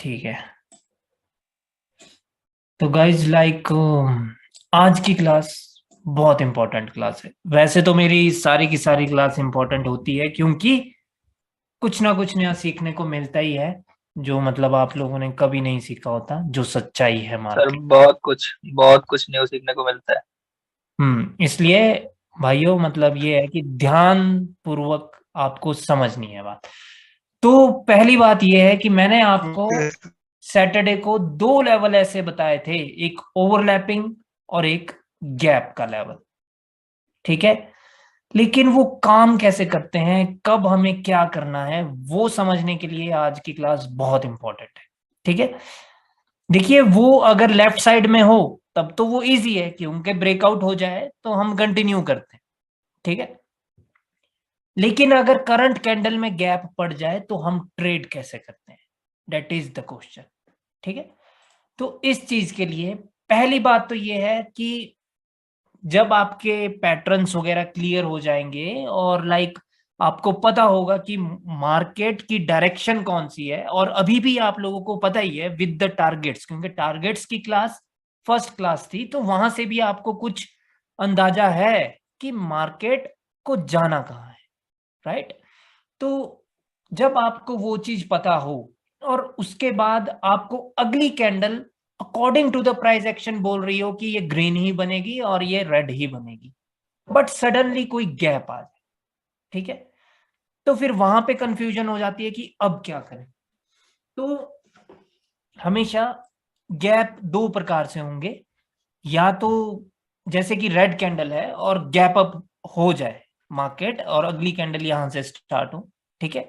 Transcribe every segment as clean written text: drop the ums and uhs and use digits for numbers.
ठीक है। तो गाइज आज की क्लास बहुत इंपॉर्टेंट क्लास है। वैसे तो मेरी सारी की सारी क्लास इंपॉर्टेंट होती है, क्योंकि कुछ ना कुछ नया सीखने को मिलता ही है, जो मतलब आप लोगों ने कभी नहीं सीखा होता, जो सच्चाई है सर मार्केट। बहुत कुछ न्यू सीखने को मिलता है। इसलिए भाइयों मतलब ये है कि ध्यान पूर्वक आपको समझनी है बात। तो पहली बात ये है कि मैंने आपको सैटरडे को दो लेवल ऐसे बताए थे, एक ओवरलैपिंग और एक गैप का लेवल। ठीक है। लेकिन वो काम कैसे करते हैं, कब हमें क्या करना है, वो समझने के लिए आज की क्लास बहुत इंपॉर्टेंट है। ठीक है। देखिए, वो अगर लेफ्ट साइड में हो तब तो वो इजी है कि उनके ब्रेकआउट हो जाए तो हम कंटिन्यू करते हैं। ठीक है। लेकिन अगर करंट कैंडल में गैप पड़ जाए तो हम ट्रेड कैसे करते हैं, दैट इज द क्वेश्चन। ठीक है। तो इस चीज के लिए पहली बात तो ये है कि जब आपके पैटर्न्स वगैरह क्लियर हो जाएंगे और आपको पता होगा कि मार्केट की डायरेक्शन कौन सी है, और अभी भी आप लोगों को पता ही है विद द टारगेट्स, क्योंकि टारगेट्स की क्लास फर्स्ट क्लास थी, तो वहां से भी आपको कुछ अंदाजा है कि मार्केट को जाना कहाँ है। राइट। तो जब आपको वो चीज पता हो और उसके बाद आपको अगली candle according to the price action बोल रही हो कि ये ग्रीन ही बनेगी और ये रेड ही बनेगी, बट सडनली कोई गैप आ जाए, ठीक है, तो फिर वहां पे कंफ्यूजन हो जाती है कि अब क्या करें। तो हमेशा गैप दो प्रकार से होंगे, या तो जैसे कि रेड कैंडल है और गैप अप हो जाए मार्केट और अगली कैंडल यहां से स्टार्ट हो। ठीक है।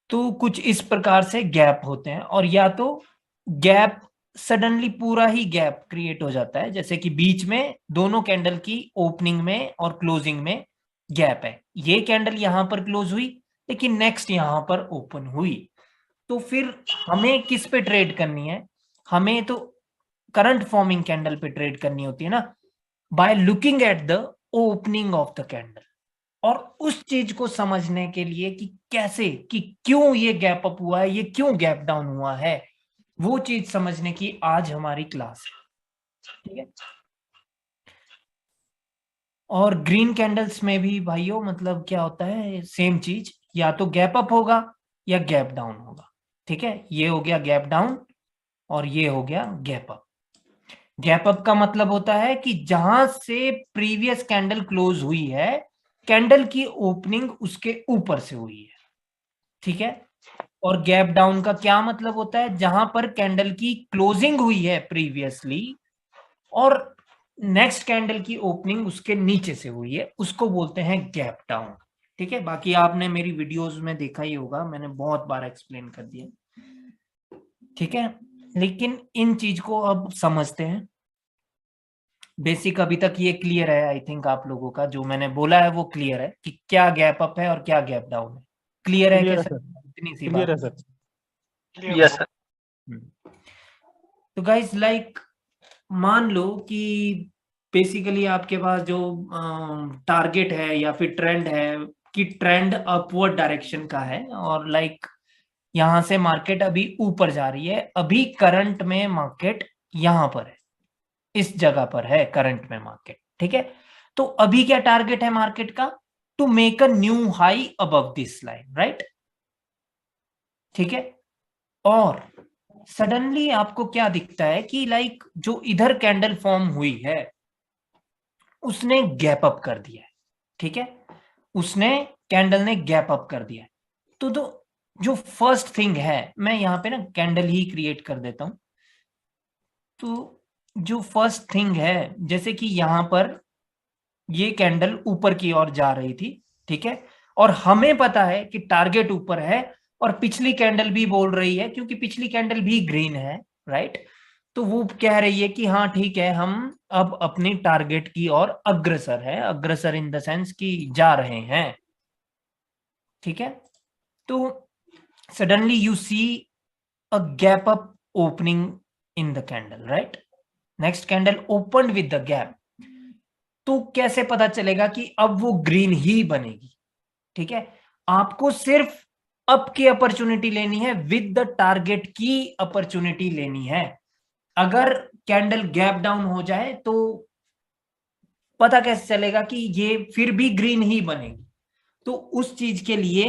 तो कुछ इस प्रकार से गैप होते हैं, और या तो गैप सडनली पूरा ही गैप क्रिएट हो जाता है, जैसे कि बीच में दोनों कैंडल की ओपनिंग में और क्लोजिंग में गैप है, ये कैंडल यहां पर क्लोज हुई लेकिन नेक्स्ट यहां पर ओपन हुई। तो फिर हमें किस पे ट्रेड करनी है, हमें तो करंट फॉर्मिंग कैंडल पे ट्रेड करनी होती है ना, by looking at the opening of the candle. और उस चीज को समझने के लिए कि कैसे, कि क्यों ये गैप अप हुआ है, ये क्यों गैप डाउन हुआ है, वो चीज समझने की आज हमारी क्लास है। ठीक है। और ग्रीन कैंडल्स में भी भाइयों मतलब क्या होता है, सेम चीज, या तो गैप अप होगा या गैप डाउन होगा। ठीक है। ये हो गया गैप डाउन और ये हो गया गैप अप। गैप अप का मतलब होता है कि जहां से प्रीवियस कैंडल क्लोज हुई है, कैंडल की ओपनिंग उसके ऊपर से हुई है। ठीक है। और गैप डाउन का क्या मतलब होता है, जहां पर कैंडल की क्लोजिंग हुई है प्रीवियसली और नेक्स्ट कैंडल की ओपनिंग उसके नीचे से हुई है, उसको बोलते हैं गैप डाउन। ठीक है। बाकी आपने मेरी वीडियोस में देखा ही होगा, मैंने बहुत बार एक्सप्लेन कर दिया। ठीक है। लेकिन इन चीज को अब समझते हैं। बेसिक अभी तक ये क्लियर है, आई थिंक आप लोगों का जो मैंने बोला है वो क्लियर है कि क्या गैप अप है और क्या गैप डाउन है। क्लियर है क्लियर है कैसे, सर। इतनी सी क्लियर बात। है सर। Yes sir. सर। तो गाइस मान लो कि बेसिकली आपके पास जो टारगेट है या फिर ट्रेंड है, कि ट्रेंड अपवर्ड डायरेक्शन का है, और यहां से मार्केट अभी ऊपर जा रही है, अभी करंट में मार्केट यहां पर है, इस जगह पर है करंट में मार्केट। ठीक है। तो अभी क्या टारगेट है मार्केट का, to make a new high above this line, right. ठीक है। और सडनली आपको क्या दिखता है कि जो इधर कैंडल फॉर्म हुई है उसने गैप अप कर दिया है। ठीक है। उसने कैंडल ने गैप अप कर दिया है। तो जो फर्स्ट थिंग है, मैं यहां पे ना कैंडल ही क्रिएट कर देता हूं। तो जो फर्स्ट थिंग है, जैसे कि यहां पर ये कैंडल ऊपर की ओर जा रही थी। ठीक है। और हमें पता है कि टारगेट ऊपर है, और पिछली कैंडल भी बोल रही है, क्योंकि पिछली कैंडल भी ग्रीन है, राइट। तो वो कह रही है कि हाँ ठीक है, हम अब अपनी टारगेट की ओर अग्रसर है, अग्रसर इन द सेंस कि जा रहे हैं। ठीक है। तो suddenly you see a gap up opening in the candle, right. Next candle open with the gap. तो कैसे पता चलेगा कि अब वो ग्रीन ही बनेगी। ठीक है। आपको सिर्फ अप की अपॉर्चुनिटी लेनी है, विद द टारगेट की अपॉर्चुनिटी लेनी है। अगर कैंडल गैप डाउन हो जाए तो पता कैसे चलेगा कि ये फिर भी ग्रीन ही बनेगी? तो उस चीज के लिए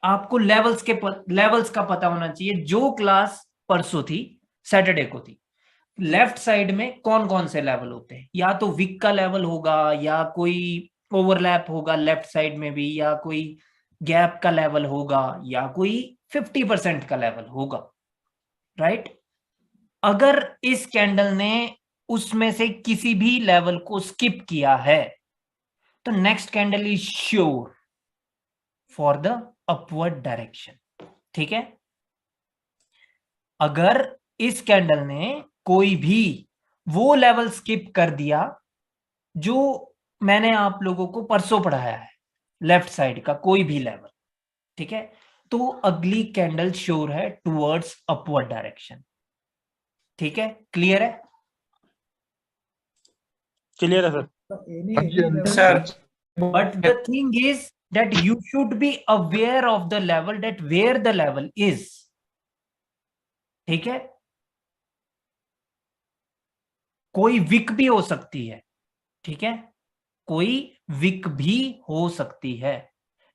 आपको लेवल्स का पता होना चाहिए। जो क्लास परसों थी, सैटरडे को थी, लेफ्ट साइड में कौन कौन से लेवल होते हैं? या तो विक का लेवल होगा, या कोई ओवरलैप होगा लेफ्ट साइड में भी, या कोई गैप का लेवल होगा, या कोई 50% का लेवल होगा, राइट? अगर इस कैंडल ने उसमें से किसी भी लेवल को स्किप किया है तो next candle is sure for the upward direction. ठीक है? अगर इस कैंडल ने कोई भी वो लेवल स्किप कर दिया जो मैंने आप लोगों को परसों पढ़ाया है, लेफ्ट साइड का कोई भी लेवल, ठीक है, तो अगली कैंडल श्योर है टुवर्ड्स अपवर्ड डायरेक्शन। ठीक है? क्लियर है? क्लियर है sir. Sir But the thing is that you should be aware of the level, that where the level is. ठीक है? कोई विक भी हो सकती है, ठीक है, कोई विक भी हो सकती है।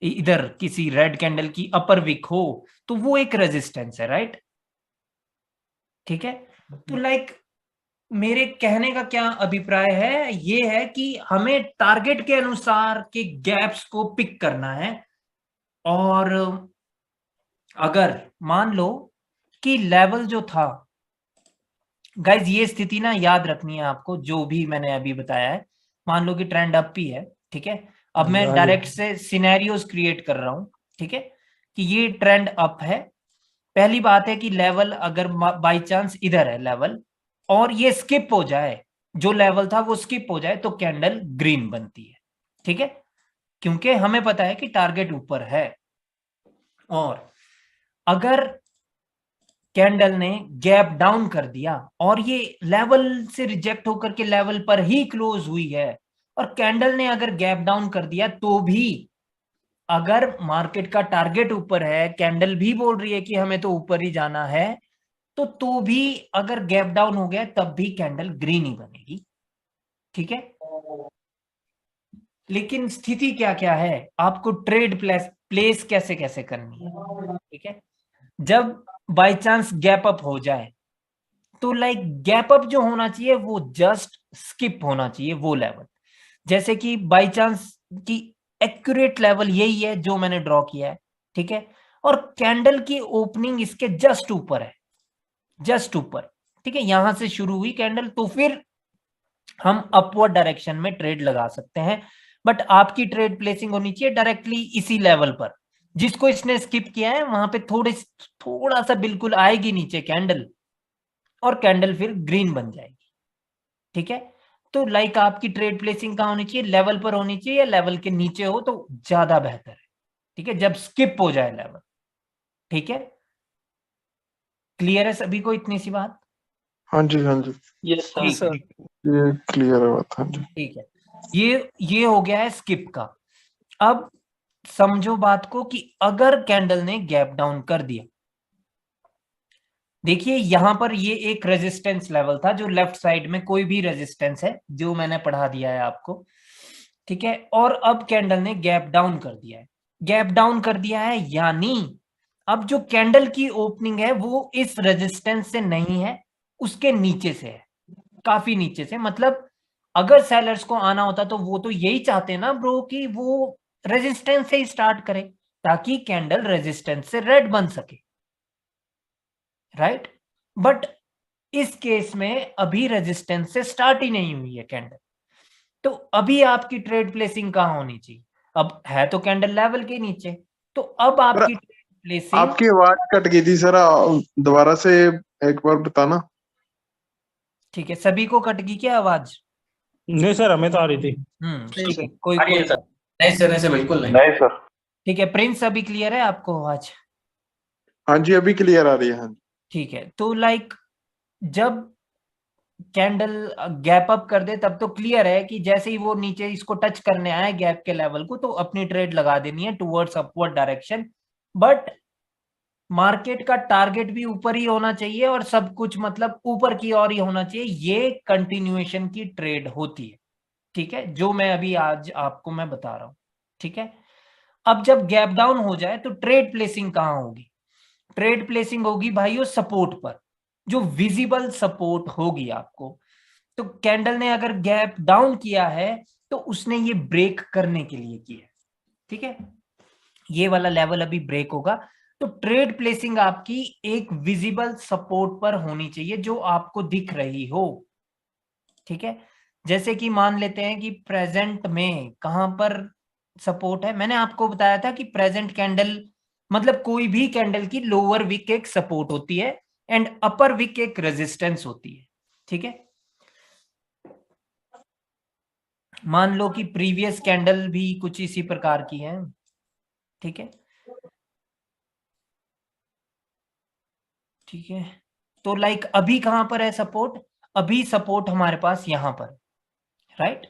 इधर किसी रेड कैंडल की अपर विक हो तो वो एक रेजिस्टेंस है, राइट? ठीक है? तो लाइक मेरे कहने का क्या अभिप्राय है, ये है कि हमें टारगेट के अनुसार के गैप्स को पिक करना है। और अगर मान लो कि लेवल जो था, गाइज ये स्थिति ना याद रखनी है आपको, जो भी मैंने अभी बताया है। मान लो कि ट्रेंड अप ही है, ठीक है, अब मैं डायरेक्ट से सिनेरियोस क्रिएट कर रहा हूं, ठीक है, कि ये ट्रेंड अप है। पहली बात है कि लेवल अगर बाय चांस इधर है लेवल और ये स्किप हो जाए, जो लेवल था वो स्किप हो जाए, तो कैंडल ग्रीन बनती है। ठीक है? क्योंकि हमें पता है कि टारगेट ऊपर है। और अगर कैंडल ने गैप डाउन कर दिया और ये लेवल से रिजेक्ट होकर के लेवल पर ही क्लोज हुई है, और कैंडल ने अगर गैप डाउन कर दिया तो भी, अगर मार्केट का टारगेट ऊपर है, कैंडल भी बोल रही है कि हमें तो ऊपर ही जाना है, तो भी अगर गैप डाउन हो गया तब भी कैंडल ग्रीन ही बनेगी। ठीक है? लेकिन स्थिति क्या क्या है, आपको ट्रेड प्लेस कैसे कैसे करनी है। ठीक है? जब बाय चांस गैप अप हो जाए तो लाइक गैप अप जो होना चाहिए वो जस्ट स्किप होना चाहिए वो लेवल। जैसे कि बाय चांस की एक्यूरेट लेवल यही है जो मैंने ड्रॉ किया है, ठीक है, और कैंडल की ओपनिंग इसके जस्ट ऊपर है, जस्ट ऊपर। ठीक है? यहां से शुरू हुई कैंडल, तो फिर हम अपवर्ड डायरेक्शन में ट्रेड लगा सकते हैं। बट आपकी ट्रेड प्लेसिंग होनी चाहिए डायरेक्टली इसी लेवल पर, जिसको इसने स्किप किया है वहां पे थोड़ा सा बिल्कुल आएगी नीचे कैंडल, और कैंडल फिर ग्रीन बन जाएगी। ठीक है? तो लाइक आपकी ट्रेड प्लेसिंग कहां होनी चाहिए? लेवल पर होनी चाहिए, या लेवल के नीचे हो तो ज्यादा बेहतर है। ठीक है? जब स्किप हो जाए लेवल। ठीक है? क्लियर है सभी को इतनी सी बात? हाँ जी, हाँ जी, यस ठीक सर। है, ये क्लियर है बात। हाँ जी, ठीक है। ये हो गया है स्किप का। अब समझो बात को कि अगर कैंडल ने गैप डाउन कर दिया, देखिए यहां पर ये एक रेजिस्टेंस लेवल था, जो लेफ्ट साइड में कोई भी रेजिस्टेंस है जो मैंने पढ़ा दिया है आपको। ठीक है? और अब कैंडल ने गैप डाउन कर दिया है। गैप डाउन कर दिया है यानी अब जो कैंडल की ओपनिंग है वो इस रेजिस्टेंस से नहीं है, उसके नीचे से है, काफी नीचे से। मतलब अगर सेलर्स को आना होता तो वो तो यही चाहते ना ब्रो कि वो रेजिस्टेंस से ही स्टार्ट करे, ताकि कैंडल रेजिस्टेंस से रेड बन सके, राइट? बट इस केस में अभी रेजिस्टेंस से स्टार्ट ही नहीं हुई है कैंडल, तो अभी आपकी ट्रेड प्लेसिंग कहां होनी चाहिए? अब है तो कैंडल लेवल के नीचे, तो अब आपकी ट्रेड प्लेसिंग। आपकी आवाज कट गई थी सर, दोबारा से एक बार बताना। ठीक है, सभी को कट गई क्या आवाज? नहीं सर, हमें तो आ रही थी। ठीक है, कोई नहीं कोई सर, नहीं सर, बिल्कुल नहीं। नहीं सर। ठीक है, प्रिंस अभी क्लियर है आपको आवाज? हाँ जी, अभी क्लियर आ रही है। हाँ जी, ठीक है, तो लाइक जब कैंडल गैप अप कर दे तब तो क्लियर है कि जैसे ही वो नीचे इसको टच करने आए गैप के लेवल को, तो अपनी ट्रेड लगा देनी है towards upward direction, but market का टारगेट भी ऊपर ही होना चाहिए और सब कुछ मतलब ऊपर की ओर ही होना चाहिए। ये कंटिन्यूएशन की ट्रेड होती है, ठीक है, जो मैं अभी आज आपको मैं बता रहा हूं, ठीक है। अब जब गैप डाउन हो जाए तो ट्रेड प्लेसिंग कहां होगी? ट्रेड प्लेसिंग होगी भाइयों सपोर्ट पर, जो विजिबल सपोर्ट होगी आपको। तो कैंडल ने अगर गैप डाउन किया है तो उसने ये ब्रेक करने के लिए किया, ठीक है। ये वाला लेवल अभी ब्रेक होगा, तो ट्रेड प्लेसिंग आपकी एक विजिबल सपोर्ट पर होनी चाहिए जो आपको दिख रही हो, ठीक है। जैसे कि मान लेते हैं कि प्रेजेंट में कहां पर सपोर्ट है। मैंने आपको बताया था कि प्रेजेंट कैंडल मतलब कोई भी कैंडल की लोअर विक एक सपोर्ट होती है एंड अपर विक एक रेजिस्टेंस होती है, ठीक है। मान लो कि प्रीवियस कैंडल भी कुछ इसी प्रकार की है, ठीक है, ठीक है। तो लाइक अभी कहां पर है सपोर्ट? अभी सपोर्ट हमारे पास यहां पर, राइट,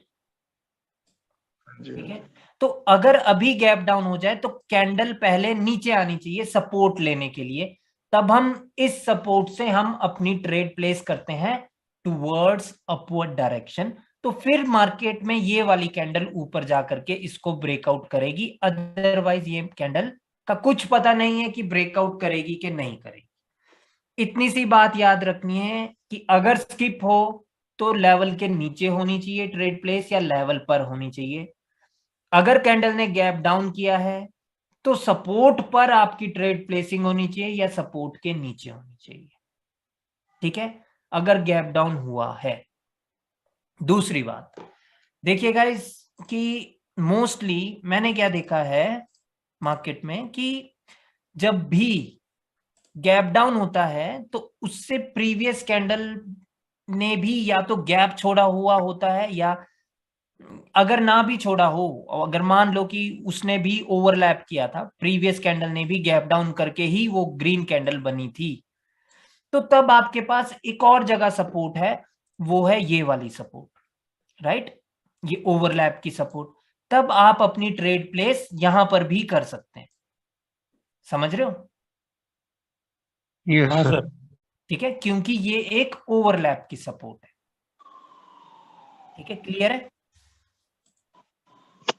ठीक है। तो अगर अभी गैप डाउन हो जाए तो कैंडल पहले नीचे आनी चाहिए सपोर्ट लेने के लिए, तब हम इस सपोर्ट से हम अपनी ट्रेड प्लेस करते हैं टुवर्ड्स अपवर्ड डायरेक्शन। तो फिर मार्केट में ये वाली कैंडल ऊपर जाकर के इसको ब्रेकआउट करेगी, अदरवाइज ये कैंडल का कुछ पता नहीं है कि ब्रेकआउट करेगी कि नहीं करेगी। इतनी सी बात याद रखनी है कि अगर स्किप हो तो लेवल के नीचे होनी चाहिए ट्रेड प्लेस या लेवल पर होनी चाहिए। अगर कैंडल ने गैप डाउन किया है तो सपोर्ट पर आपकी ट्रेड प्लेसिंग होनी चाहिए या सपोर्ट के नीचे होनी चाहिए, ठीक है, अगर गैप डाउन हुआ है। दूसरी बात देखिए गाइस कि मोस्टली मैंने क्या देखा है मार्केट में कि जब भी गैप डाउन होता है तो उससे प्रीवियस कैंडल ने भी या तो गैप छोड़ा हुआ होता है, या अगर ना भी छोड़ा हो, अगर मान लो कि उसने भी ओवरलैप किया था, प्रीवियस कैंडल ने भी गैप डाउन करके ही वो ग्रीन कैंडल बनी थी, तो तब आपके पास एक और जगह सपोर्ट है, वो है ये वाली सपोर्ट, राइट, ये ओवरलैप की सपोर्ट। तब आप अपनी ट्रेड प्लेस यहां पर भी कर सकते हैं, समझ रहे हो? हाँ सर। ठीक है, क्योंकि ये एक ओवरलैप की सपोर्ट है, ठीक है, क्लियर है?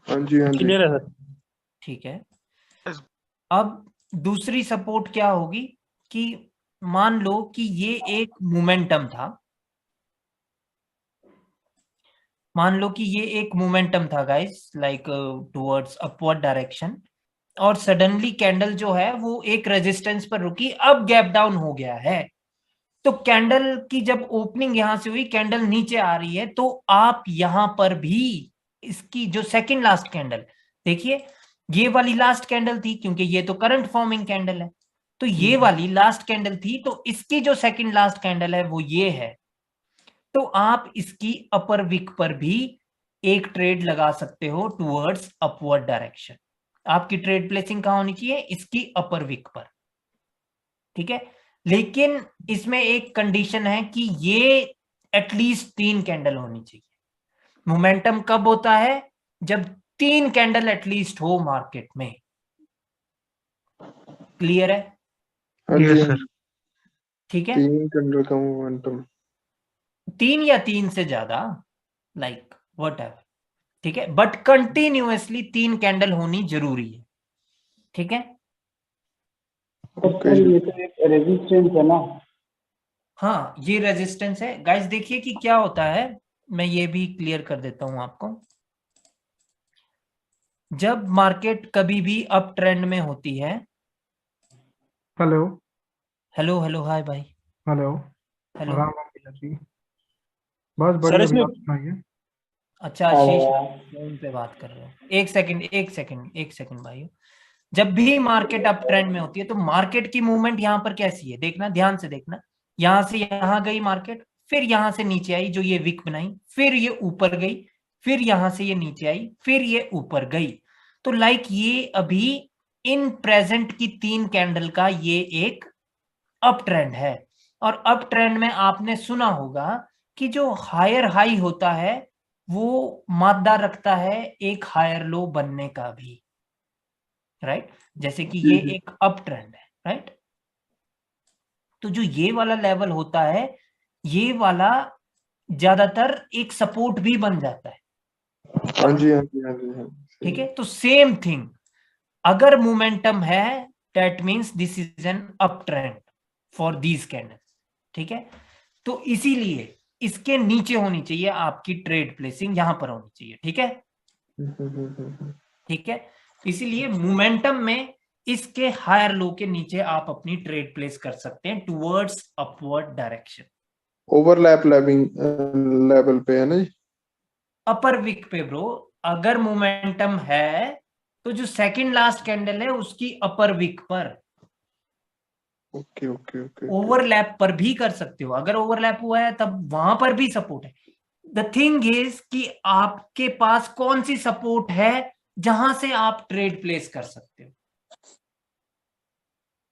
हाँ जी, हाँ जी। क्लियर है सर। ठीक है। अब दूसरी सपोर्ट क्या होगी कि मान लो कि ये एक मोमेंटम था, मान लो कि ये एक मोमेंटम था guys like towards upward direction, और सडनली कैंडल जो है वो एक रेजिस्टेंस पर रुकी, अब गैप डाउन हो गया है। तो कैंडल की जब ओपनिंग यहां से हुई, कैंडल नीचे आ रही है, तो आप यहां पर भी इसकी जो सेकंड लास्ट कैंडल, देखिए ये वाली लास्ट कैंडल थी क्योंकि ये तो करंट फॉर्मिंग कैंडल है, तो ये वाली लास्ट कैंडल थी, तो इसकी जो सेकंड लास्ट कैंडल है वो ये है। तो आप इसकी अपर विक पर भी एक ट्रेड लगा सकते हो टुवर्ड्स अपवर्ड डायरेक्शन। आपकी ट्रेड प्लेसिंग कहां होनी चाहिए? इसकी अपर विक पर, ठीक है। लेकिन इसमें एक कंडीशन है कि ये एटलीस्ट 3 कैंडल होनी चाहिए। मोमेंटम कब होता है? जब 3 कैंडल एटलीस्ट हो मार्केट में। क्लियर है? हाँ जी, हाँ जी। ठीक है, 3 कैंडल का मोमेंटम। 3 या 3 से ज्यादा, लाइक व्हाटएवर, ठीक है, बट कंटिन्यूअसली 3 कैंडल होनी जरूरी है, ठीक है। ओके ये तो एक रेजिस्टेंस है ना? हाँ ये रेजिस्टेंस है गाइस। देखिए कि क्या होता है, मैं ये भी क्लियर कर देता हूं आपको। जब मार्केट कभी भी अप ट्रेंड में होती है, हेलो हेलो हेलो हाय भाई, हेलो। हेलो, राम राम भैया जी। बस सर बढ़िया इसमें भैया, आप सुनाइए। अच्छा आशीष फोन पे बात कर रहे हो? एक सेकंड एक सेकंड एक सेकंड भाई। जब भी मार्केट अप ट्रेंड में होती है तो मार्केट की मूवमेंट यहां पर कैसी है देखना, ध्यान से देखना। यहां से यहां गई मार्केट, फिर यहां से नीचे आई जो ये विक बनाई, फिर ये ऊपर गई, फिर यहां से ये नीचे आई, फिर ये ऊपर गई। तो लाइक ये अभी इन प्रेजेंट की 3 कैंडल का ये एक अप ट्रेंड है। और अप ट्रेंड में आपने सुना होगा कि जो हायर हाई होता है वो मादा रखता है एक हायर लो बनने का भी, राइट, जैसे कि ये एक अप ट्रेंड है, राइट। तो जो ये वाला लेवल होता है, ये वाला ज्यादातर एक सपोर्ट भी बन जाता है। हाँ जी, हाँ जी, हाँ जी, हाँ जी, ठीक है, तो सेम थिंग, अगर मोमेंटम है that means this is an up trend for these candles. ठीक है, तो इसीलिए इसके नीचे होनी चाहिए आपकी ट्रेड प्लेसिंग, यहां पर होनी चाहिए। ठीक है, ठीक है, इसीलिए मोमेंटम में इसके हायर लो के नीचे आप अपनी ट्रेड प्लेस कर सकते हैं towards upward direction. Overlap level पे है ना जी? अपर विक पे ब्रो, अगर मोमेंटम है तो जो सेकंड लास्ट कैंडल है उसकी अपर विक पर, ओके ओके ओके। ओवरलैप पर भी कर सकते हो। अगर ओवरलैप हुआ है तब वहां पर भी सपोर्ट है। द थिंग इज कि आपके पास कौन सी सपोर्ट है जहां से आप ट्रेड प्लेस कर सकते हो,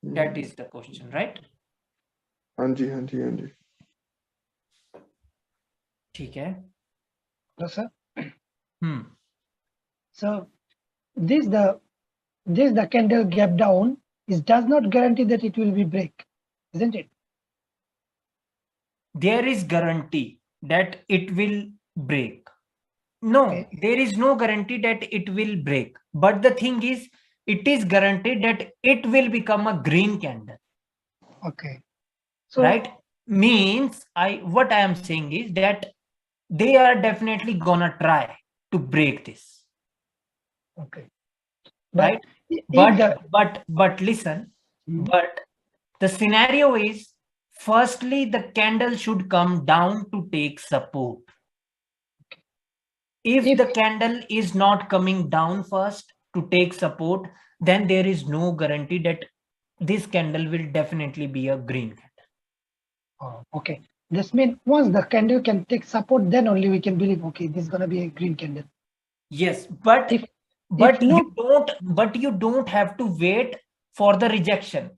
that is the question, right. हाँ जी, हाँ जी, हाँ जी। ठीक है, Hello, sir. Hmm, So this the candle gap down is does not guarantee that it will be break, isn't it? there is guarantee that it will break. No, Okay. there is no guarantee that it will break, but the thing is it is guaranteed that it will become a green candle. Okay. So Right, means what I am saying is that they are definitely gonna try to break this. okay. Right, but listen, but the scenario is, firstly the candle should come down to take support. If the candle is not coming down first to take support, then there is no guarantee that this candle will definitely be a green candle. Oh, okay. This means once the candle can take support, then only we can believe, okay, this is gonna be a green candle. Yes, but If not, you don't have to wait for the rejection.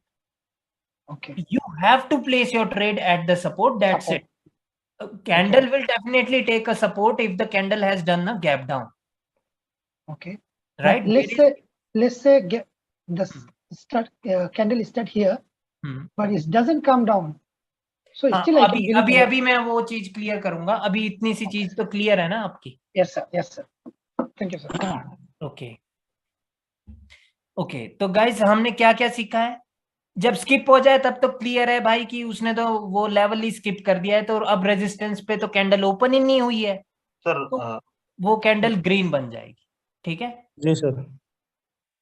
okay. You have to place your trade at the support. That's Support. it. A candle will definitely take a support if the candle has done a gap down. Okay. Right. But let's say the candle start here, but it doesn't come down. So still I can believe. अभी मैं वो चीज clear करूंगा। अभी इतनी सी चीज तो clear है ना आपकी? Yes sir. Yes sir. Thank you sir. Okay okay, तो गाइस हमने क्या क्या सीखा है? जब स्किप हो जाए तब तो क्लियर है भाई कि उसने तो वो लेवल ही स्किप कर दिया है, तो अब रेजिस्टेंस पे तो कैंडल ओपन ही नहीं हुई है सर, तो वो कैंडल ग्रीन बन जाएगी। ठीक है जी सर।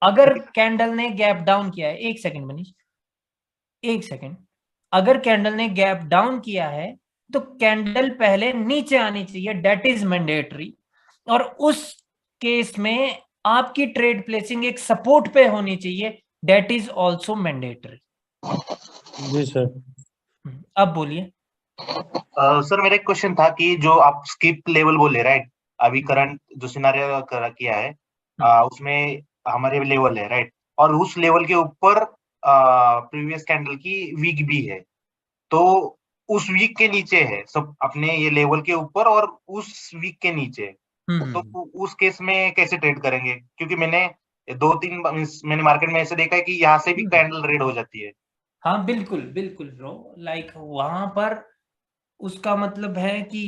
अगर कैंडल ने गैप डाउन किया है, एक सेकंड मनीष, एक सेकंड, अगर कैंडल ने गैप डाउन किया है तो कैंडल पहले नीचे आनी चाहिए, दैट इज मैंडेटरी। और उस केस में आपकी ट्रेड प्लेसिंग एक सपोर्ट पे होनी चाहिए, दैट इज ऑल्सो मैंडेटरी। जी सर। अब बोलिए। सर मेरा एक क्वेश्चन था कि जो आप स्किप लेवल बोले, राइट, अभी करंट जो सिनारियो किया है उसमें हमारे लेवल है, राइट, और उस लेवल के ऊपर प्रीवियस कैंडल की वीक भी है, तो उस वीक के नीचे है सब अपने ये लेवल के ऊपर और उस वीक के नीचे, तो उस केस में कैसे ट्रेड करेंगे? क्योंकि मैंने 2-3 मैंने मार्केट में ऐसे देखा है कि यहाँ से भी कैंडल रेड हो जाती है। हाँ बिल्कुल बिल्कुल ब्रो, लाइक वहां पर उसका मतलब है कि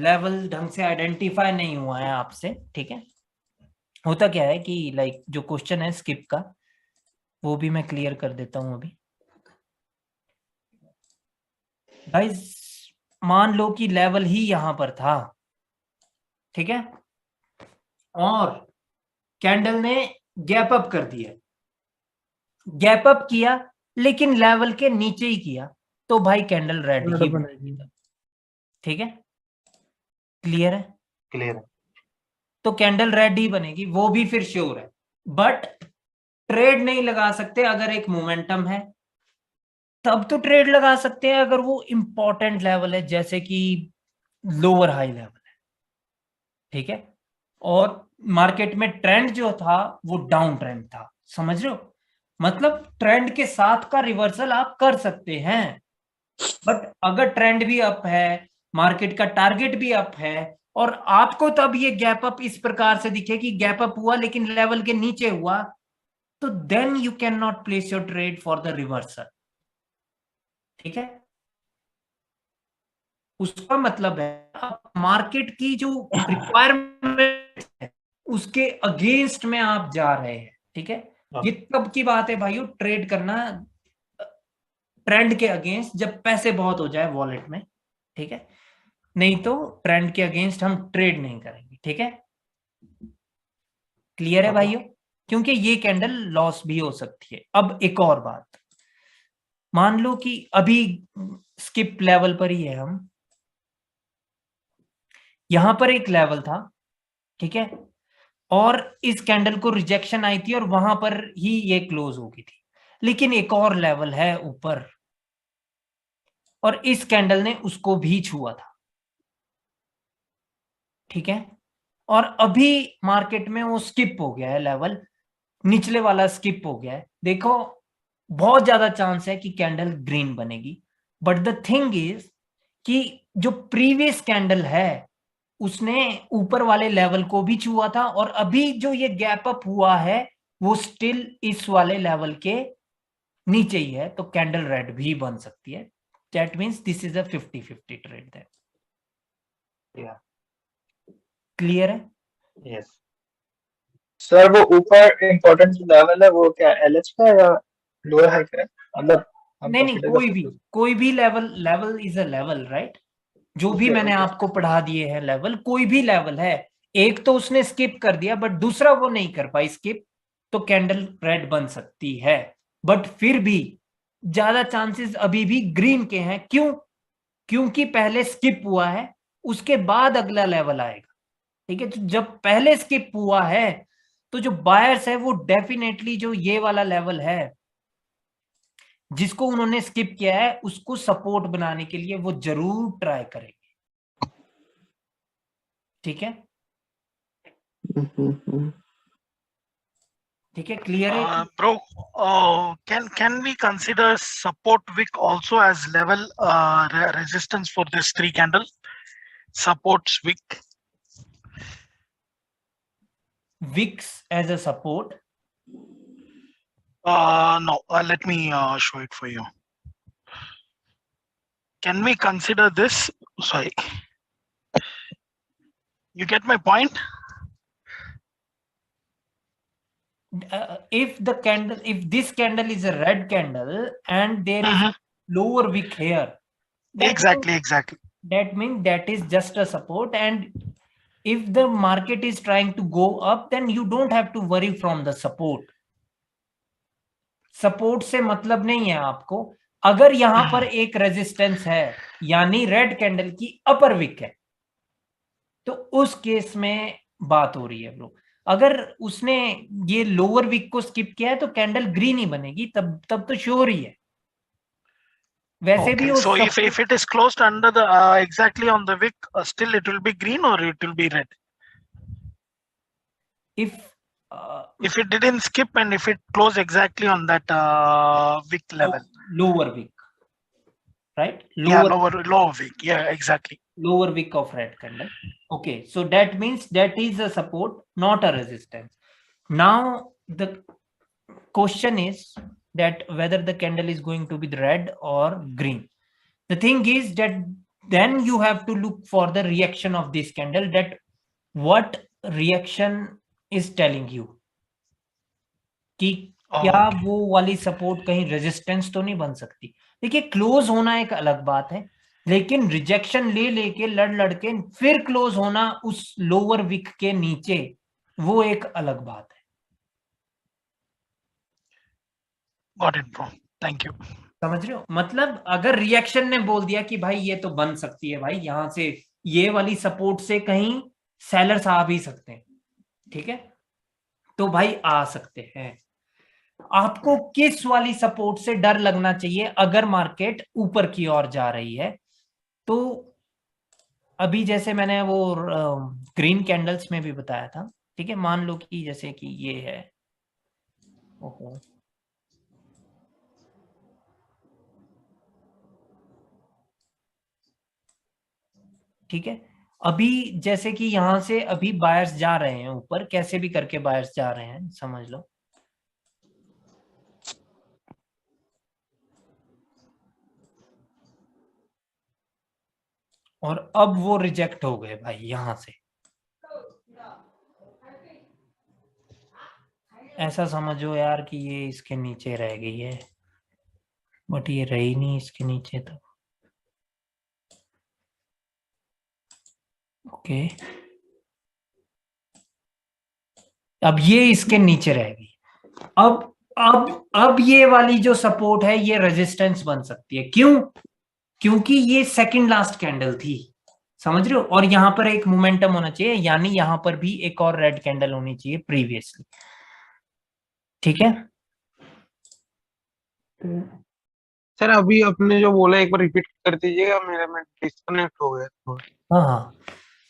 लेवल ढंग से आइडेंटिफाई नहीं हुआ है आपसे। ठीक है, होता क्या है कि लाइक जो क्वेश्चन है स्किप का, वो भी मैं क्लियर कर देता हूं अभी। गाइस मान लो कि लेवल ही यहां पर था, ठीक है, और कैंडल ने गैप अप कर दिया, गैप अप किया लेकिन लेवल के नीचे ही किया, तो भाई कैंडल रेड ही बनेगी। ठीक है, क्लियर है? क्लियर है। तो कैंडल रेड ही बनेगी, वो भी फिर श्योर है। बट ट्रेड नहीं लगा सकते अगर एक मोमेंटम है, तब तो ट्रेड लगा सकते हैं अगर वो इंपॉर्टेंट लेवल है, जैसे कि लोअर हाई लेवल है। ठीक है, और मार्केट में ट्रेंड जो था वो डाउन ट्रेंड था, समझ रहे हो? मतलब ट्रेंड के साथ का रिवर्सल आप कर सकते हैं, बट अगर ट्रेंड भी अप है, मार्केट का टारगेट भी अप है, और आपको तब ये गैप अप इस प्रकार से दिखे कि गैप अप हुआ लेकिन लेवल के नीचे हुआ, तो then you can not place your trade for the reversal. ठीक है, उसका मतलब है मार्केट की जो रिक्वायरमेंट है उसके अगेंस्ट में आप जा रहे हैं। ठीक है, ये तब की बात है भाइयों, ट्रेड करना ट्रेंड के अगेंस्ट जब पैसे बहुत हो जाए वॉलेट में। ठीक है, नहीं तो ट्रेंड के अगेंस्ट हम ट्रेड नहीं करेंगे। ठीक है, क्लियर है भाइयों, क्योंकि ये कैंडल लॉस भी हो सकती है। अब एक और बात, मान लो कि अभी स्किप लेवल पर ही है हम, यहां पर एक लेवल था। ठीक है, और इस कैंडल को रिजेक्शन आई थी और वहां पर ही ये क्लोज हो गई थी, लेकिन एक और लेवल है ऊपर और इस कैंडल ने उसको भी छुआ था। ठीक है, और अभी मार्केट में वो स्किप हो गया है लेवल, निचले वाला स्किप हो गया है। देखो बहुत ज्यादा चांस है कि कैंडल ग्रीन बनेगी, बट द थिंग इज कि जो प्रीवियस कैंडल है उसने ऊपर वाले लेवल को भी छुआ था और अभी जो ये गैप अप हुआ है वो स्टिल इस वाले लेवल के नीचे ही है, तो कैंडल रेड भी बन सकती है। That means this is a 50-50 trade. That clear है? यस सर वो ऊपर इम्पोर्टेंट लेवल है वो क्या एलएच का या लोअर हाई का है? मतलब हम नहीं consider कर कोई सकते भी हैं। कोई भी level is a level, right? जो भी Okay, मैंने okay. आपको पढ़ा दिए हैं लेवल, कोई भी लेवल है। एक तो उसने स्किप कर दिया बट दूसरा वो नहीं कर पाई स्किप, तो कैंडल रेड बन सकती है। बट फिर भी ज्यादा चांसेस अभी भी ग्रीन के हैं। क्यों? क्योंकि पहले स्किप हुआ है, उसके बाद अगला लेवल आएगा। ठीक है, तो जब पहले स्किप हुआ है तो जो बायर्स है वो डेफिनेटली जो ये वाला लेवल है जिसको उन्होंने स्किप किया है उसको सपोर्ट बनाने के लिए वो जरूर ट्राई करेंगे। ठीक है, ठीक है, क्लियर है? Bro, can we consider support wick also as level resistance for this three candle? Supports wick. Wicks as a support? No, let me show it for you. Can we consider this? Sorry. You get my point? If this candle is a red candle and there is a lower wick here, Exactly. that means that is just a support, and if the market is trying to go up then you don't have to worry from the support से मतलब नहीं है आपको। अगर यहां पर एक resistance है यानी रेड कैंडल की अपर विक है तो उस केस में बात हो रही है ब्रो। अगर उसने ये लोअर विक को स्किप किया है तो कैंडल ग्रीन ही बनेगी, तब तो श्योर ही है। वैसे भी So if it is closed under the exactly on the wick, still it will be green or it will be red? If it didn't skip and if it closed exactly on that wick level. Lower wick, right? Lower wick. Yeah, exactly. Lower wick of red candle. Okay, so that means that is a support, not a resistance. Now the question is that whether the candle is going to be red or green. The thing is that then you have to look for the reaction of this candle, that what reaction is telling you कि क्या वो वाली support कहीं resistance तो नहीं बन सकती। देखिए क्लोज होना एक अलग बात है, लेकिन रिजेक्शन लेके लड़ के फिर क्लोज होना उस लोअर विक के नीचे, वो एक अलग बात है। Got it, bro. Thank you. समझ रहे हो? मतलब अगर रिएक्शन ने बोल दिया कि भाई ये तो बन सकती है, भाई यहां से ये वाली सपोर्ट से कहीं सेलर्स आ भी सकते हैं, ठीक है, तो भाई आ सकते हैं। आपको किस वाली सपोर्ट से डर लगना चाहिए अगर मार्केट ऊपर की ओर जा रही है? तो अभी जैसे मैंने वो ग्रीन कैंडल्स में भी बताया था, ठीक है, मान लो कि जैसे कि ये है, ओहो ठीक है, अभी जैसे कि यहां से अभी बायर्स जा रहे हैं ऊपर, कैसे भी करके बायर्स जा रहे हैं, समझ लो। और अब वो रिजेक्ट हो गए भाई यहां से। ऐसा समझो यार कि ये इसके नीचे रह गई है, बट ये रही नहीं इसके नीचे तो। ओके, अब ये इसके नीचे रह गई। अब ये वाली जो सपोर्ट है ये रेजिस्टेंस बन सकती है। क्यों? क्योंकि ये सेकंड लास्ट कैंडल थी, समझ रहे हो? और यहां पर एक मोमेंटम होना चाहिए, यानी यहां पर भी एक और रेड कैंडल होनी चाहिए प्रीवियसली। ठीक है सर अभी आपने जो बोला एक बार रिपीट कर दीजिएगा, मेरा में डिस्कनेक्ट हो गया थोड़ा। हाँ,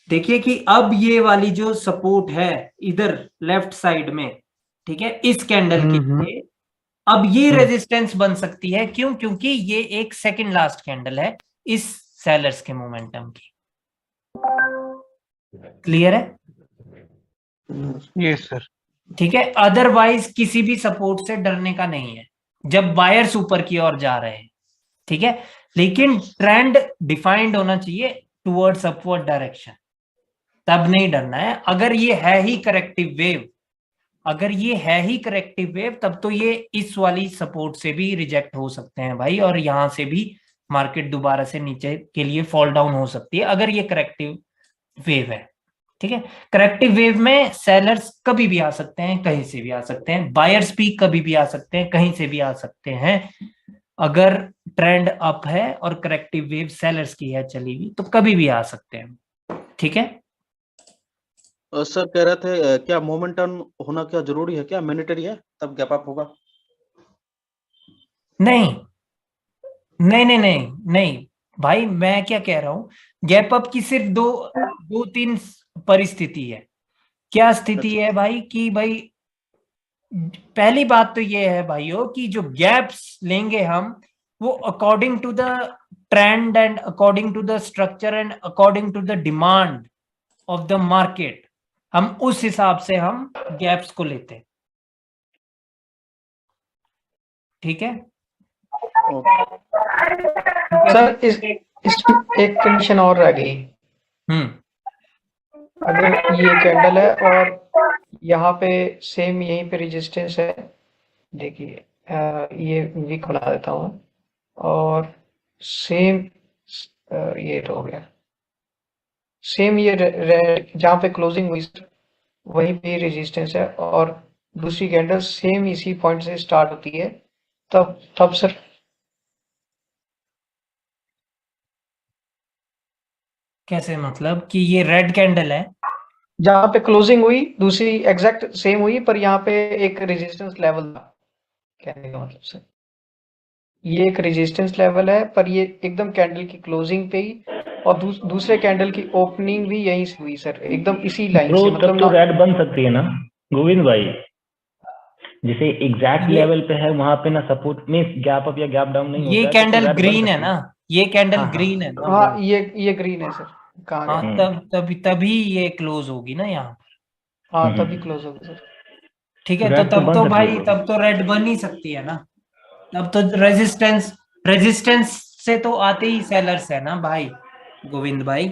देखिए कि अब ये वाली जो सपोर्ट है इधर लेफ्ट साइड में, ठीक है, इस कैंडल के लिए अब ये रेजिस्टेंस बन सकती है। क्यों? क्योंकि ये एक सेकंड लास्ट कैंडल है इस सेलर्स के मोमेंटम की। क्लियर है? Yes sir. ठीक है, अदरवाइज किसी भी सपोर्ट से डरने का नहीं है जब बायर्स ऊपर की ओर जा रहे हैं। ठीक है, लेकिन ट्रेंड डिफाइंड होना चाहिए टुवर्ड्स अपवर्ड डायरेक्शन, तब नहीं डरना है। अगर ये है ही करेक्टिव वेव, अगर ये है ही करेक्टिव वेव, तब तो ये इस वाली सपोर्ट से भी रिजेक्ट हो सकते हैं भाई, और यहां से भी मार्केट दोबारा से नीचे के लिए फॉल डाउन हो सकती है अगर ये करेक्टिव वेव है। ठीक है, करेक्टिव वेव में सेलर्स कभी भी आ सकते हैं, कहीं से भी आ सकते हैं, बायर्स भी कभी भी आ सकते हैं, कहीं से भी आ सकते हैं। अगर ट्रेंड अप है और करेक्टिव वेव सेलर्स की है चली हुई, तो कभी भी आ सकते हैं। ठीक है सर कह रहे थे क्या मोमेंटम होना क्या जरूरी है, क्या मैंडेटरी है तब गैप अप होगा? नहीं नहीं नहीं नहीं नहीं भाई, मैं क्या कह रहा हूं, गैप अप की सिर्फ दो तीन परिस्थिति है। क्या स्थिति है भाई? कि भाई पहली बात तो ये है भाइयों कि जो गैप्स लेंगे हम, वो according to the trend and according to the structure and according to the demand of the market, हम उस हिसाब से हम गैप्स को लेते हैं। ठीक है सर इसमें एक कंडीशन और रह गई। अगर ये कैंडल है और यहाँ पे सेम यहीं पे रेजिस्टेंस है, देखिए ये वीक बना देता हूँ, और सेम ये हो गया, सेम ये जहाँ पे क्लोजिंग हुई वहीं पे रेजिस्टेंस है, और दूसरी कैंडल सेम इसी पॉइंट से स्टार्ट होती है, तब सर कैसे? मतलब कि ये रेड कैंडल है, जहाँ पे क्लोजिंग हुई दूसरी एग्जैक्ट सेम हुई, पर यहाँ पे एक रेजिस्टेंस लेवल था, कहने का मतलब सर ये एक रेजिस्टेंस लेवल है, पर ये एकदम कैंडल की क्लोजिंग पे ही, और दूसरे कैंडल की ओपनिंग भी यहीं से हुई सर, एकदम इसी लाइन से। मतलब तो रेड बन सकती है ना गोविंद भाई, जिसे एग्जैक्ट लेवल पे है वहां पे ना सपोर्ट में गैप अप या गैप डाउन नहीं ये होता कैंडल ग्रीन है ना, ये कैंडल ग्रीन है ना। हाँ ये ग्रीन है सर। हाँ, तभी ये क्लोज होगी ना यहाँ पर। हाँ तभी क्लोज होगी सर। ठीक है, तो तब तो भाई तब तो रेड बन ही सकती है ना। तब तो रेजिस्टेंस से तो आते ही सेलर्स है ना भाई गोविंद भाई।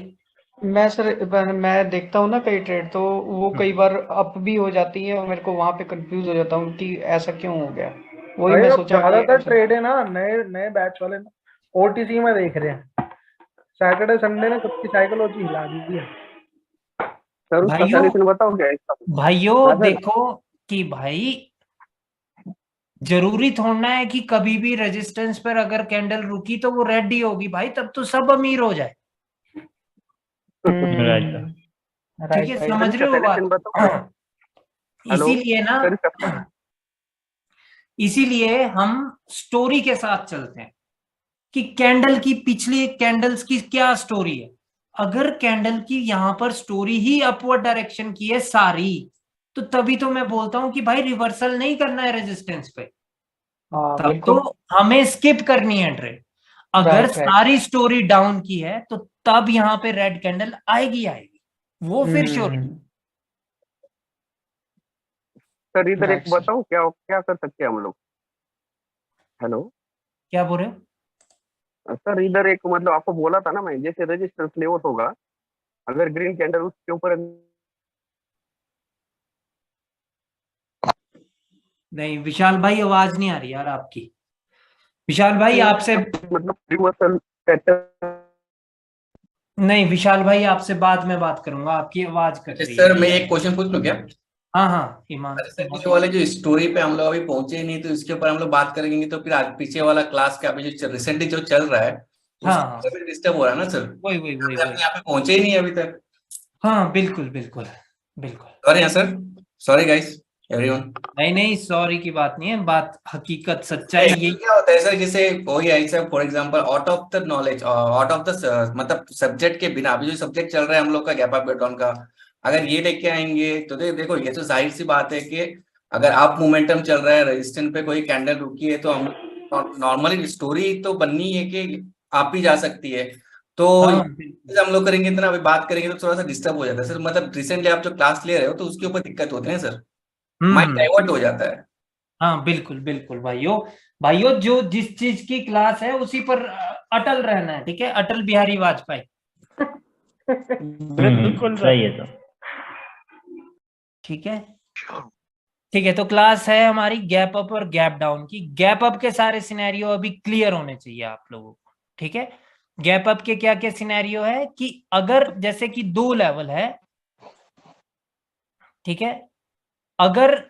मैं देखता हूँ ना कई ट्रेड, तो वो कई बार अप भी हो जाती है, और मेरे को वहां पे कंफ्यूज हो जाता हूँ कि ऐसा क्यों हो गया। वही मैं सोचा ज्यादातर ट्रेड है ना नए बैच वाले ओटीसी में देख रहे हैं, सैटरडे संडे ने सबकी साइकोलॉजी हिला दी है। सर उसका सॉल्यूशन बताओ क्या इसका? भाइयों देखो कि भाई जरूरी थोड़ा है कि कभी भी रेजिस्टेंस पर अगर कैंडल रुकी तो वो रेड ही होगी भाई, तब तो सब अमीर हो जाए। ठीक है, समझ रहे हो बात? इसीलिए ना, इसीलिए हम स्टोरी के साथ चलते हैं कि कैंडल की पिछली कैंडल्स की क्या स्टोरी है। अगर कैंडल की यहां पर स्टोरी ही अपवर्ड डायरेक्शन की है सारी, तो तभी तो मैं बोलता हूं कि भाई रिवर्सल नहीं करना है रेजिस्टेंस पे, तब तो हमें स्किप करनी है ट्रेड। अगर सारी स्टोरी डाउन की है तो तब यहां पे रेड कैंडल आएगी, वो फिर श्योर। सर इधर एक बताओ क्या क्या कर सकते हैं हम लोग? हेलो, क्या बोल रहे हो? सर इधर एक मतलब आपको बोला था ना मैं, जैसे रेजिस्टेंस लेआउट होगा, अगर ग्रीन कैंडल उसके ऊपर नहीं विशाल भाई, आवाज नहीं आ रही यार आपकी। विशाल भाई आपसे, मतलब रिवर्सल पैटर्न। नहीं विशाल भाई आपसे बाद में बात करूंगा, आपकी आवाज कट रही है। सर मैं एक क्वेश्चन पूछ लूं क्या? हाँ हाँ ईमान। अरे सर, पीछे वाले जो स्टोरी पे हम लोग अभी पहुंचे ही नहीं, तो इसके ऊपर हम लोग बात करेंगे तो फिर आज पीछे वाला क्लास का अभी जो रिसेंटली जो चल रहा है हाँ उसमें डिस्टर्ब हो रहा है ना सर। वही वही वही हम वही। यहाँ पे पहुंचे ही नहीं अभी तक। हाँ बिल्कुल बिल्कुल बिल्कुल। Sorry sir, sorry guys everyone. नहीं नहीं सॉरी की बात नहीं है, बात हकीकत सच्चाई यही। क्या होता है सर, जैसे कोई ऐसा for example out of the knowledge, out of the मतलब सब्जेक्ट के बिना, अभी जो सब्जेक्ट चल रहा है हम लोग का गैप अप डाउन का, अगर ये लेके आएंगे तो देखो ये तो जाहिर सी बात है कि अगर आप मोमेंटम चल रहा है, रेजिस्टेंस पे कोई कैंडल रुकी है, तो हम नॉर्मली स्टोरी तो बननी है कि आप ही जा सकती है। तो हाँ, हम लोग करेंगे इतना, अभी बात करेंगे तो थोड़ा सा डिस्टर्ब हो जाता है सर। मतलब रिसेंटली आप जो क्लास ले रहे हो तो उसके ऊपर दिक्कत होती है सर, माइंड डाइवर्ट हो जाता है। हाँ बिल्कुल बिल्कुल भाइयों, भाइयों जो जिस चीज की क्लास है उसी पर अटल रहना है, ठीक है? अटल बिहारी वाजपेयी। बिल्कुल सही है सर। ठीक है ठीक है। तो क्लास है हमारी गैप अप और गैप डाउन की। गैप अप के सारे सिनेरियो अभी क्लियर होने चाहिए आप लोगों को, ठीक है? गैप अप के क्या क्या सिनेरियो है कि अगर जैसे कि 2 लेवल है, ठीक है, अगर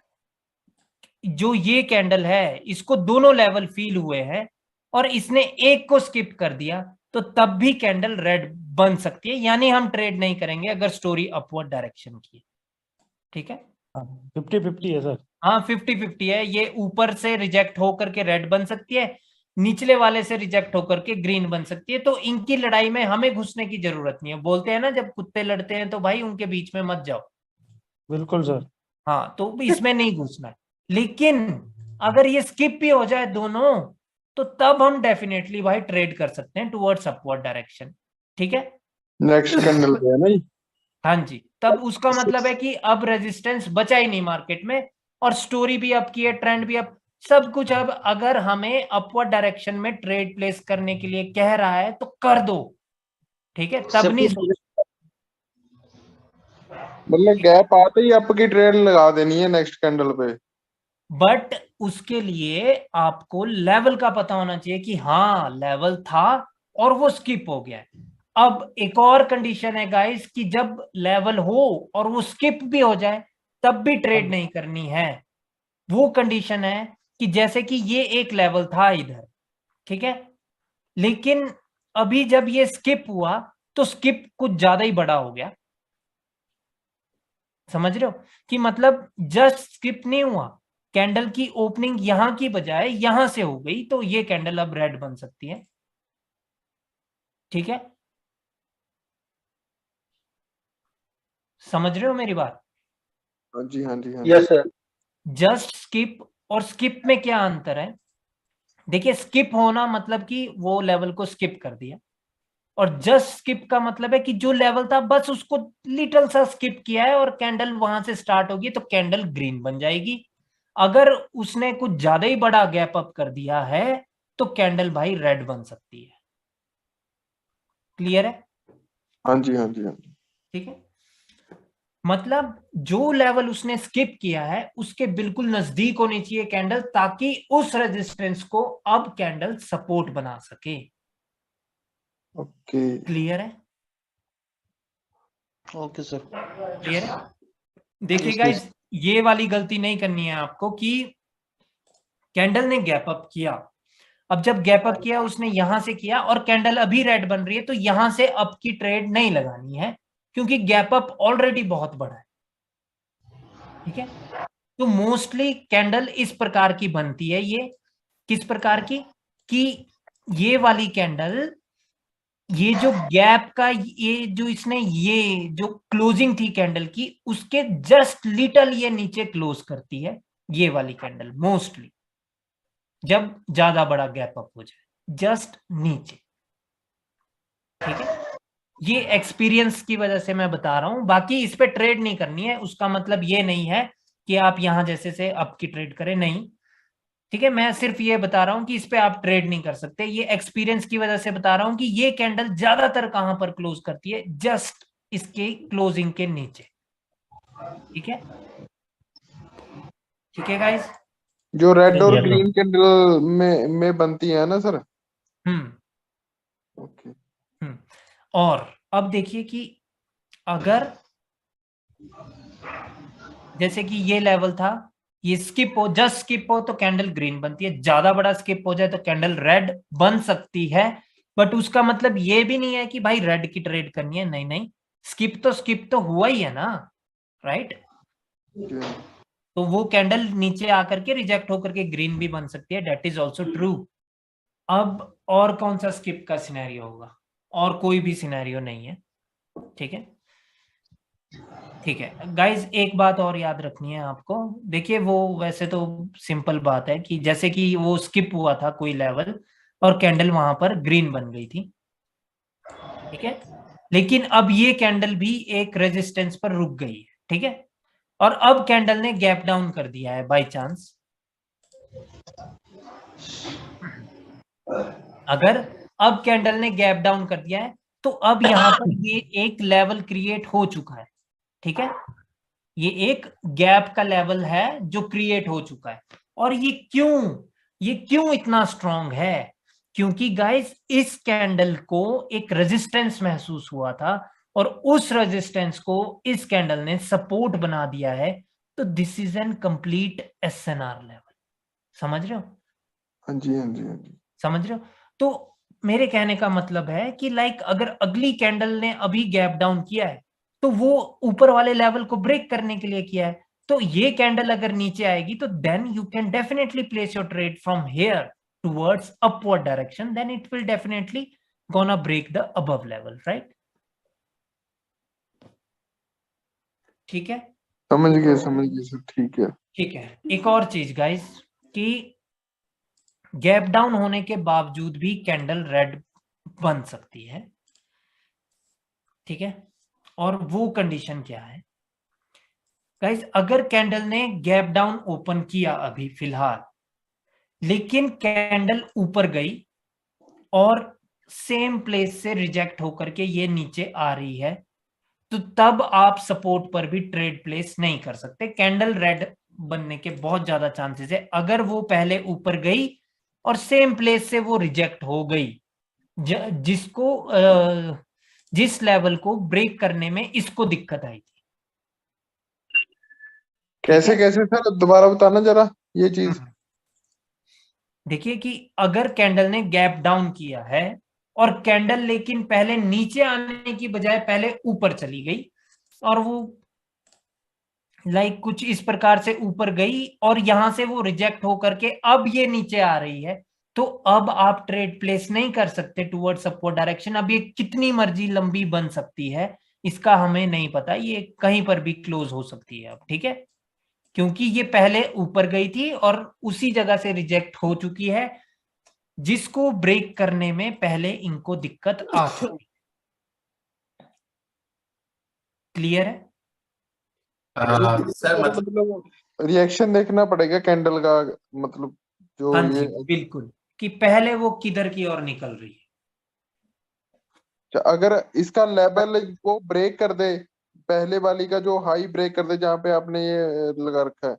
जो ये कैंडल है इसको दोनों लेवल फील हुए हैं और इसने एक को स्किप कर दिया, तो तब भी कैंडल रेड बन सकती है, यानी हम ट्रेड नहीं करेंगे अगर स्टोरी अपवर्ड डायरेक्शन की है, ठीक है? 50-50 है सर। हाँ 50-50 है। ये ऊपर से रिजेक्ट होकर के रेड बन सकती है, निचले वाले से रिजेक्ट होकर के ग्रीन बन सकती है। तो इनकी लड़ाई में हमें घुसने की जरूरत नहीं है। बोलते हैं ना जब कुत्ते लड़ते हैं तो भाई उनके बीच में मत जाओ। बिल्कुल सर। हाँ तो इसमें नहीं घुसना है। लेकिन अगर ये स्किप भी हो जाए दोनों, तो तब हम डेफिनेटली भाई ट्रेड कर सकते हैं टुवर्ड्स अपवर्ड डायरेक्शन, ठीक है? नेक्स्ट कैंडल पे है ना जी? हाँ जी, तब उसका मतलब है कि अब रेजिस्टेंस बचा ही नहीं मार्केट में, और स्टोरी भी अप की है, ट्रेंड भी अप, सब कुछ अब अगर हमें अपवर्ड डायरेक्शन में ट्रेड प्लेस करने के लिए कह रहा है तो कर दो, ठीक है? तब नहीं सोच, मतलब गैप आते ही आपकी ट्रेड लगा देनी है नेक्स्ट कैंडल पे। बट उसके लिए आपको लेवल का पता होना चाहिए कि हाँ लेवल था और वो स्किप हो गया है। अब एक और कंडीशन है गाइस कि जब लेवल हो और वो स्किप भी हो जाए तब भी ट्रेड नहीं करनी है। वो कंडीशन है कि जैसे कि ये एक लेवल था इधर, ठीक है, लेकिन अभी जब ये स्किप हुआ तो स्किप कुछ ज्यादा ही बड़ा हो गया। समझ रहे हो कि मतलब जस्ट स्किप नहीं हुआ, कैंडल की ओपनिंग यहां की बजाय यहां से हो गई, तो ये कैंडल अब रेड बन सकती है, ठीक है? समझ रहे हो मेरी बात? हाँ जी हाँ जी हाँ यस सर। जस्ट स्किप और स्किप में क्या अंतर है? देखिए स्किप होना मतलब कि वो लेवल को स्किप कर दिया, और जस्ट स्किप का मतलब है कि जो लेवल था बस उसको लिटिल सा स्किप किया है और कैंडल वहां से स्टार्ट होगी तो कैंडल ग्रीन बन जाएगी। अगर उसने कुछ ज्यादा ही बड़ा गैप अप कर दिया है तो कैंडल भाई रेड बन सकती है। क्लियर है? हाँ जी हाँ जी हाँ जी। ठीक है, मतलब जो लेवल उसने स्किप किया है उसके बिल्कुल नजदीक होनी चाहिए कैंडल, ताकि उस रेजिस्टेंस को अब कैंडल सपोर्ट बना सके। ओके क्लियर है? Okay sir. क्लियर है? देखिए गाइस, ये वाली गलती नहीं करनी है आपको कि कैंडल ने गैप अप किया, अब जब गैप अप किया उसने यहां से किया और कैंडल अभी रेड बन रही है, तो यहां से अप की ट्रेड नहीं लगानी है क्योंकि गैप अप ऑलरेडी बहुत बड़ा है, ठीक है? तो मोस्टली कैंडल इस प्रकार की बनती है। ये किस प्रकार की? कि ये वाली कैंडल, ये जो गैप का, ये जो इसने ये जो क्लोजिंग थी कैंडल की उसके जस्ट लिटल ये नीचे क्लोज करती है, ये वाली कैंडल मोस्टली जब ज्यादा बड़ा गैप अप हो जाए जस्ट नीचे, ठीक है? ये एक्सपीरियंस की वजह से मैं बता रहा हूं, बाकी इस पे ट्रेड नहीं करनी है। उसका मतलब ये नहीं है कि आप यहां जैसे से अप की ट्रेड करें, नहीं। ठीक है, मैं सिर्फ ये बता रहा हूं कि इस पे आप ट्रेड नहीं कर सकते, ये एक्सपीरियंस की वजह से बता रहा हूं कि ये कैंडल ज्यादातर कहां पर क्लोज करती है, जस्ट इसके क्लोजिंग के नीचे। ठीक है, ठीक है गाइस, जो रेड और Yes, sir. ग्रीन कैंडल में बनती है ना सर। ओके। और अब देखिए कि अगर जैसे कि ये लेवल था, ये स्किप हो, जस्ट स्किप हो तो कैंडल ग्रीन बनती है, ज्यादा बड़ा स्किप हो जाए तो कैंडल रेड बन सकती है, बट उसका मतलब ये भी नहीं है कि भाई रेड की ट्रेड करनी है, नहीं नहीं, स्किप तो हुआ ही है ना, राइट। तो वो कैंडल नीचे आकर के रिजेक्ट होकर के ग्रीन भी बन सकती है, दैट इज ऑल्सो ट्रू। अब और कौन सा स्किप का सिनेरियो होगा, और कोई भी सिनेरियो नहीं है। ठीक है, ठीक है गाइज, एक बात और याद रखनी है आपको। देखिए वो वैसे तो सिंपल बात है कि जैसे कि वो स्किप हुआ था कोई लेवल और कैंडल वहां पर ग्रीन बन गई थी, ठीक है, लेकिन अब ये कैंडल भी एक रेजिस्टेंस पर रुक गई है, ठीक है, और अब कैंडल ने गैप डाउन कर दिया है बाय चांस। अगर अब कैंडल ने गैप डाउन कर दिया है तो अब यहां पर ये एक लेवल क्रिएट हो चुका है, ठीक है, ये एक गैप का लेवल है जो क्रिएट हो चुका है। और ये क्यों इतना स्ट्रांग है, क्योंकि गाइस इस कैंडल को एक रेजिस्टेंस महसूस हुआ था और उस रेजिस्टेंस को इस कैंडल ने सपोर्ट बना दिया है, तो this is an complete SNR level. समझ रहे हो? हाँ जी, हाँ जी, हाँ जी, समझ रहे हो? तो मेरे कहने का मतलब है कि लाइक अगर अगली कैंडल ने अभी गैप डाउन किया है तो वो ऊपर वाले लेवल को ब्रेक करने के लिए किया है, तो ये कैंडल अगर नीचे आएगी तो then you can definitely place your trade from here towards upward direction, then it will definitely gonna break the above level, right? ठीक है, समझ गए सर, ठीक है। ठीक है। एक और चीज गाइस कि गैप डाउन होने के बावजूद भी कैंडल रेड बन सकती है, ठीक है, और वो कंडीशन क्या है गाइस, अगर कैंडल ने गैप डाउन ओपन किया अभी फिलहाल, लेकिन कैंडल ऊपर गई और सेम प्लेस से रिजेक्ट होकर के ये नीचे आ रही है, तो तब आप सपोर्ट पर भी ट्रेड प्लेस नहीं कर सकते, कैंडल रेड बनने के बहुत ज्यादा चांसेस है। अगर वो पहले ऊपर गई और सेम प्लेस से वो रिजेक्ट हो गई, जिस लेवल को ब्रेक करने में इसको दिक्कत आई थी। कैसे सर, दोबारा बताना जरा ये चीज। देखिए कि अगर कैंडल ने गैप डाउन किया है और कैंडल लेकिन पहले नीचे आने की बजाय पहले ऊपर चली गई और वो लाइक कुछ इस प्रकार से ऊपर गई और यहां से वो रिजेक्ट होकर के अब ये नीचे आ रही है, तो अब आप ट्रेड प्लेस नहीं कर सकते टुवर्ड्स अपवर्ड डायरेक्शन। अब ये कितनी मर्जी लंबी बन सकती है इसका हमें नहीं पता, ये कहीं पर भी क्लोज हो सकती है अब, ठीक है, क्योंकि ये पहले ऊपर गई थी और उसी जगह से रिजेक्ट हो चुकी है, जिसको ब्रेक करने में पहले इनको दिक्कत आ चुकी। क्लियर है? सर मतलब रिएक्शन देखना पड़ेगा कैंडल का, मतलब जो हाँ ये जी बिल्कुल, कि पहले वो किधर की ओर निकल रही है। अगर इसका लेवल वो ब्रेक कर दे, पहले वाली का जो हाई ब्रेक कर दे जहां पे आपने ये लगा रखा है,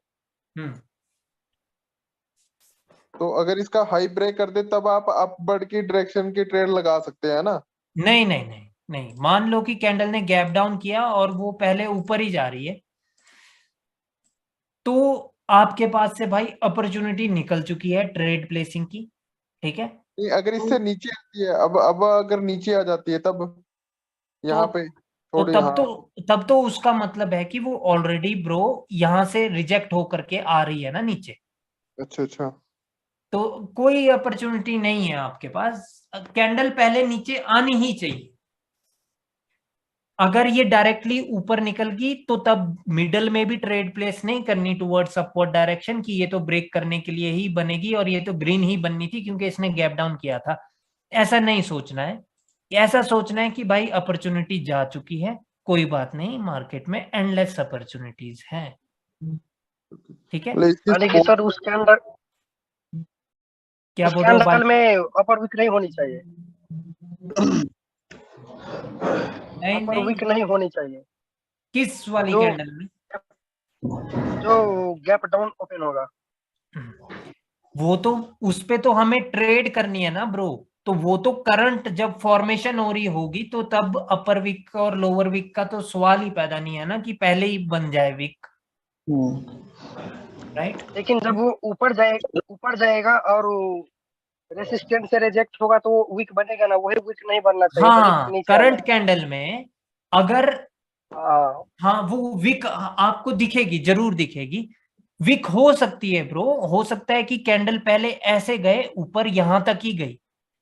तो अगर इसका हाई ब्रेक कर दे तब आप अपवर्ड की डायरेक्शन की ट्रेड लगा सकते हैं ना? नहीं नहीं नहीं नहीं, मान लो कि कैंडल ने गैप डाउन किया और वो पहले ऊपर ही जा रही है, तो आपके पास से भाई अपॉर्चुनिटी निकल चुकी है ट्रेड प्लेसिंग की, ठीक है। नहीं, अगर इससे नीचे आती है, अब अगर नीचे आ जाती है तब यहाँ पे तो थोड़ी, तब तो उसका मतलब है कि वो ऑलरेडी ब्रो यहां से रिजेक्ट होकर के आ रही है ना नीचे, अच्छा, तो कोई अपॉर्चुनिटी नहीं है आपके पास, कैंडल पहले नीचे आनी ही चाहिए। अगर ये डायरेक्टली ऊपर निकल गई तो तब मिडल में भी ट्रेड प्लेस नहीं करनी टुवर्ड्स अपवर्ड डायरेक्शन की ये तो ब्रेक करने के लिए ही बनेगी और ये तो ग्रीन ही बननी थी क्योंकि इसने गैप डाउन किया था। ऐसा नहीं सोचना है, ऐसा सोचना है कि भाई अपॉर्चुनिटी जा चुकी है, कोई बात नहीं, मार्केट में एंडलेस अपॉर्चुनिटीज हैं, ठीक है। यानी कि सर क्या उस बोल रहे हो कैंडल भाई? में अपर वीक नहीं होनी चाहिए, नहीं अपर नहीं, वीक नहीं होनी चाहिए, किस वाली जो कैंडल में? जो गैप डाउन ओपन होगा। वो तो उस पे तो हमें ट्रेड करनी है ना ब्रो, तो वो तो करंट जब फॉर्मेशन हो रही होगी तो तब अपर विक और लोअर विक का तो सवाल ही पैदा नहीं है ना कि पहले ही बन जाए विक, राइट? लेकिन जब वो ऊपर जाएगा और रेसिस्टेंस से रिजेक्ट होगा तो वो वीक बनेगा ना, वही वीक नहीं बनना चाहिए, वही हाँ, नीचे आना करंट है। कैंडल में अगर हाँ, हाँ वो विक आपको दिखेगी, जरूर दिखेगी। विक हो सकती है ब्रो, हो सकता है कि कैंडल पहले ऐसे गए ऊपर यहां तक ही गई,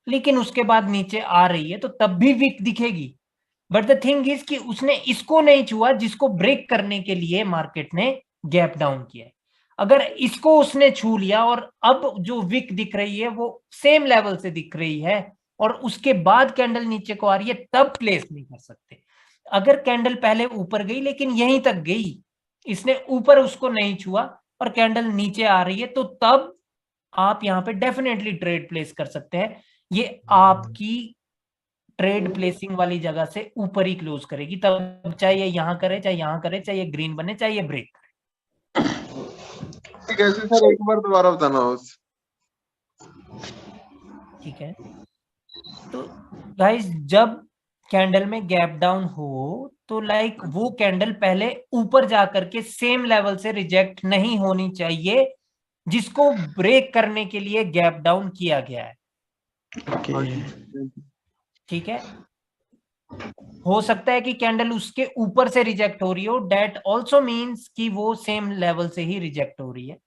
लेकिन उसके बाद नीचे आ रही है तो तब भी विक दिखेगी। बट द थिंग इज कि उसने इसको नहीं छुआ जिसको ब्रेक करने के लिए मार्केट ने गैप डाउन किया है। अगर इसको उसने छू लिया और अब जो विक दिख रही है वो सेम लेवल से दिख रही है और उसके बाद कैंडल नीचे को आ रही है, तब प्लेस नहीं कर सकते। अगर कैंडल पहले ऊपर गई लेकिन यहीं तक गई, इसने ऊपर उसको नहीं छुआ और कैंडल नीचे आ रही है, तो तब आप यहां पे डेफिनेटली ट्रेड प्लेस कर सकते हैं। ये आपकी ट्रेड प्लेसिंग वाली जगह से ऊपर ही क्लोज करेगी, तब चाहे ये यहां करे, चाहे यहां करे, चाहे ये ग्रीन बने, चाहे ये ब्रेक करे। कैसे सर, एक बार दोबारा बताना उस। ठीक है, तो गाइस जब कैंडल में गैप डाउन हो तो लाइक वो कैंडल पहले ऊपर जाकर के सेम लेवल से रिजेक्ट नहीं होनी चाहिए जिसको ब्रेक करने के लिए गैप डाउन किया गया है। ठीक है, हो सकता है कि कैंडल उसके ऊपर से रिजेक्ट हो रही हो, डेट ऑल्सो मीन्स कि वो सेम लेवल से ही रिजेक्ट हो रही है।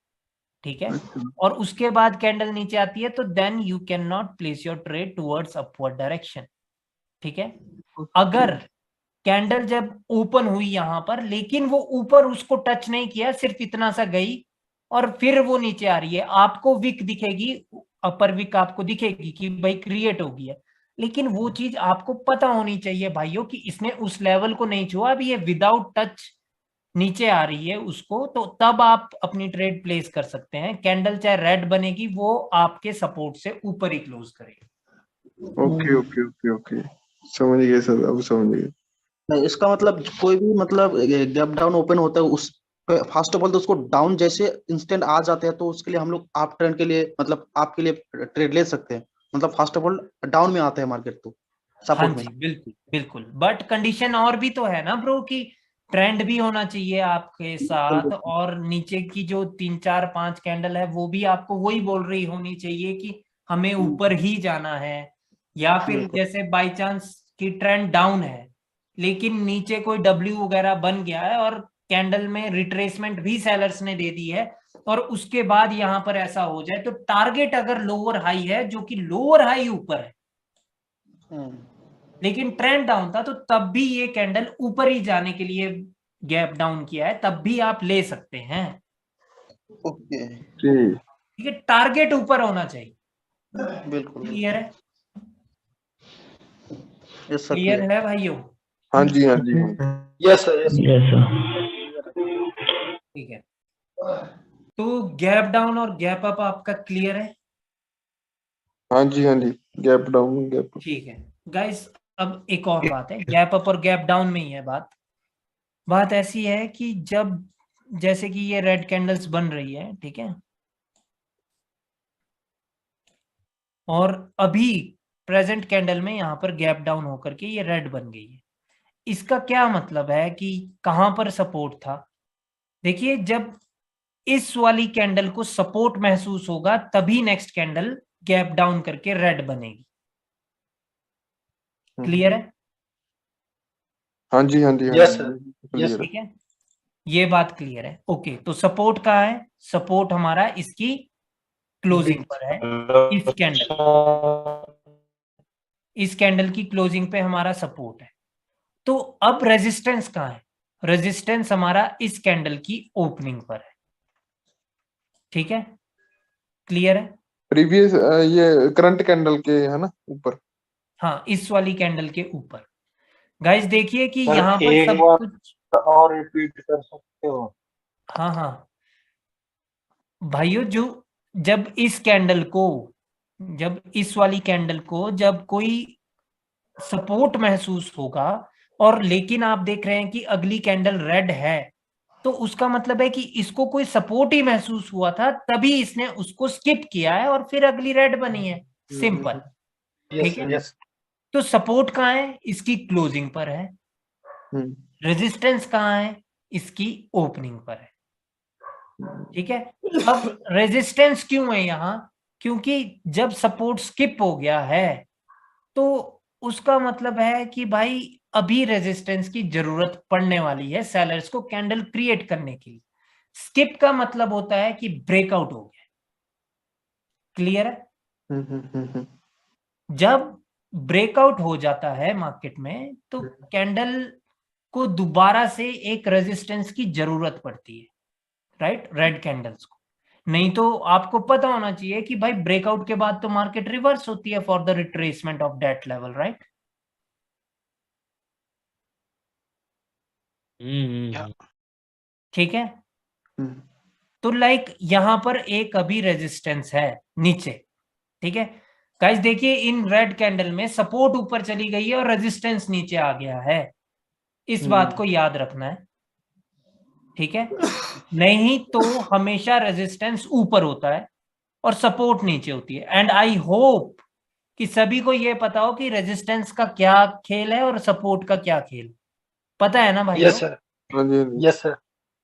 ठीक है, और उसके बाद कैंडल नीचे आती है तो then you can not place your trade towards upward direction. ठीक है, अगर कैंडल जब ओपन हुई यहां पर लेकिन वो ऊपर उसको टच नहीं किया, सिर्फ इतना सा गई और फिर वो नीचे आ रही है, आपको विक दिखेगी, अपर विक आपको दिखेगी कि भाई क्रिएट हो गई है, लेकिन वो चीज आपको पता होनी चाहिए भाइयों कि इसने उस लेवल को नहीं छुआ, अभी ये विदाउट टच नीचे आ रही है उसको, तो तब आप अपनी ट्रेड प्लेस कर सकते हैं। कैंडल चाहे रेड बनेगी, वो आपके सपोर्ट से ऊपर ही क्लोज करेगी। ओके ओके ओके ओके, समझ गए सर, अब समझ गए। नहीं, इसका मतलब कोई भी मतलब गैप डाउन ओपन होता है उस फर्स्ट ऑफ ऑल तो उसको डाउन जैसे इंस्टेंट आ जाते हैं तो उसके लिए हम लोग आप ट्रेंड के लिए मतलब आपके लिए ट्रेड ले सकते हैं। मतलब फर्स्ट ऑफ ऑल डाउन में आता है मार्केट तो हाँ सपोर्ट में। जी, बिल्कुल बिल्कुल, बट कंडीशन और भी तो है ना ब्रो कि ट्रेंड भी होना चाहिए आपके साथ, और नीचे की जो 3 4 5 कैंडल है वो भी आपको वही बोल रही होनी चाहिए कि हमें ऊपर ही जाना है। या फिर जैसे बाय चांस की ट्रेंड डाउन है लेकिन नीचे कोई डब्ल्यू वगैरह बन गया है और कैंडल में रिट्रेसमेंट भी सेलर्स ने दे दी है और उसके बाद यहां पर ऐसा हो जाए, तो टारगेट अगर लोअर हाई है, जो कि लोअर हाई ऊपर है लेकिन ट्रेंड डाउन था, तो तब भी ये कैंडल ऊपर ही जाने के लिए गैप डाउन किया है, तब भी आप ले सकते हैं। ओके, ठीक है, टारगेट ऊपर होना चाहिए। बिल्कुल क्लियर है? यस सर, क्लियर है भाइयों? हाँ जी हाँ जी। यस सर, यस ठीक है, तो गैप डाउन और गैप अप आपका क्लियर है? हाँ जी हाँ जी, गैप डाउन गैप। ठीक है गाइस, अब एक और बात है, गैप अप और गैप डाउन में ही है बात ऐसी है कि जब जैसे कि ये रेड कैंडल्स बन रही है, ठीक है, और अभी प्रेजेंट कैंडल में यहां पर गैप डाउन होकर के ये रेड बन गई है, इसका क्या मतलब है कि कहां पर सपोर्ट था? देखिए, जब इस वाली कैंडल को सपोर्ट महसूस होगा तभी नेक्स्ट कैंडल गैप डाउन करके रेड बनेगी। क्लियर है? हाँ जी हाँ जी हाँ यस जी, सर, क्लियर है। ठीक है, ये बात क्लियर है। ओके, तो सपोर्ट कहाँ है? सपोर्ट हमारा इसकी क्लोजिंग पर है, इस कैंडल की क्लोजिंग पे हमारा सपोर्ट है। तो अब रेजिस्टेंस कहाँ है? रेजिस्टेंस हमारा इस कैंडल की ओपनिंग पर है। ठीक है, क्लियर है? प्रीवियस ये करंट कैंडल के है ना ऊपर। हाँ, इस वाली कैंडल के ऊपर। गाइस देखिए कि सर, यहाँ पर एक सब बार कुछ, और रिपीट कर सकते हो? हाँ हाँ भाइयों, जो जब इस कैंडल को जब इस वाली कैंडल को जब कोई सपोर्ट महसूस होगा और लेकिन आप देख रहे हैं कि अगली कैंडल रेड है, तो उसका मतलब है कि इसको कोई सपोर्ट ही महसूस हुआ था, तभी इसने उसको स्किप किया है और फिर अगली रेड बनी है। सिंपल, ठीक है। तो सपोर्ट कहाँ है? इसकी क्लोजिंग पर है। रेजिस्टेंस कहाँ है? इसकी ओपनिंग पर है। ठीक है। अब रेजिस्टेंस क्यों है यहाँ? क्योंकि जब सपोर्ट स्किप हो गया है तो उसका मतलब है कि भाई अभी रेजिस्टेंस की जरूरत पड़ने वाली है सेलर्स को कैंडल क्रिएट करने के लिए। स्किप का मतलब होता है कि ब्रेकआउट हो गया। क्लियर है? जब ब्रेकआउट हो जाता है मार्केट में तो कैंडल को दोबारा से एक रेजिस्टेंस की जरूरत पड़ती है, राइट, रेड कैंडल्स को। नहीं तो आपको पता होना चाहिए कि भाई ब्रेकआउट के बाद तो मार्केट रिवर्स होती है for the retracement of that level, right. ठीक है। तो लाइक यहां पर एक अभी रेजिस्टेंस है नीचे। ठीक है गाइस, देखिए इन रेड कैंडल में सपोर्ट ऊपर चली गई है और रेजिस्टेंस नीचे आ गया है। इस बात को याद रखना है, ठीक है। नहीं तो हमेशा रेजिस्टेंस ऊपर होता है और सपोर्ट नीचे होती है। एंड आई होप कि सभी को यह पता हो कि रेजिस्टेंस का क्या खेल है और सपोर्ट का क्या खेल, पता है ना भाई? Yes sir, yes sir.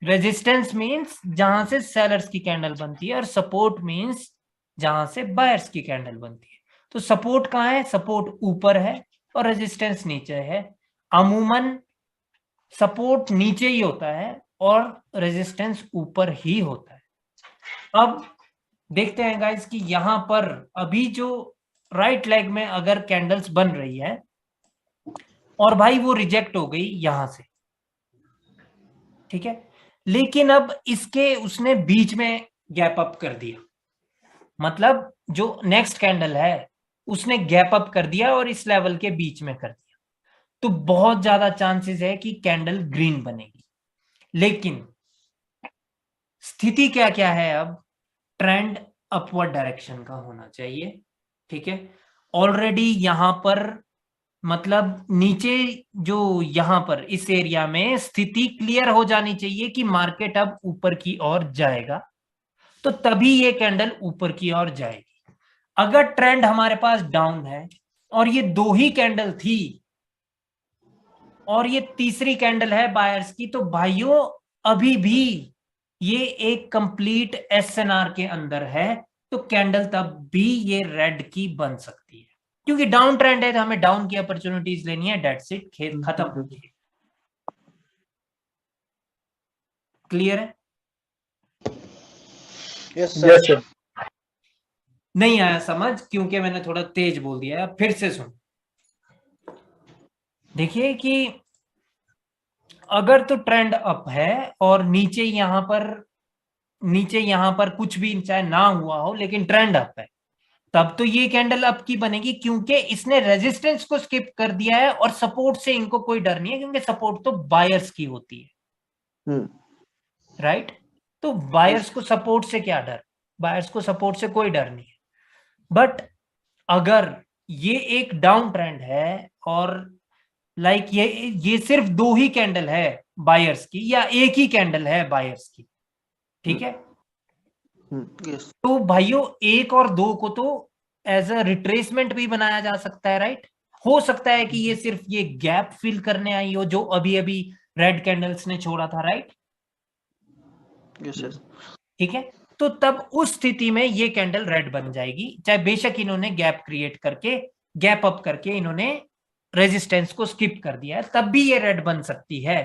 Resistance means जहां से सेलर्स की कैंडल बनती है और सपोर्ट मींस जहां से बायर्स की कैंडल बनती है। तो सपोर्ट कहां है? सपोर्ट ऊपर है और रेजिस्टेंस नीचे है। अमूमन सपोर्ट नीचे ही होता है और रेजिस्टेंस ऊपर ही होता है। अब देखते हैं गाइस कि यहां पर अभी जो राइट लेग में अगर कैंडल्स बन रही है और भाई वो रिजेक्ट हो गई यहां से, ठीक है, लेकिन अब इसके उसने बीच में गैप अप कर दिया, मतलब जो नेक्स्ट कैंडल है उसने गैप अप कर दिया और इस लेवल के बीच में कर दिया, तो बहुत ज्यादा चांसेस है कि कैंडल ग्रीन बनेगी। लेकिन स्थिति क्या क्या है? अब ट्रेंड अपवर्ड डायरेक्शन का होना चाहिए, ठीक है। ऑलरेडी यहां पर मतलब नीचे जो यहां पर इस एरिया में स्थिति क्लियर हो जानी चाहिए कि मार्केट अब ऊपर की ओर जाएगा, तो तभी ये कैंडल ऊपर की ओर जाएगी। अगर ट्रेंड हमारे पास डाउन है और ये दो ही कैंडल थी और ये तीसरी कैंडल है बायर्स की, तो भाइयों अभी भी ये एक कंप्लीट एसएनआर के अंदर है, तो कैंडल तब भी ये रेड की बन सकती है, क्योंकि डाउन ट्रेंड है तो हमें डाउन की अपॉर्चुनिटीज लेनी है। डेट्स इट, खेल खत्म। क्लियर है? Yes sir. नहीं आया समझ? क्योंकि मैंने थोड़ा तेज बोल दिया है। फिर से सुन, देखिए कि अगर तो ट्रेंड अप है और नीचे यहां पर कुछ भी चाहे ना हुआ हो लेकिन ट्रेंड अप है, तब तो ये कैंडल अप की बनेगी, क्योंकि इसने रेजिस्टेंस को स्किप कर दिया है और सपोर्ट से इनको कोई डर नहीं है, क्योंकि सपोर्ट तो बायर्स की होती है, राइट। तो बायर्स को सपोर्ट से क्या डर? बायर्स को सपोर्ट से कोई डर नहीं है। बट अगर ये एक डाउन ट्रेंड है और लाइक ये सिर्फ दो ही कैंडल है बायर्स की या एक ही कैंडल है बायर्स की, ठीक है, तो भाइयों एक और दो को तो एज अ रिट्रेसमेंट भी बनाया जा सकता है, राइट। हो सकता है कि ये सिर्फ ये गैप फिल करने आई हो जो अभी अभी रेड कैंडल्स ने छोड़ा था, राइट। ठीक है, तो तब उस स्थिति में ये कैंडल रेड बन जाएगी, चाहे बेशक इन्होंने गैप क्रिएट करके गैप अप करके इन्होंने रेजिस्टेंस को स्किप कर दिया है, तब भी ये रेड बन सकती है,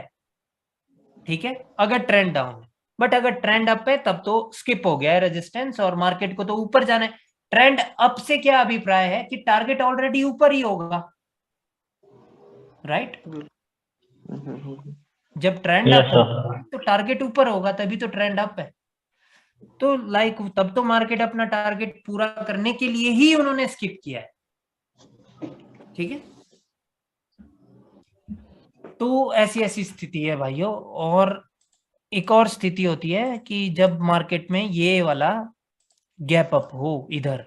ठीक है, अगर ट्रेंड डाउन है। बट अगर ट्रेंड अप है तब तो स्किप हो गया है रेजिस्टेंस और मार्केट को तो ऊपर जाना है। ट्रेंड अप से क्या अभिप्राय है कि टारगेट ऑलरेडी ऊपर ही होगा, राइट। जब ट्रेंड अप होगा तो टारगेट ऊपर होगा, तभी तो ट्रेंड अप है। तो लाइक तब तो मार्केट अपना टारगेट पूरा करने के लिए ही उन्होंने स्किप किया है, ठीक है। तो ऐसी ऐसी स्थिति है भाइयों। और एक और स्थिति होती है कि जब मार्केट में ये वाला गैप अप हो इधर,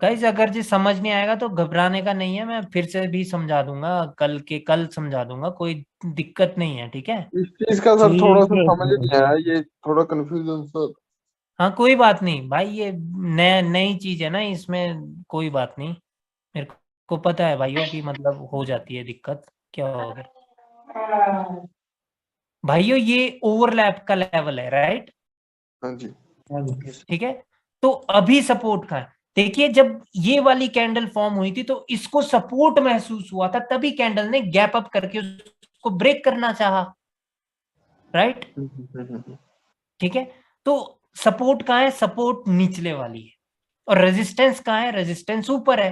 गाइस अगर जी समझ नहीं आएगा तो घबराने का नहीं है, मैं फिर से भी समझा दूंगा, कल समझा दूंगा, कोई दिक्कत नहीं है, ठीक है। इस चीज का सर थोड़ा सा ठीक समझ है नहीं आया, ये थोड़ा कंफ्यूजन सर। हाँ कोई बात नहीं भाई, ये नई चीज है ना, इसमें कोई बात नहीं, मेरे को पता है भाइयों की मतलब हो जाती है दिक्कत, क्या हो गया भाइयों, ये ओवरलैप का लेवल है, राइट? हाँ जी। ठीक है, तो अभी सपोर्ट का है, देखिए जब ये वाली कैंडल फॉर्म हुई थी तो इसको सपोर्ट महसूस हुआ था, तभी कैंडल ने गैप अप करके उसको ब्रेक करना चाहा, राइट? ठीक है, तो सपोर्ट कहाँ है? सपोर्ट निचले वाली है, और रेजिस्टेंस कहाँ है? रेजिस्टेंस ऊपर है।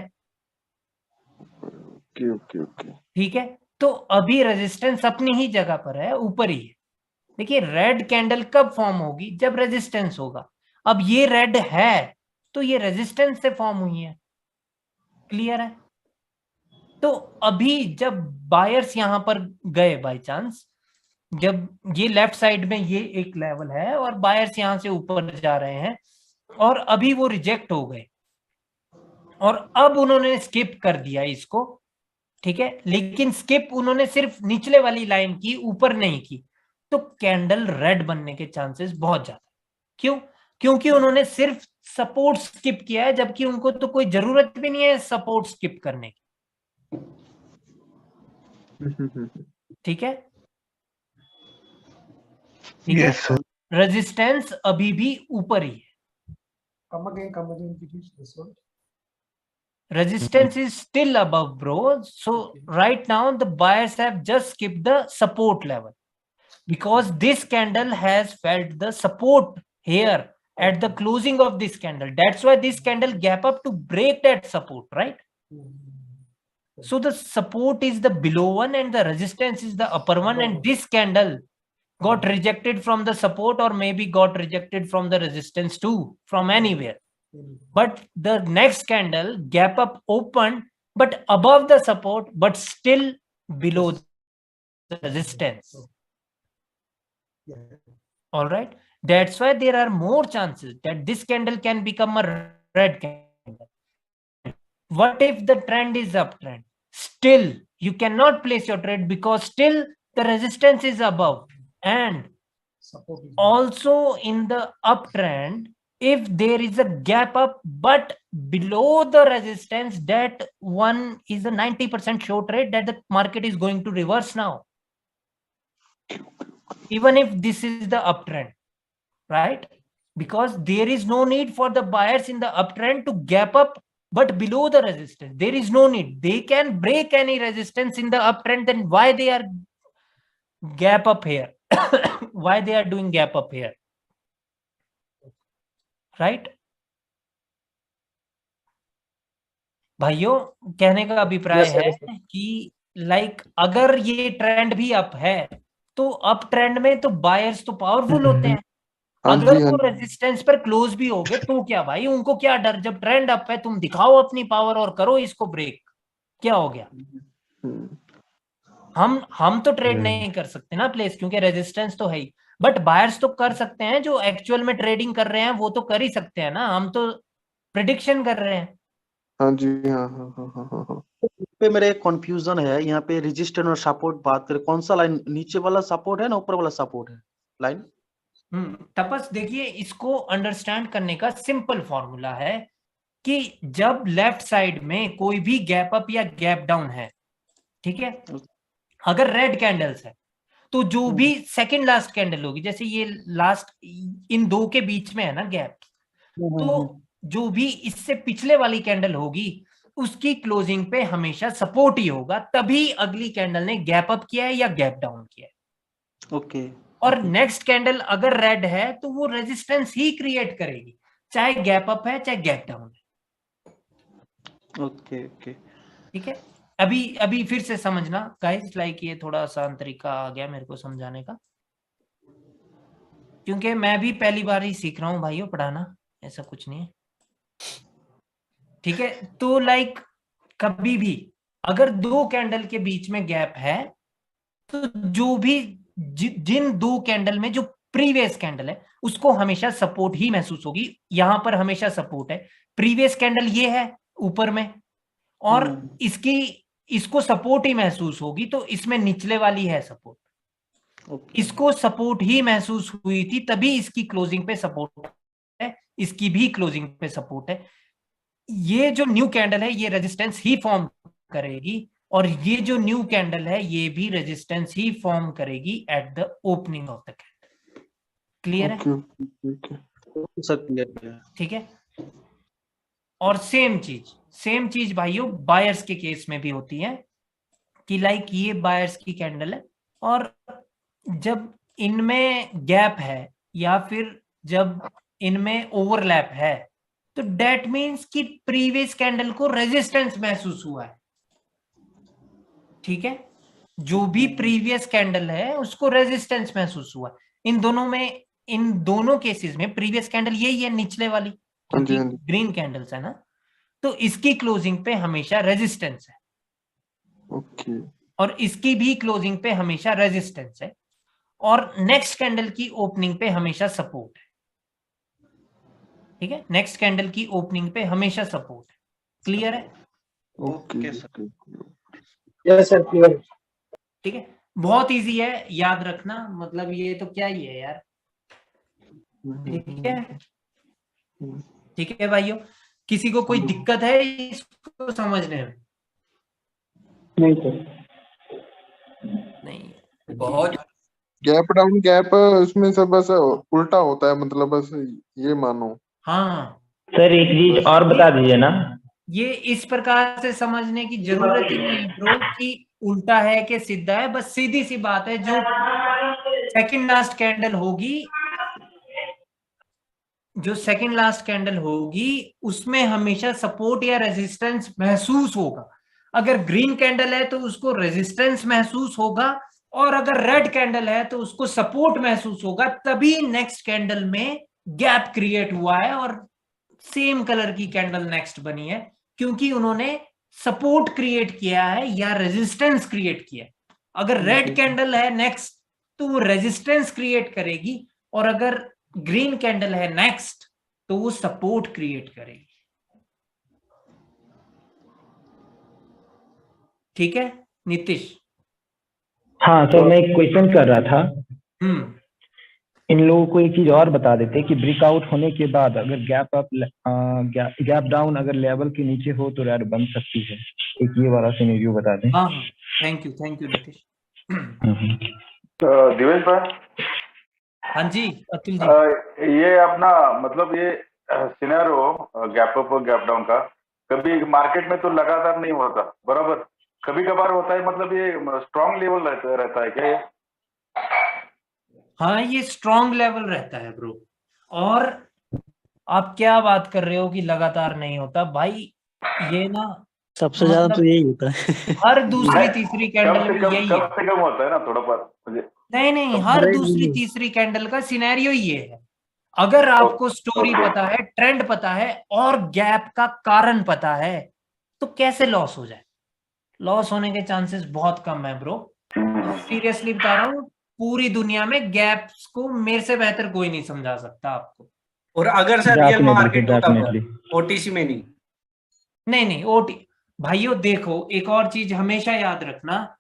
ओके ओके ओके, ठीक है, तो अभी रेजिस्टेंस अपनी ही जगह पर है, ऊपर ही है। देखिए रेड कैंडल कब फॉर्म होगी? जब रेजिस्टेंस होगा। अब ये रेड है तो ये रेजिस्टेंस से फॉर्म हुई है, क्लियर है? तो अभी जब बायर्स यहां पर गए बाय चांस, जब ये लेफ्ट साइड में ये एक लेवल है और बायर्स यहां से ऊपर जा रहे हैं और अभी वो रिजेक्ट हो गए और अब उन्होंने स्किप कर दिया इसको, ठीक है, लेकिन स्किप उन्होंने सिर्फ निचले वाली लाइन की, ऊपर नहीं की, तो कैंडल रेड बनने के चांसेस बहुत ज्यादा। क्यों? क्योंकि उन्होंने सिर्फ सपोर्ट स्किप किया है, जबकि उनको तो कोई जरूरत भी नहीं है सपोर्ट स्किप करने की, ठीक है? ठीक है, रेजिस्टेंस अभी भी ऊपर ही है, Come again, please. resistance is still above, bro. So right now the buyers have just skipped the support level because this candle has felt the support here at the closing of this candle. That's why this candle gap up to break that support, right? So the support is the below one and the resistance is the upper one, and this candle got rejected from the support or maybe got rejected from the resistance too, from anywhere. But the next candle gap up opened but above the support but still below the resistance. All right, that's why there are more chances that this candle can become a red candle. What if the trend is uptrend? Still you cannot place your trade because still the resistance is above, and also in the uptrend, if there is a gap up but below the resistance, that one is a 90% short trade that the market is going to reverse now, even if this is the uptrend, right? Because there is no need for the buyers in the uptrend to gap up but below the resistance. There is no need. They can break any resistance in the uptrend, then why they are gap up here? Why they are doing gap up here, right? भाइयों कहने का अभिप्राय है कि like अगर ये trend भी up है तो अप ट्रेंड में तो बायर्स तो पावरफुल होते हैं, अगर वो रेजिस्टेंस पर क्लोज भी हो गए तो क्या भाई, उनको क्या डर? जब ट्रेंड अप है तुम दिखाओ अपनी पावर और करो इसको ब्रेक, क्या हो गया? हम तो ट्रेड नहीं कर सकते ना प्लेस, क्योंकि रेजिस्टेंस तो है ही, बट बायर्स तो कर सकते हैं, जो एक्चुअल में ट्रेडिंग कर रहे हैं वो तो कर ही सकते हैं ना, हम तो प्रिडिक्शन कर रहे हैं। हाँ जी, हाँ। पे मेरे एक कंफ्यूजन है, यहाँ पे रेजिस्टेंस और सपोर्ट बात करें, कौन सा लाइन नीचे वाला सपोर्ट है ना ऊपर वाला सपोर्ट है लाइन? तपस देखिए, इसको अंडरस्टैंड करने का सिंपल फॉर्मूला है कि जब लेफ्ट साइड में कोई भी गैप अप या गैप डाउन है, ठीक है, अगर रेड कैंडल्स है तो जो भी सेकंड लास्ट कैंडल होगी, जैसे ये लास्ट इन दो के बीच में है ना गैप, तो जो भी इससे पिछले वाली कैंडल होगी उसकी क्लोजिंग पे हमेशा सपोर्ट ही होगा, तभी अगली कैंडल ने गैप अप किया है या गैप डाउन किया है। ओके। और नेक्स्ट कैंडल अगर रेड है तो वो रेजिस्टेंस ही क्रिएट करेगी, चाहे गैप अप है चाहे गैप डाउन है। ओके ओके, ठीक है, अभी फिर से समझना गाइस, लाइक ये थोड़ा आसान तरीका आ गया मेरे को समझाने का, क्योंकि मैं भी पहली बार ही सीख रहा हूँ भाइयों पढ़ाना, ऐसा कुछ नहीं है। ठीक है, तो लाइक कभी भी अगर दो कैंडल के बीच में गैप है तो जो भी जिन दो कैंडल में जो प्रीवियस कैंडल है उसको हमेशा सपोर्ट ही महसूस होगी, यहां पर हमेशा सपोर्ट है, प्रीवियस कैंडल ये है ऊपर में, और इसको सपोर्ट ही महसूस होगी, तो इसमें निचले वाली है सपोर्ट, इसको सपोर्ट ही महसूस हुई थी, तभी इसकी क्लोजिंग पे सपोर्ट है, इसकी भी क्लोजिंग पे सपोर्ट है। ये जो न्यू कैंडल है ये रेजिस्टेंस ही फॉर्म करेगी, और ये जो न्यू कैंडल है ये भी रेजिस्टेंस ही फॉर्म करेगी at the opening of the candle. Clear है? ठीक है। और सेम चीज भाइयों बायर्स के केस में भी होती है कि लाइक ये बायर्स की कैंडल है, और जब इनमें गैप है या फिर जब इनमें ओवरलैप है, तो डेट मीन्स कि प्रीवियस कैंडल को रेजिस्टेंस महसूस हुआ है। ठीक है, जो भी प्रीवियस कैंडल है उसको रेजिस्टेंस महसूस हुआ। इन दोनों केसेस में प्रीवियस कैंडल यही है, निचले वाली, क्योंकि ग्रीन कैंडल्स है ना, तो इसकी क्लोजिंग पे हमेशा रेजिस्टेंस है। ओके। और इसकी भी क्लोजिंग पे हमेशा रेजिस्टेंस है, और नेक्स्ट कैंडल की ओपनिंग पे हमेशा सपोर्ट है। ठीक है, नेक्स्ट कैंडल की ओपनिंग पे हमेशा सपोर्ट है। क्लियर है? Okay sir. Yes sir, clear. ठीक है, बहुत इजी है, याद रखना, मतलब ये तो क्या ही है यार। ठीक है, ठीक है भाइयों, किसी को कोई दिक्कत है इसको समझने में? नहीं सर, नहीं। बहुत गैप डाउन गैप उसमें सब बस उल्टा होता है, मतलब बस ये मानो। हाँ सर एक चीज और बता दीजिए ना। ये इस प्रकार से समझने की जरूरत ही नहीं है ब्रो कि उल्टा है कि सीधा है, बस सीधी सी बात है, जो सेकंड लास्ट कैंडल होगी उसमें हमेशा सपोर्ट या रेजिस्टेंस महसूस होगा। अगर ग्रीन कैंडल है तो उसको रेजिस्टेंस महसूस होगा, और अगर रेड कैंडल है तो उसको सपोर्ट महसूस होगा। तभी नेक्स्ट कैंडल में गैप क्रिएट हुआ है और सेम कलर की कैंडल नेक्स्ट बनी है, क्योंकि उन्होंने सपोर्ट क्रिएट किया है या रेजिस्टेंस क्रिएट किया है। अगर रेड कैंडल है नेक्स्ट तो वो रेजिस्टेंस क्रिएट करेगी, और अगर ग्रीन कैंडल है नेक्स्ट तो वो सपोर्ट क्रिएट करेगी। ठीक है नीतीश? हाँ सर, मैं एक क्वेश्चन कर रहा था। इन लोगों को एक चीज और बता देते कि ब्रेकआउट होने के बाद अगर गैप डाउन अगर लेवल के नीचे हो तो रेड बन सकती है। एक ये वाला सिनेरियो बता दें। हाँ, थैंक यू नीतीश। दिवेश भाई। हाँ जी अतुल जी। ये अपना मतलब ये सिनेरियो गैप अप और गैप डाउन का कभी मार्केट में तो लगातार नहीं होता, बराबर, कभी कभार होता है, मतलब ये स्ट्रॉन्ग लेवल रहता है क्या ये? हाँ ये स्ट्रॉन्ग लेवल रहता है ब्रो। और आप क्या बात कर रहे हो कि लगातार नहीं होता भाई, ये ना सबसे ज्यादा तो यही होता है। हर दूसरी तीसरी कैंडल में यही है। कम से कम होता है ना थोड़ा पर मुझे। नहीं, हर दूसरी तीसरी कैंडल का सिनेरियो ये है। अगर आपको स्टोरी पता है, ट्रेंड पता है और गैप का कारण पता है, तो कैसे लॉस हो जाए? लॉस होने के चांसेस बहुत कम है ब्रो। सीरियसली बता रहा हूँ, पूरी दुनिया में गैप्स को मेरे से बेहतर कोई नहीं समझा सकता आपको। और अगर सर रियल मार्केट ओटीसी में नहीं ओटी भाइयों देखो, एक और चीज हमेशा याद रखना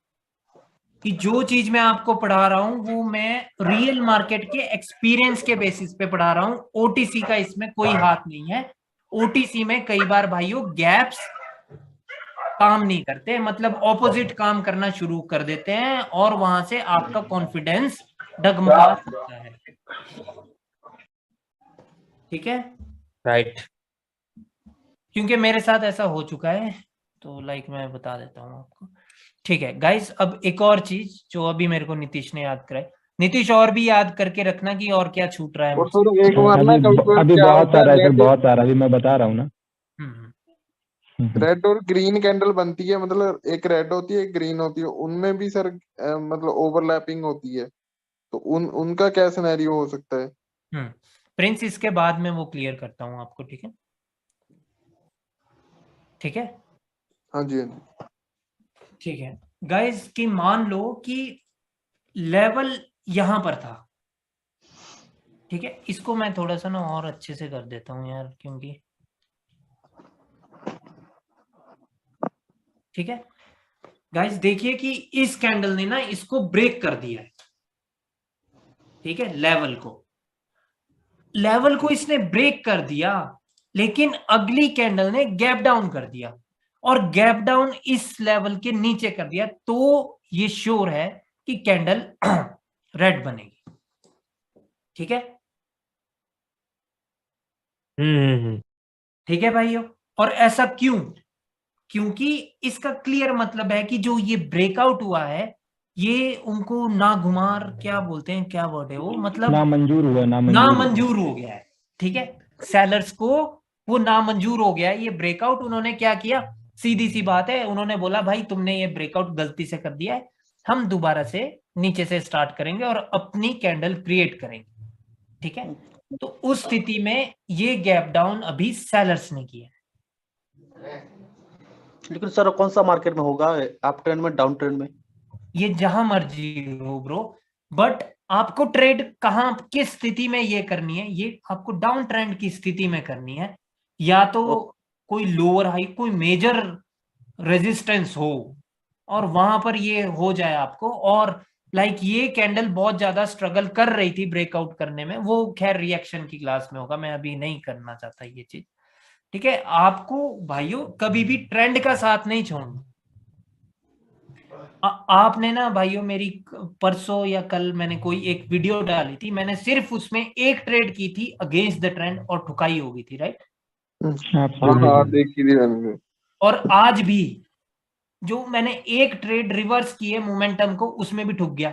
कि जो चीज मैं आपको पढ़ा रहा हूं वो मैं रियल मार्केट के एक्सपीरियंस के बेसिस पे पढ़ा रहा हूं। ओटीसी का इसमें कोई हाथ नहीं है। ओटीसी में कई बार भाइयों गैप्स काम नहीं करते, मतलब ऑपोजिट काम करना शुरू कर देते हैं, और वहां से आपका कॉन्फिडेंस डगमगा सकता है। ठीक है, राइट। क्योंकि मेरे साथ ऐसा हो चुका है, तो लाइक मैं बता देता हूँ आपको। ठीक है गाइस, अब एक और चीज जो अभी मेरे को नीतीश ने याद कराई। नीतीश और भी याद करके रखना कि और क्या छूट रहा है। अभी बहुत सारा है, बहुत सारा, अभी मैं बता रहा हूँ ना। रेड और ग्रीन कैंडल बनती है, मतलब एक रेड होती है एक ग्रीन होती है, उनमें भी सर मतलब ओवरलैपिंग होती है, तो उनका क्या सिनेरियो हो सकता है? प्रिंस इसके बाद में वो क्लियर करता हूँ आपको। ठीक है, ठीक है, हाँ जी ठीक है गाइस, कि मान लो कि लेवल यहां पर था। ठीक है, इसको मैं थोड़ा सा ना और अच्छे से कर देता हूं यार, क्योंकि ठीक है गाइस, देखिए कि इस कैंडल ने ना इसको ब्रेक कर दिया है, ठीक है, लेवल को इसने ब्रेक कर दिया, लेकिन अगली कैंडल ने गैप डाउन कर दिया और गैप डाउन इस लेवल के नीचे कर दिया, तो ये श्योर है कि कैंडल रेड बनेगी। ठीक है, ठीक है भाइयों। और ऐसा क्यों? क्योंकि इसका क्लियर मतलब है कि जो ये ब्रेकआउट हुआ है ये उनको नागुमार, क्या बोलते हैं, क्या वर्ड है वो, मतलब नामंजूर हुआ, नामंजूर हो गया है। ठीक है, सेलर्स को वो नामंजूर हो गया है ये ब्रेकआउट। उन्होंने क्या किया, सीधी सी बात है, उन्होंने बोला भाई तुमने ये ब्रेकआउट गलती से कर दिया है, हम दोबारा से नीचे से स्टार्ट करेंगे और अपनी कैंडल क्रिएट करेंगे। ठीक है, तो उस स्थिति में ये गैप डाउन अभी सेलर्स ने किया। लेकिन सर कौन सा मार्केट में होगा, अप ट्रेंड में, डाउन ट्रेंड में? ये जहां मर्जी हो ब्रो, बट आपको ट्रेड कहां, किस स्थिति में ये करनी है, ये आपको डाउन ट्रेंड की स्थिति में करनी है, या तो कोई लोअर हाई, कोई मेजर रेजिस्टेंस हो और वहां पर ये हो जाए आपको, और लाइक ये कैंडल बहुत ज्यादा स्ट्रगल कर रही थी ब्रेकआउट करने में, वो खैर रिएक्शन की क्लास में होगा, मैं अभी नहीं करना चाहता ये चीज। ठीक है, आपको भाइयों कभी भी ट्रेंड का साथ नहीं छोड़ना। आपने ना भाइयों, मेरी परसों या कल मैंने कोई एक वीडियो डाली थी, मैंने सिर्फ उसमें एक ट्रेड की थी अगेंस्ट द ट्रेंड और ठुकाई हो गई थी, राइट? हाँ देखी थी मैंने। और आज भी जो मैंने एक ट्रेड रिवर्स की है मोमेंटम को, उसमें भी ठुक गया।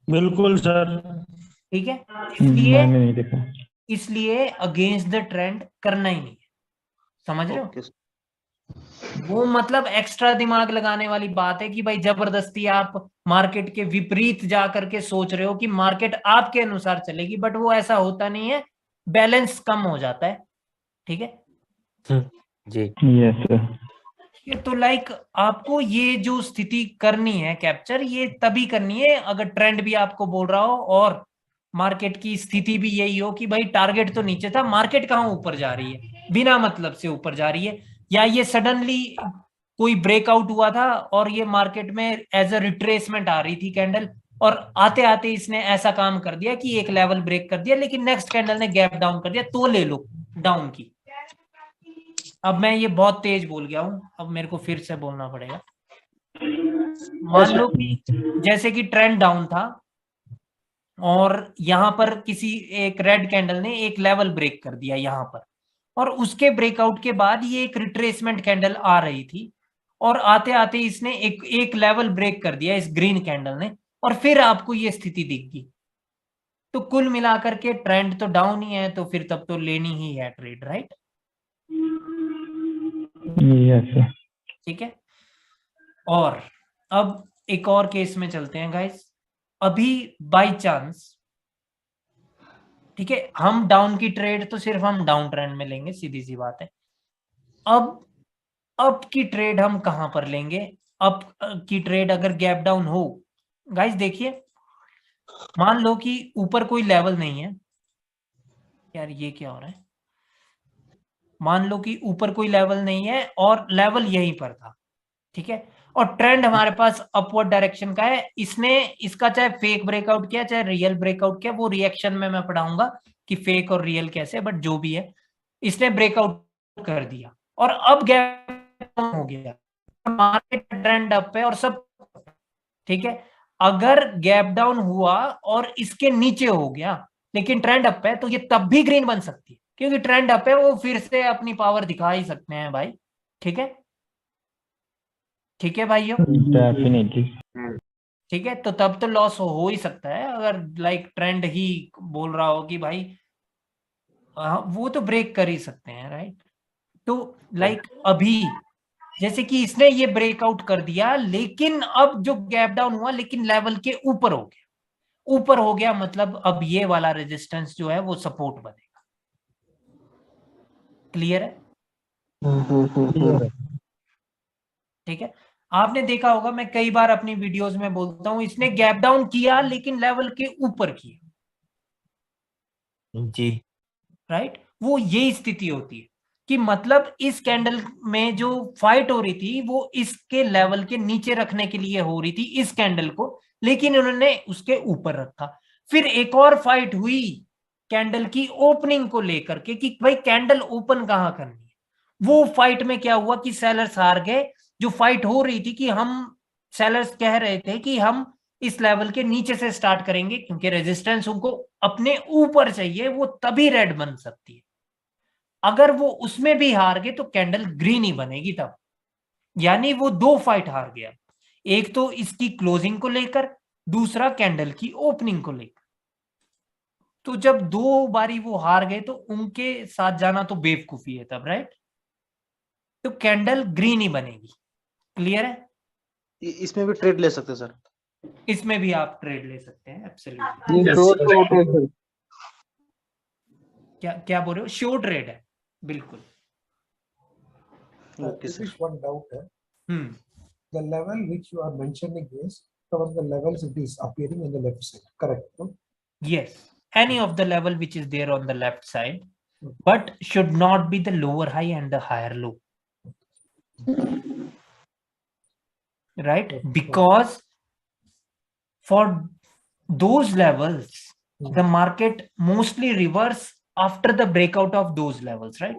बिल्कुल सर। ठीक है, इसलिए अगेंस्ट द ट्रेंड करना ही नहीं है, समझ रहे हो? वो मतलब एक्स्ट्रा दिमाग लगाने वाली बात है कि भाई जबरदस्ती आप मार्केट के विपरीत जा करके सोच रहे हो कि मार्केट आपके अनुसार चलेगी, बट वो ऐसा होता नहीं है, बैलेंस कम हो जाता है। ठीक है जी, यस सर। तो लाइक आपको ये जो स्थिति करनी है कैप्चर, ये तभी करनी है अगर ट्रेंड भी आपको बोल रहा हो और मार्केट की स्थिति भी यही हो कि भाई टारगेट तो नीचे था, मार्केट कहाँ ऊपर जा रही है, बिना मतलब से ऊपर जा रही है, या ये सडनली कोई ब्रेकआउट हुआ था और ये मार्केट में एज अ रिट्रेसमेंट आ रही थी कैंडल, और आते आते इसने ऐसा काम कर दिया कि एक लेवल ब्रेक कर दिया, लेकिन नेक्स्ट कैंडल ने गैप डाउन कर दिया, तो ले लो डाउन की। अब मैं ये बहुत तेज बोल गया हूं, अब मेरे को फिर से बोलना पड़ेगा। मान लो कि जैसे कि ट्रेंड डाउन था और यहां पर किसी एक रेड कैंडल ने एक लेवल ब्रेक कर दिया यहां पर, और उसके ब्रेकआउट के बाद ये एक रिट्रेसमेंट कैंडल आ रही थी, और आते आते इसने एक लेवल ब्रेक कर दिया इस ग्रीन कैंडल ने, और फिर आपको ये स्थिति दिख गई, तो कुल मिलाकर के ट्रेंड तो डाउन ही है, तो फिर तब तो लेनी ही है ट्रेड, राइट? यस। ठीक है, और अब एक और केस में चलते हैं गाइस। अभी बाय चांस, ठीक है, हम डाउन की ट्रेड तो सिर्फ हम डाउन ट्रेंड में लेंगे, सीधी सी बात है। अब की ट्रेड हम कहां पर लेंगे? अप की ट्रेड अगर गैप डाउन हो, गाइस देखिए, मान लो कि ऊपर कोई लेवल नहीं है, यार ये क्या हो रहा है, मान लो कि ऊपर कोई लेवल नहीं है और लेवल यहीं पर था, ठीक है, और ट्रेंड हमारे पास अपवर्ड डायरेक्शन का है, इसने इसका चाहे फेक ब्रेकआउट किया चाहे रियल ब्रेकआउट किया, वो रिएक्शन में मैं पढ़ाऊंगा कि फेक और रियल कैसे, बट जो भी है इसने ब्रेकआउट कर दिया और अब गैप हो गया, मार्केट ट्रेंड अप है और सब ठीक है। अगर गैप डाउन हुआ और इसके नीचे हो गया लेकिन ट्रेंड अप है, तो ये तब भी ग्रीन बन सकती है, क्योंकि ट्रेंड अप है, वो फिर से अपनी पावर दिखा ही सकते हैं भाई। ठीक है, ठीक है भाइयों, डेफिनेटली। ठीक है, तो तब तो लॉस हो ही सकता है अगर लाइक ट्रेंड ही बोल रहा हो कि भाई वो तो ब्रेक कर ही सकते हैं, राइट? तो लाइक अभी जैसे कि इसने ये ब्रेकआउट कर दिया, लेकिन अब जो गैप डाउन हुआ लेकिन लेवल के ऊपर हो गया, ऊपर हो गया मतलब अब ये वाला रेजिस्टेंस जो है वो सपोर्ट बनेगा। क्लियर है? ठीक है, आपने देखा होगा, मैं कई बार अपनी वीडियोस में बोलता हूं, इसने गैप डाउन किया लेकिन लेवल के ऊपर किया जी, राइट? वो यही स्थिति होती है। कि मतलब इस कैंडल में जो फाइट हो रही थी वो इसके लेवल के नीचे रखने के लिए हो रही थी इस कैंडल को, लेकिन उन्होंने उसके ऊपर रखा। फिर एक और फाइट हुई कैंडल की ओपनिंग को लेकर के कि भाई कैंडल ओपन कहां करनी है। वो फाइट में क्या हुआ कि सेलर्स हार गए। जो फाइट हो रही थी कि हम सेलर्स कह रहे थे कि हम इस लेवल के नीचे से स्टार्ट करेंगे क्योंकि रेजिस्टेंस उनको अपने ऊपर चाहिए, वो तभी रेड बन सकती है। अगर वो उसमें भी हार गए तो कैंडल ग्रीन ही बनेगी तब। यानी वो दो फाइट हार गया, एक तो इसकी क्लोजिंग को लेकर, दूसरा कैंडल की ओपनिंग को लेकर। तो जब दो बारी वो हार गए तो उनके साथ जाना तो बेवकूफी है तब, राइट। तो कैंडल ग्रीन ही बनेगी। क्लियर है? इसमें भी ट्रेड ले सकते हैं सर? इसमें भी आप ट्रेड ले सकते हैं, ये एब्सोल्युटली। शॉर्ट होता है सर। क्या क्या बोल रहे हो? शो ट्रेड है, बिल्कुल। Okay sir. one doubt है. Hmm. The level which you are mentioning is one of the levels it is appearing in the left side, correct? No? Yes, any of the level which is there on the left side, but should not be the lower high and the higher low. Right? Because for those levels, the market mostly reverse after the breakout of those levels, right?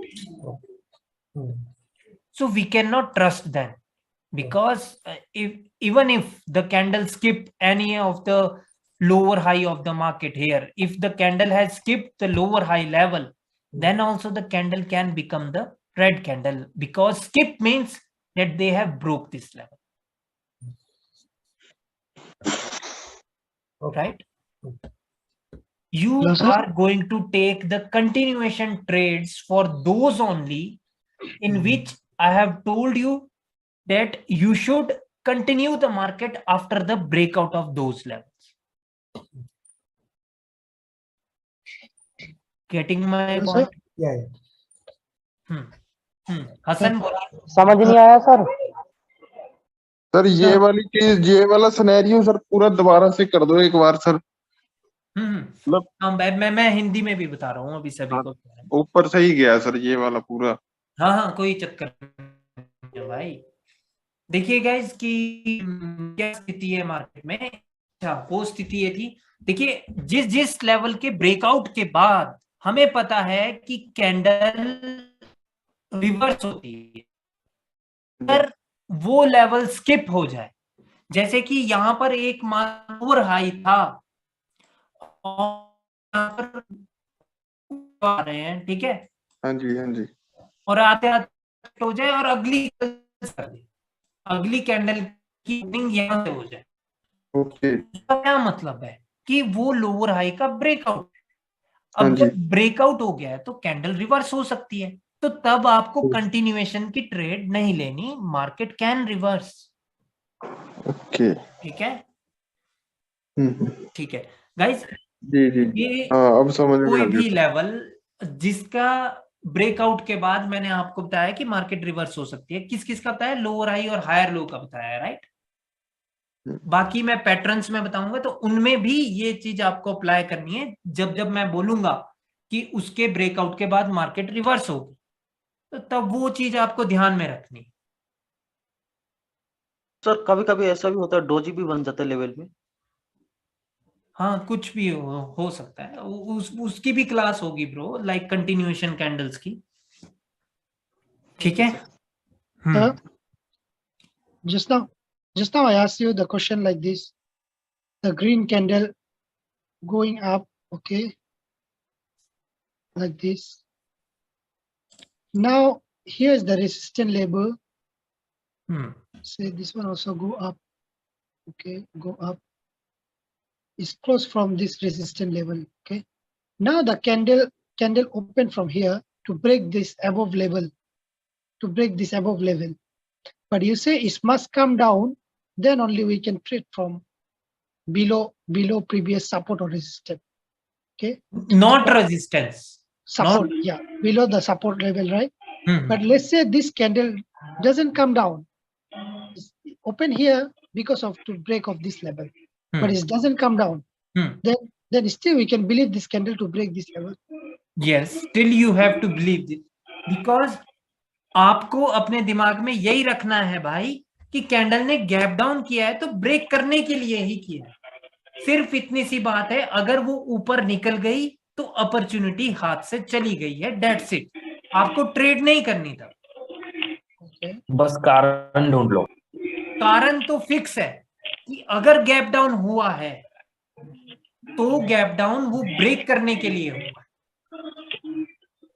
So we cannot trust them, because even if the candle skip any of the lower high of the market here, if the candle has skipped the lower high level, then also the candle can become the red candle, because skip means that they have broke this level. Right? You are going to take the continuation trades for those only in which I have told you that you should continue the market after the breakout of those levels. Getting my point? Yeah. Hasan समझ नहीं आया sir. Sir ये वाली चीज, ये वाला scenario sir पूरा दोबारा से कर दो एक बार सर। मैं हिंदी में भी बता रहा हूँ अभी सभी को। ऊपर से ही गया सर ये वाला पूरा। हाँ, कोई चक्कर नहीं भाई। देखिए गाइस कि क्या स्थिति है मार्केट में। अच्छा, वो स्थिति ये थी, देखिए जिस लेवल के ब्रेकआउट के बाद हमें पता है कि कैंडल रिवर्स होती है, अगर वो लेवल स्किप हो जाए, जैसे कि यहाँ पर एक लोअर हाई था और आ रहे हैं, ठीक है। हाँ जी। और आते आते हो जाए और अगली कैंडल की ओपनिंग यहाँ से हो जाए। ओके। इसका क्या मतलब है कि वो लोअर हाई का ब्रेकआउट। अब जब ब्रेकआउट हो गया है तो कैंडल रिवर्स हो सकती है, तो तब आपको कंटिन्यूएशन की ट्रेड नहीं लेनी, मार्केट कैन रिवर्स। ओके, ठीक है। ठीक है गाइस। जी ये अब समझ में कोई आ गया। भी लेवल जिसका ब्रेकआउट के बाद मैंने आपको बताया कि मार्केट रिवर्स हो सकती है, किस किस का बताया? लोअर हाई और हायर लो का बताया, राइट। बाकी मैं पैटर्न्स में बताऊंगा तो उनमें भी ये चीज आपको अप्लाई करनी है। जब मैं बोलूंगा कि उसके ब्रेकआउट के बाद मार्केट रिवर्स होगी, तो तब वो चीज आपको ध्यान में रखनी। सर कभी कभी ऐसा भी होता है, डोजी भी बन जाता है लेवल में। हाँ, कुछ भी हो सकता है। उसकी भी क्लास होगी ब्रो, लाइक कंटिन्यूएशन कैंडल्स की। ठीक है। Just now I asked you the question like this: the green candle going up, okay, like this. Now here is the resistance level. Say this one also go up, okay, go up. Is close from this resistance level, okay. Now the candle open from here to break this above level, but you say it must come down, then only we can trade from below previous support or resistance, okay. Not resistance, support. Yeah, below the support level, right? But let's say this candle doesn't come down, it's open here because of to break of this level, but it doesn't come down. Then still we can believe this candle to break this level. Yes, still you have to believe this. Because आपको अपने दिमाग में यही रखना है भाई कि candle ने गैप डाउन किया है तो ब्रेक करने के लिए ही किया है। सिर्फ इतनी सी बात है, अगर वो ऊपर निकल गई तो अपॉर्चुनिटी हाथ से चली गई है, डेट्स इट। आपको ट्रेड नहीं करनी था। बस कारण ढूंढ लो। कारण तो फिक्स है कि अगर गैप डाउन हुआ है तो गैप डाउन वो ब्रेक करने के लिए हुआ।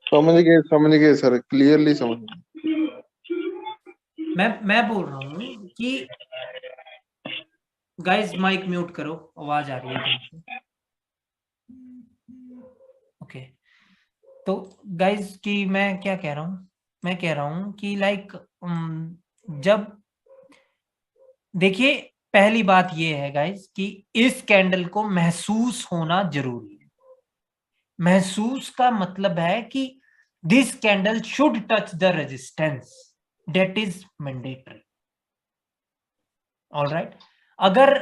समझ गए सर, क्लियरली समझ गए। मैं बोल रहा हूं कि गाइस माइक म्यूट करो, आवाज आ रही है। ओके, तो गाइस कि मैं क्या कह रहा हूं, मैं कह रहा हूं कि लाइक जब देखिए पहली बात ये है गाइस कि इस कैंडल को महसूस होना जरूरी है। महसूस का मतलब है कि this candle should touch the resistance, that is mandatory. Alright, अगर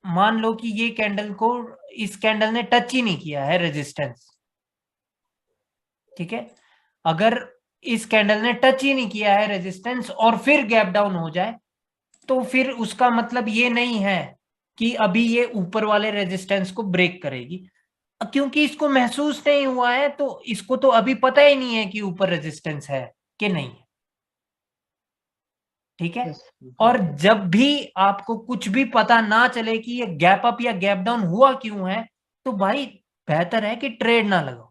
मान लो कि ये कैंडल को, इस कैंडल ने टच ही नहीं किया है रेजिस्टेंस, ठीक है, अगर इस कैंडल ने टच ही नहीं किया है रेजिस्टेंस और फिर गैप डाउन हो जाए तो फिर उसका मतलब ये नहीं है कि अभी ये ऊपर वाले रेजिस्टेंस को ब्रेक करेगी, क्योंकि इसको महसूस नहीं हुआ है तो इसको तो अभी पता ही नहीं है कि ऊपर रेजिस्टेंस है कि नहीं है। ठीक है, और जब भी आपको कुछ भी पता ना चले कि ये गैप अप या गैप डाउन हुआ क्यों है, तो भाई बेहतर है कि ट्रेड ना लगाओ।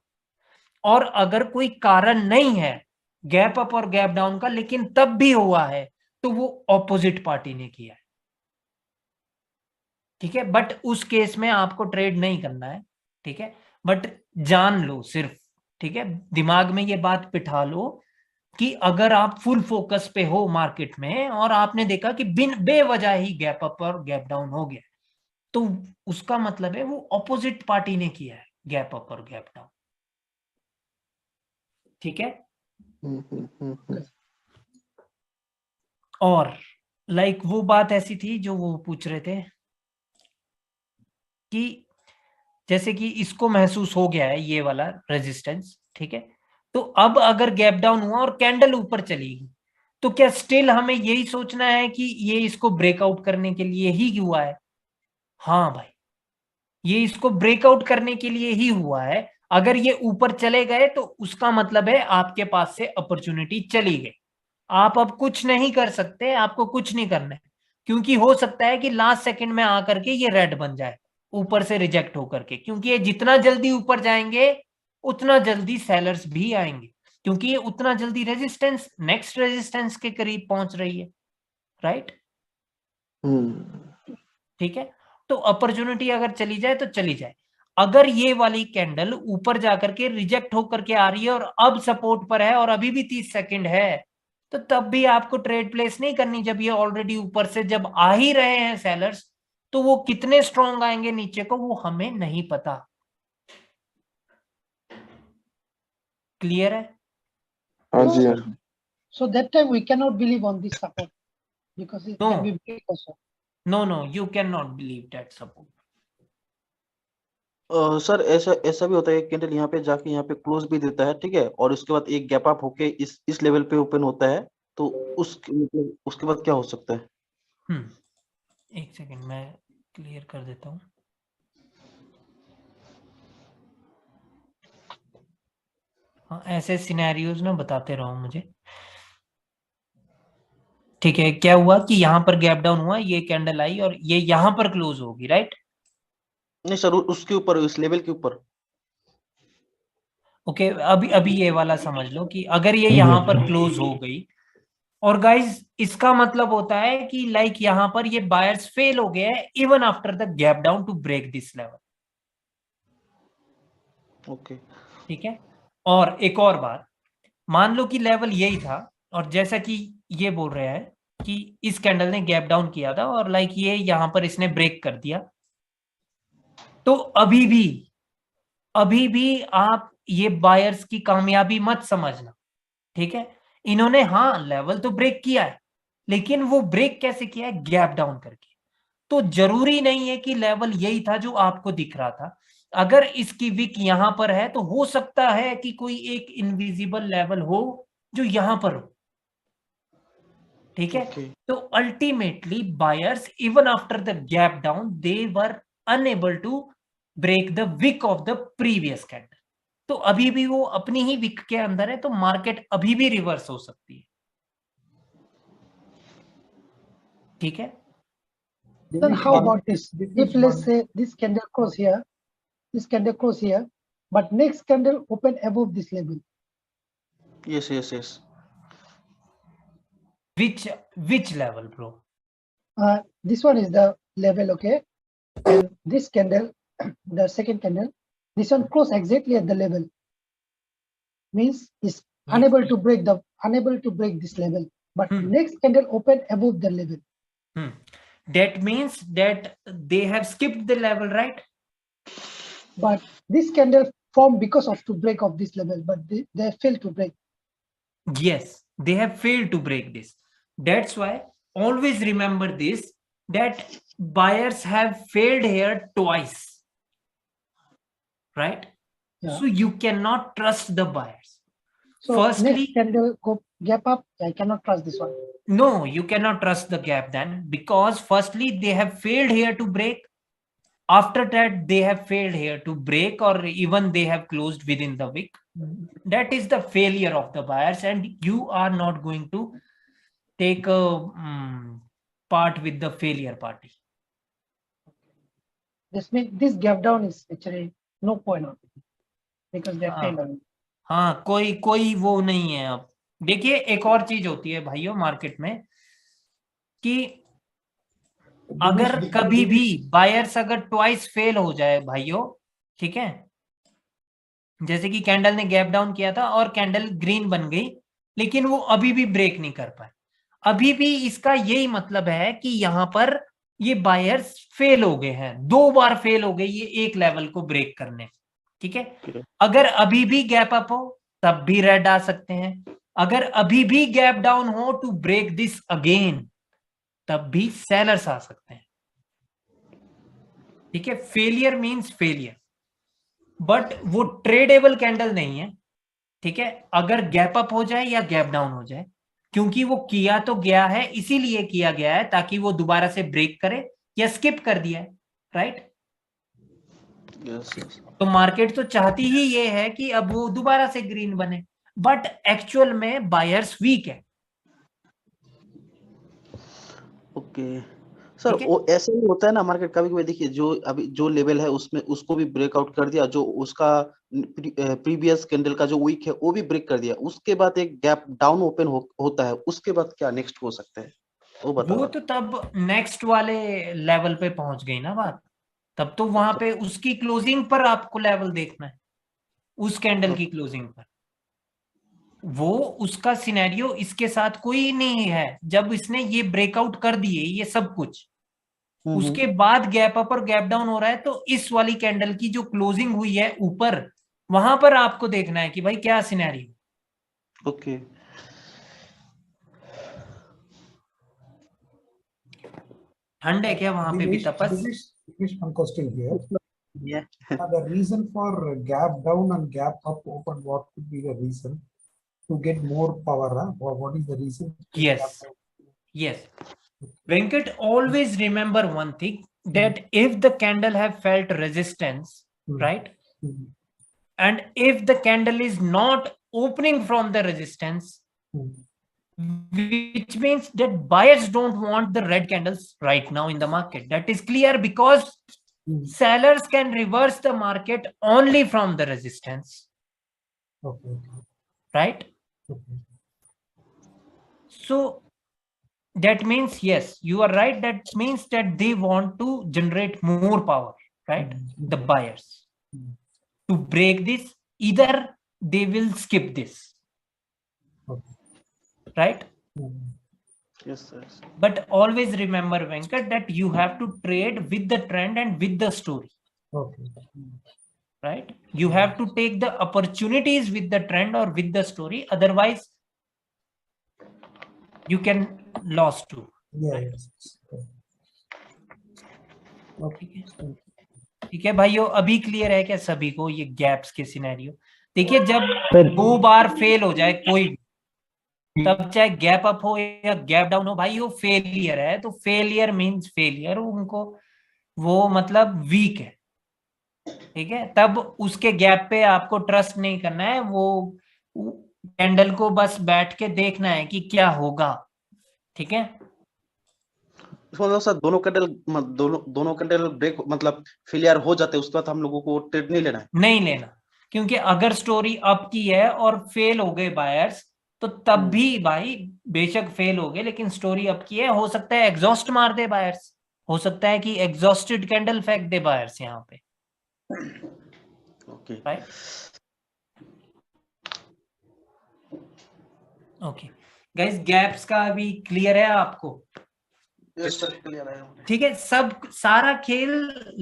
और अगर कोई कारण नहीं है गैप अप और गैप डाउन का, लेकिन तब भी हुआ है, तो वो ऑपोजिट पार्टी ने किया है। ठीक है, बट उस केस में आपको ट्रेड नहीं करना है। ठीक है, बट जान लो सिर्फ, ठीक है, दिमाग में ये बात बिठा लो कि अगर आप फुल फोकस पे हो मार्केट में और आपने देखा कि बिन बेवजह ही गैप अप और गैप डाउन हो गया, तो उसका मतलब है वो ऑपोजिट पार्टी ने किया है गैप अप और गैप डाउन। ठीक है, और लाइक वो बात ऐसी थी जो वो पूछ रहे थे कि जैसे कि इसको महसूस हो गया है ये वाला रेजिस्टेंस, ठीक है, तो अब अगर गैप डाउन हुआ और कैंडल ऊपर चलेगी तो क्या स्टिल हमें यही सोचना है कि ये इसको ब्रेकआउट करने के लिए ही हुआ है? हाँ भाई, ये इसको ब्रेकआउट करने के लिए ही हुआ है। अगर ये ऊपर चले गए तो उसका मतलब है आपके पास से अपॉर्चुनिटी चली गई। आप अब कुछ नहीं कर सकते, आपको कुछ नहीं करना है, क्योंकि हो सकता है कि लास्ट सेकंड में आकर के ये रेड बन जाए ऊपर से रिजेक्ट होकर के, क्योंकि ये जितना जल्दी ऊपर जाएंगे उतना जल्दी सेलर्स भी आएंगे, क्योंकि ये उतना जल्दी रेजिस्टेंस, नेक्स्ट रेजिस्टेंस के करीब पहुंच रही है। राइट, ठीक है, तो अपॉर्चुनिटी अगर चली जाए तो चली जाए। अगर ये वाली कैंडल ऊपर जाकर के रिजेक्ट होकर के आ रही है और अब सपोर्ट पर है और अभी भी 30 सेकंड है, तो तब भी आपको ट्रेड प्लेस नहीं करनी। जब ये ऑलरेडी ऊपर से जब आ ही रहे हैं सेलर्स, तो वो कितने स्ट्रॉन्ग आएंगे नीचे को वो हमें नहीं पता। क्लियर है? हाँ जी, हाँ। So that time we cannot believe on this support because it can be break also. No, you cannot believe that support. Sir ऐसा भी होता है, कैंडल यहाँ पे जाके यहाँ पे क्लोज भी देता है, ठीक है, और उसके बाद एक गैप अप होके इस लेवल पे ओपन होता है, तो उसके बाद क्या हो सकता है? एक सेकंड मैं क्लियर कर देता हूँ। हाँ, ऐसे सिनेरियोज ना बताते रहो मुझे। ठीक है, क्या हुआ कि यहाँ पर गैप डाउन हुआ, ये कैंडल आई और ये यहाँ पर क्लोज होगी, राइट? नहीं सर, उसके ऊपर, उस लेवल के ऊपर। ओके, अभी ये वाला समझ लो कि अगर ये यहाँ पर क्लोज हो गई और गाइस इसका मतलब होता है कि लाइक यहाँ पर ये बायर्स फेल हो गए हैं even after the gap down to break this level. Okay, ठीक है, और एक और बात, मान लो कि लेवल यही था और जैसा कि ये बोल रहे हैं कि इस कैंडल ने गैप डाउन किया था और लाइक ये यहां पर इसने ब्रेक कर दिया, तो अभी भी आप ये बायर्स की कामयाबी मत समझना। ठीक है, इन्होंने हाँ लेवल तो ब्रेक किया है, लेकिन वो ब्रेक कैसे किया है? गैप डाउन करके। तो जरूरी नहीं है कि लेवल यही था जो आपको दिख रहा था, अगर इसकी विक यहां पर है तो हो सकता है कि कोई एक इनविजिबल लेवल हो जो यहां पर हो, ठीक है। तो ultimately buyers even after the gap down they were unable to break the wick of the previous candle. तो अभी भी वो अपनी ही विक के अंदर है, तो मार्केट अभी भी रिवर्स हो सकती है, ठीक है। Then how about this? If let's say this candle close here, this candle close here, but next candle open above this level. Yes. Which level, bro? This one is the level, okay, and this candle, the second candle, this one close exactly at the level, means is unable to break this level, but next candle open above the level. That means that they have skipped the level, right? But this candle formed because of to break of this level, but they failed to break. Yes, they have failed to break this. That's why always remember this, that buyers have failed here twice, right? Yeah. So you cannot trust the buyers. So Firstly, next candle go gap up, I cannot trust this one. no, you cannot trust the gap then, because firstly they have failed here to break. After that they have failed here to break, or even they have closed within the wick. That is the failure of the buyers, and you are not going to take a part with the failure party. This means this gap down is actually no point on it, because they failed on it. हाँ, कोई वो नहीं है। अब देखिए एक और चीज होती है भाइयों मार्केट में, कि अगर कभी भी बायर्स अगर ट्वाइस फेल हो जाए भाइयों, ठीक है, जैसे कि कैंडल ने गैप डाउन किया था और कैंडल ग्रीन बन गई, लेकिन वो अभी भी ब्रेक नहीं कर पाए, अभी भी इसका यही मतलब है कि यहां पर ये बायर्स फेल हो गए हैं, 2 बार फेल हो गए ये एक लेवल को ब्रेक करने, ठीक है। अगर अभी भी गैप अप हो तब भी रेड आ सकते हैं, अगर अभी भी गैप डाउन हो टू ब्रेक दिस अगेन तब भी सेलर्स आ सकते हैं, ठीक है। फेलियर मींस फेलियर, बट वो ट्रेडेबल कैंडल नहीं है, ठीक है, अगर गैप अप हो जाए या गैप डाउन हो जाए, क्योंकि वो किया तो गया है, इसीलिए किया गया है ताकि वो दोबारा से ब्रेक करे या स्किप कर दिया है, राइट। तो मार्केट तो चाहती ही ये है कि अब वो दोबारा से ग्रीन बने, बट एक्चुअल में बायर्स वीक है। ओके सर, वो ऐसे ही होता है ना मार्केट, कभी कभी देखिए जो अभी जो लेवल है उसमें उसको भी ब्रेकआउट कर दिया, जो उसका प्रीवियस कैंडल का जो वीक है वो भी ब्रेक कर दिया, उसके बाद एक गैप डाउन ओपन होता है, उसके बाद क्या नेक्स्ट हो सकता है वो बताओ। वो तो तब नेक्स्ट वाले लेवल पे पहुंच गई ना बात, तब तो वहां पे उसकी क्लोजिंग पर आपको लेवल देखना है, उस कैंडल की क्लोजिंग पर। वो उसका सिनेरियो इसके साथ कोई नहीं है, जब इसने ये ब्रेकआउट कर दिए ये सब कुछ, उसके बाद गैप अप और गैप डाउन हो रहा है, तो इस वाली कैंडल की जो क्लोजिंग हुई है ऊपर, वहां पर आपको देखना है कि भाई क्या सिनेरियो। ओके ठंड है क्या वहां पे भी तपस? One question here. Yeah. The reason for gap down and gap up open, what could be the reason to get more power? Or what is the reason? Yes. Venkat, always remember one thing, that if the candle have felt resistance, right? And if the candle is not opening from the resistance, which means that buyers don't want the red candles right now in the market. That is clear, because sellers can reverse the market only from the resistance. Okay. Right? Okay. So that means, yes, you are right. That means that they want to generate more power, right? The buyers. To break this, either they will skip this. Okay. Right? Yes, sir. But always remember, Venkat, that you have to trade with the trend and with the story. Okay. Right? You have to take the opportunities with the trend or with the story. Otherwise, you can lose too. Yeah. Right? Yes. Okay. ठीक है भाइयों, अभी clear है क्या सभी को ये gaps के सिनेरियो? देखिए जब 2 बार फेल हो जाए कोई भी, तब चाहे गैप अप हो या गैप डाउन हो, भाई वो फेलियर है। तो फेलियर मींस फेलियर, उनको वो मतलब वीक है, ठीक है। तब उसके गैप पे आपको ट्रस्ट नहीं करना है, वो कैंडल को बस बैठ के देखना है कि क्या होगा, ठीक है। मतलब सर दोनों कैंडल ब्रेक मतलब फेलियर हो जाते हैं, उसके बाद हम लोगों को ट्रेड नहीं लेना है? नहीं लेना, क्योंकि अगर स्टोरी अप की है और फेल हो गए बायर्स, तो तब भी भाई बेशक फेल हो गए लेकिन स्टोरी अप की है, हो सकता है एग्जॉस्ट मार दे बायर्स, हो सकता है कि एग्जॉस्टेड कैंडल फेंक दे बायर्स यहाँ पे। Okay right, okay guys, gaps का अभी क्लियर है आपको? ठीक है, सब सारा खेल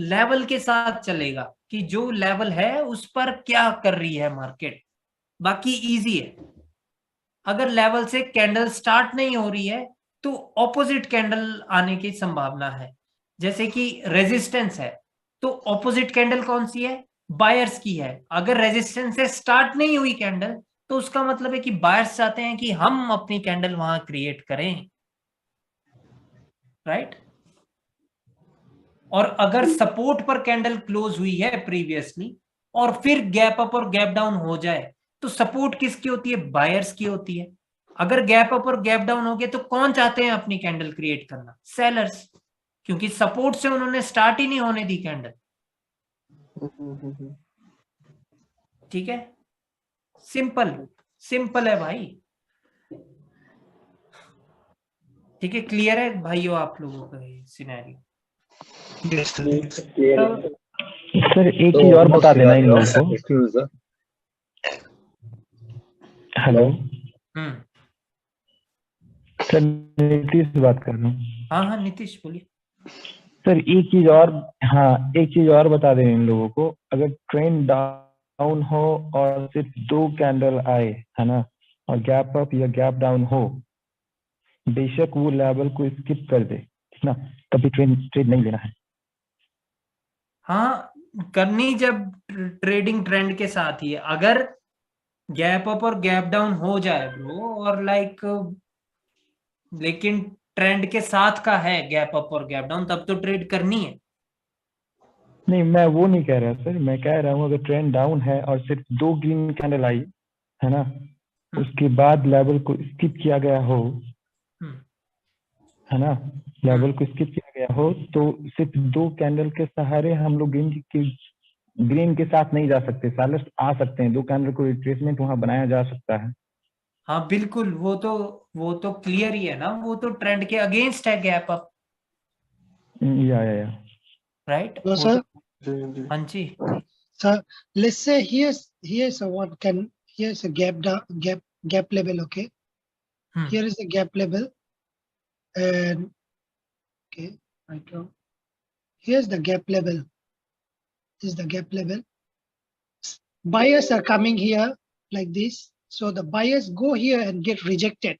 लेवल के साथ चलेगा कि जो लेवल है उस पर क्या कर रही है मार्केट, बाकी इजी है। अगर लेवल से कैंडल स्टार्ट नहीं हो रही है तो ऑपोजिट कैंडल आने की संभावना है। जैसे कि रेजिस्टेंस है तो ऑपोजिट कैंडल कौन सी है? बायर्स की है। अगर रेजिस्टेंस से स्टार्ट नहीं हुई कैंडल तो उसका मतलब है कि बायर्स चाहते हैं कि हम अपनी कैंडल वहां क्रिएट करें, राइट। और अगर सपोर्ट पर कैंडल क्लोज हुई है प्रीवियसली और फिर गैप अप और गैप डाउन हो जाए तो सपोर्ट किसकी होती है? बायर्स की होती है। अगर गैप अप और गैप डाउन हो गया तो कौन चाहते हैं अपनी कैंडल क्रिएट करना? सेलर्स, क्योंकि सपोर्ट से उन्होंने स्टार्ट ही नहीं होने दी कैंडल। ठीक है, सिंपल सिंपल है भाई। ठीक है, क्लियर है भाइयों आप लोगों का ये सिनेरियो? सर एक चीज और बता देना इन लोगों को। हेलो सर, नीतीश बात कर रहा हूँ। हाँ हाँ नीतीश बोलिए। सर एक चीज और, हाँ एक चीज और बता दें इन लोगों को। अगर ट्रेंड डाउन हो और सिर्फ 2 कैंडल आए, है ना, और गैप अप या गैप डाउन हो, बेशक वो लेवल को स्किप कर दे, ठीक ना, कभी ट्रेड नहीं लेना है। हाँ, करनी जब ट्रेडिंग ट्रेंड के साथ ही है। अगर गैप अप और गैप डाउन हो जाए ब्रो और लेकिन ट्रेंड के साथ का है गैप अप और गैप डाउन, तब तो ट्रेड करनी है। नहीं मैं वो नहीं कह रहा सर, मैं कह रहा हूँ अगर ट्रेंड डाउन है और सिर्फ 2 ग्रीन कैंडल आई, है ना, उसके बाद लेवल को स्किप किया गया हो, है ना, लेवल को स्किप किया गया हो, तो सिर्फ 2 कैंडल के सहारे हम लोग ग्रीन के साथ नहीं जा सकते, सेलर्स आ सकते हैं, 2 कैंडल को रिट्रेसमेंट वहां बनाया जा सकता है। हाँ बिल्कुल, वो तो क्लियर ही है ना, वो तो ट्रेंड के अगेंस्ट है गैप अप। या राइट सर। हाँ जी। So let's say here's a gap level, okay? Here is the gap level, and okay, right now here's the gap level. This is the gap level. Buyers are coming here like this, so the buyers go here and get rejected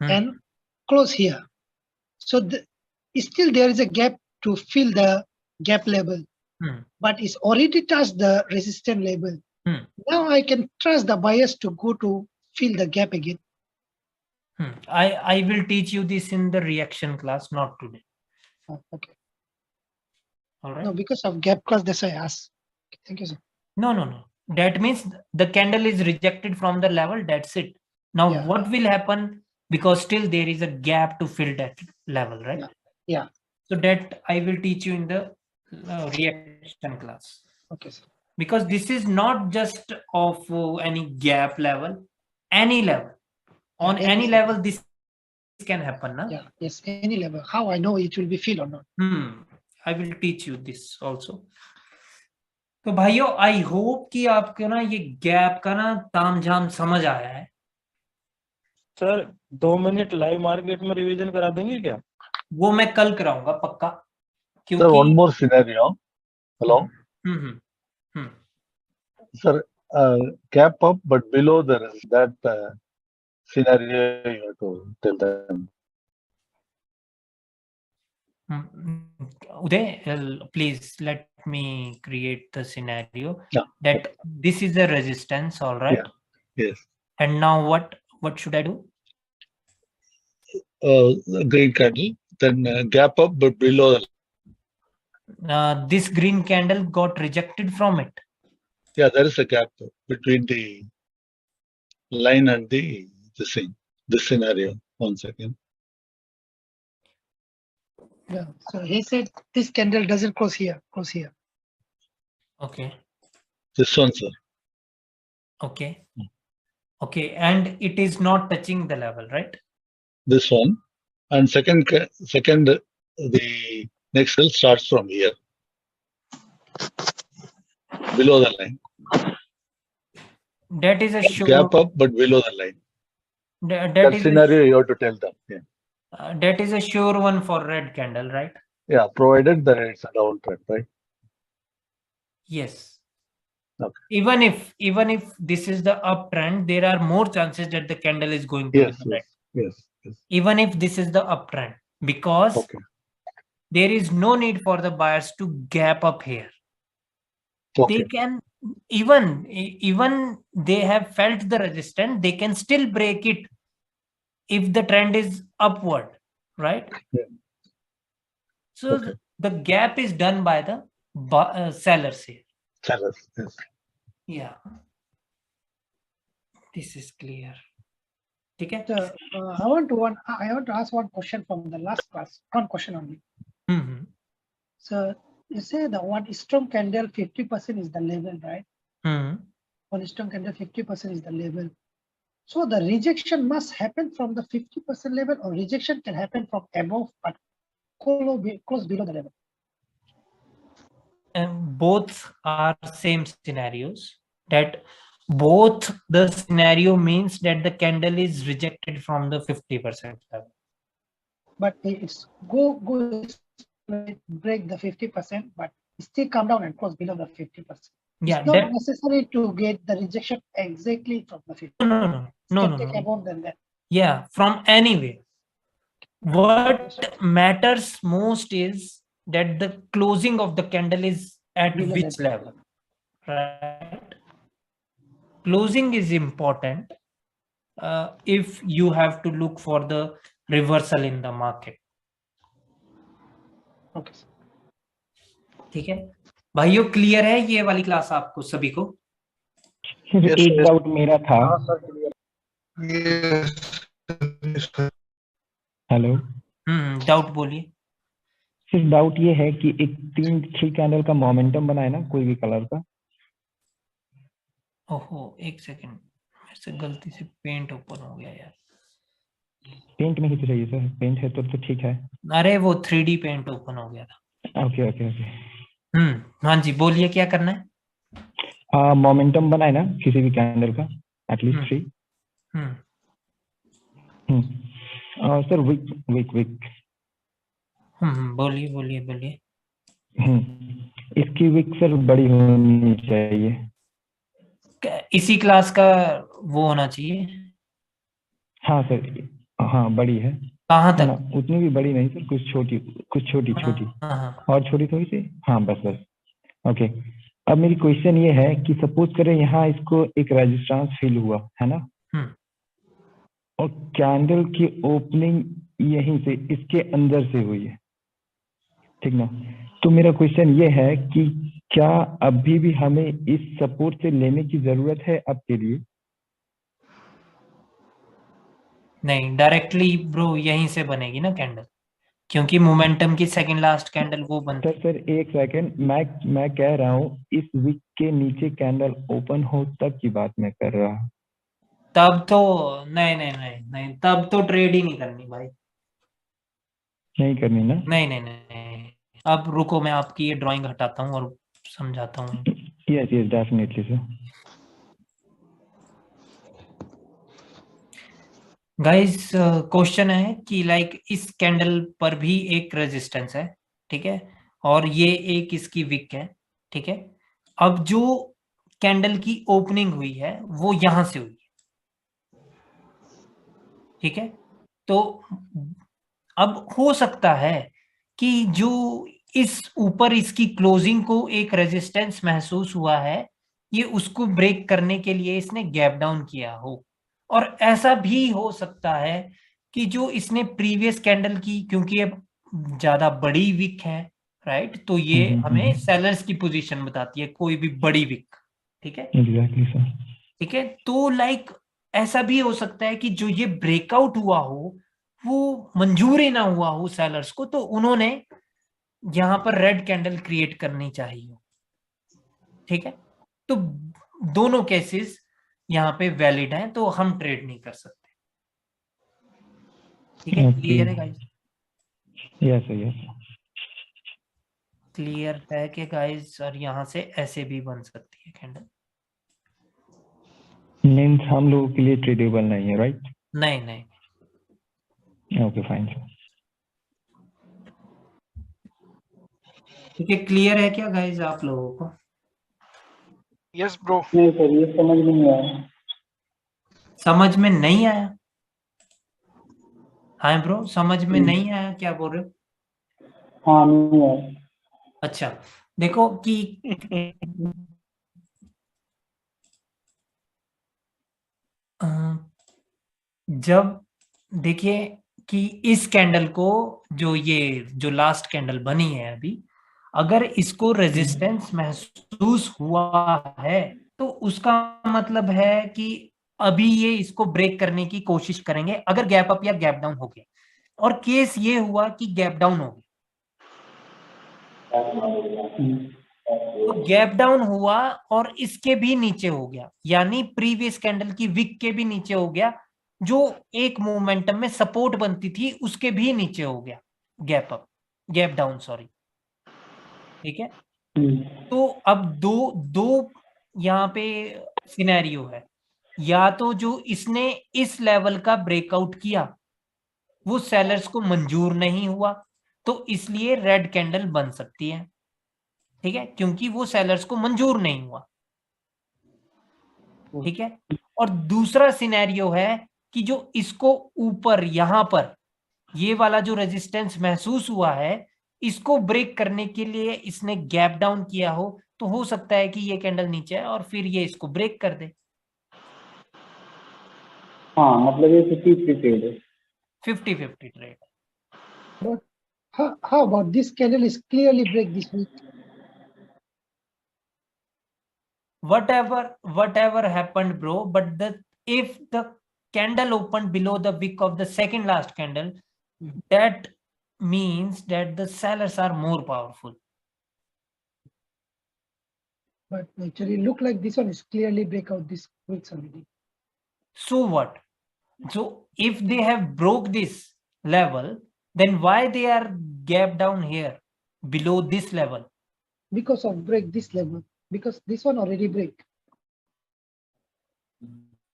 and close here. So still there is a gap to fill the gap level. But it's already touched the resistance level. Now I can trust the buyers to go to fill the gap again. I will teach you this in the reaction class, not today. Oh, okay. All right. No, because of gap class, that's why I asked. Okay, thank you, sir. No. That means the candle is rejected from the level. That's it. Now what will happen? Because still there is a gap to fill that level, right? Yeah. So that I will teach you in the reaction class. Okay, sir. Because this is not just of any gap level, any level. On any level this can happen, na? Yeah, yes, any level. How I know it will be filled or not? I will teach you this also. तो भाइयों I hope कि आपको ना ये gap का ना तामझाम समझ आया है। सर 2 मिनट लाइव मार्केट में रिवीजन करा देंगे क्या? वो मैं कल कराऊंगा पक्का, क्योंकि Sir, one more scenario. Hello. Sir, gap up but below that scenario you have to tell them. Uday, please let let me create the scenario Yeah. that this is a resistance, all right? Yeah. Yes. And now what should I do? Green candle, then gap up but below the. This green candle got rejected from it. Yeah, there is a gap between the line and the thing. This scenario. 1 second. Yeah. So he said this candle doesn't close here, close here. Okay. This one, sir. Okay. Okay, and it is not touching the level, right? This one, and second, the next cell starts from here, below the line. That is a sure Gap up, but below the line. That is scenario you have to tell them. Yeah. That is a sure one for red candle, right? Yeah, provided that it's a downtrend, right? Yes. Okay. Even if this is the uptrend, there are more chances that the candle is going to Yes, be red. yes. Even if this is the uptrend, because there is no need for the buyers to gap up here. Okay. They can even they have felt the resistance, they can still break it if the trend is upward, right? Yeah. So the gap is done by the sellers here. Sellers, yes. Yeah. This is clear. Okay. So, I want to ask one question from the last class. One question only. Mm-hmm. So you say the one strong candle 50% is the level, right? Mm-hmm. One strong candle 50% is the level. So the rejection must happen from the 50% level, or rejection can happen from above but close below the level. And both are same scenarios. That both the scenario means that the candle is rejected from the 50% level. But it's go break the 50%, but still come down and close below the 50%. Yeah, it's not necessary to get the rejection exactly from the 50%. No. Take more than that. Yeah, from anywhere. What matters most is that the closing of the candle is at which level, right? Closing is important if you have to look for the reversal in the market. Okay. ठीक है भाइयों, clear है ये वाली class आपको सभी को? एक डाउट मेरा था। हेलो। डाउट बोलिए। सिर्फ डाउट ये है कि एक 3 कैंडल का मोमेंटम बनाए ना कोई भी कलर का। ओहो, एक सेकंड, मेरे से गलती से पेंट ओपन हो गया यार। पेंट में ही तो चाहिए सर, पेंट है तो ठीक है। अरे वो 3D पेंट ओपन हो गया था। ओके। हाँ जी, बोलिए क्या करना है? मोमेंटम बनाए ना किसी भी कैंडल का एटलीस्ट 3। Sir Wick. बोलिए। इसकी विक सर बड़ी होनी चाहिए। इसी क्लास का वो होना चाहिए। हाँ सर, हाँ बड़ी है। कहाँ तक? उतनी भी बड़ी नहीं सर, कुछ छोटी। हाँ। और छोटी थोड़ी सी। हाँ बस। ओके। अब मेरी क्वेश्चन ये है कि सपोज करें यहाँ इसको एक रेजिस्टेंस फील हुआ है ना, और कैंडल की ओपनिंग यहीं से इसके अंदर से हुई है, ठीक ना? तो मेरा क्वेश्चन ये है कि क्या अभी भी हमें इस सपोर्ट से लेने की जरूरत है अब के लिए? नहीं, डायरेक्टली ब्रो यहीं से बनेगी ना कैंडल, क्योंकि मोमेंटम की सेकंड लास्ट कैंडल वो बनती है। सर एक सेकंड, मैं कह रहा हूँ इस वीक के नीचे कैंडल ओपन हो तब की बात मैं कर रहा हूँ। तब तो नहीं, तब तो ट्रेड ही नहीं करनी भाई। नहीं करनी ना? नहीं। अब रुको, मैं आपकी ये ड्राइंग हटाता हूँ और समझाता हूँ। Yes definitely sir. Guys, question है कि लाइक इस कैंडल पर भी एक रेजिस्टेंस है, ठीक है, और ये एक इसकी विक है, ठीक है। अब जो कैंडल की ओपनिंग हुई है वो यहां से हुई है, ठीक है। तो अब हो सकता है कि जो इस ऊपर इसकी क्लोजिंग को एक रेजिस्टेंस महसूस हुआ है, ये उसको ब्रेक करने के लिए इसने गैप डाउन किया हो। और ऐसा भी हो सकता है कि जो इसने प्रीवियस कैंडल की, क्योंकि अब ज्यादा बड़ी विक है, राइट, तो ये हमें सेलर्स की पोजीशन बताती है, कोई भी बड़ी विक, ठीक है, एग्जैक्टली सर। ठीक है। तो लाइक ऐसा भी हो सकता है कि जो ये ब्रेकआउट हुआ हो वो मंजूर ही ना हुआ हो सेलर्स को, तो उन्होंने यहां पर रेड कैंडल क्रिएट करनी चाहिए, ठीक है। तो दोनों केसेस यहाँ पे वैलिड हैं, तो हम ट्रेड नहीं कर सकते, ठीक है। क्लियर है गाइस? यस यस क्लियर है कि गाइस? और यहाँ से ऐसे भी बन सकती है कैंडल। मींस हम लोगों के लिए ट्रेडेबल नहीं है, राइट? नहीं नहीं, ओके फाइन सर। ठीक है, क्लियर है क्या गाइस आप लोगों को? Yes bro. नहीं सर, ये समझ नहीं आया। समझ में नहीं आया? हाँ ब्रो, समझ में नहीं आया, क्या बोल रहे हो? हाँ, नहीं आया। अच्छा, देखो कि जब देखिए कि इस कैंडल को, जो लास्ट कैंडल बनी है अभी, अगर इसको रेजिस्टेंस महसूस हुआ है तो उसका मतलब है कि अभी ये इसको ब्रेक करने की कोशिश करेंगे, अगर गैप अप या गैप डाउन हो गया। और केस ये हुआ कि गैप डाउन हो गया, तो गैप डाउन हुआ और इसके भी नीचे हो गया, यानी प्रीवियस कैंडल की विक के भी नीचे हो गया, जो एक मोमेंटम में सपोर्ट बनती थी उसके भी नीचे हो गया, गैप डाउन सॉरी, ठीक है। तो अब दो यहाँ पे सिनेरियो है, या तो जो इसने इस लेवल का ब्रेकआउट किया वो सेलर्स को मंजूर नहीं हुआ, तो इसलिए रेड कैंडल बन सकती है, ठीक है, क्योंकि वो सेलर्स को मंजूर नहीं हुआ, ठीक है। और दूसरा सिनेरियो है कि जो इसको ऊपर यहां पर ये वाला जो रेजिस्टेंस महसूस हुआ है, इसको ब्रेक करने के लिए इसने गैप डाउन किया हो, तो हो सकता है कि ये कैंडल नीचे है और फिर ये इसको ब्रेक कर दे। हाँ, मतलब ये 50-50 ट्रेड है। 50-50 trade. But how about this candle is clearly break this week? Whatever happened, bro, but if the candle opened below the wick of the second last candle, that means that the sellers are more powerful. But actually look like this one is clearly break out this week already. So what? So if they have broke this level, then why they are gap down here below this level? Because of break this level, because this one already break.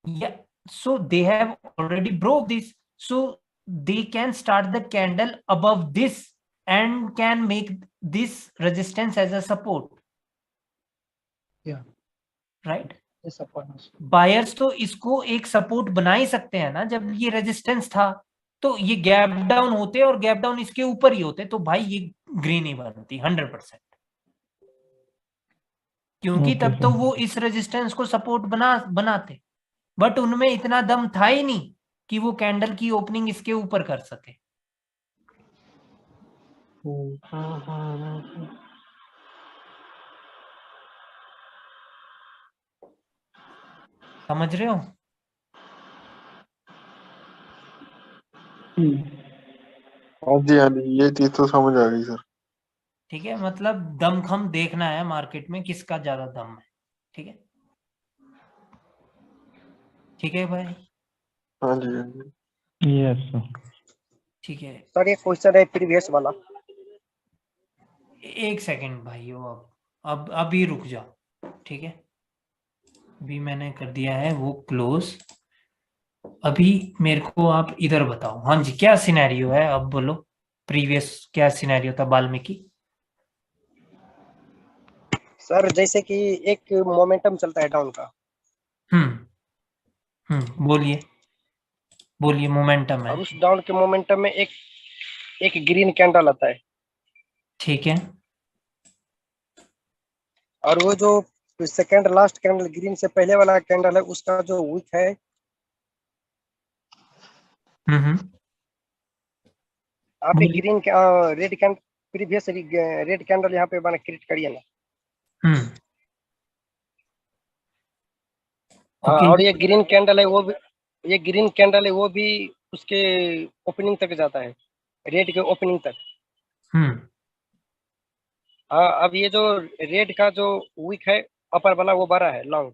Yeah, so they have already broke this, so they can start the candle above this and can make this resistance as a support. Yeah, right. Yes, buyers तो इसको एक support बना ही सकते हैं ना, जब ये resistance था तो ये गैप डाउन होते और गैप डाउन इसके ऊपर ही होते, तो भाई ये ग्रीन ही बनती 100%, क्योंकि तब तो वो इस रेजिस्टेंस को सपोर्ट बनाते, बट उनमें इतना दम था ही नहीं कि वो कैंडल की ओपनिंग इसके ऊपर कर सके। समझ रहे हो? हाँ जी हाँ जी, ये चीज तो समझ आ गई सर। ठीक है, मतलब दमखम देखना है मार्केट में किसका ज्यादा दम है, ठीक है, ठीक है भाई। हाँ जी हाँ जी, यस सर, ठीक है सर। ये क्वेश्चन है प्रीवियस वाला। एक सेकंड भाइयों, अब अभी रुक जाओ, ठीक है, अभी मैंने कर दिया है वो क्लोज। अभी मेरे को आप इधर बताओ, हाँ जी, क्या सिनेरियो है अब बोलो। प्रीवियस क्या सिनेरियो था वाल्मीकि? सर जैसे कि एक मोमेंटम चलता है डाउन का। बोलिए मोमेंटम है। और उस डाउन के मोमेंटम में एक ग्रीन कैंडल आता है। ठीक है, और वो जो सेकंड लास्ट कैंडल ग्रीन से पहले वाला कैंडल है उसका जो विक है आप एक green red candle previous red candle यहाँ पे बना क्रिएट करिए ना। और ये ग्रीन कैंडल है वो भी, ये ग्रीन कैंडल है वो भी उसके ओपनिंग तक जाता है, रेड के ओपनिंग तक। हाँ, अब ये जो रेड का जो विक है अपर वाला वो बड़ा है लॉन्ग,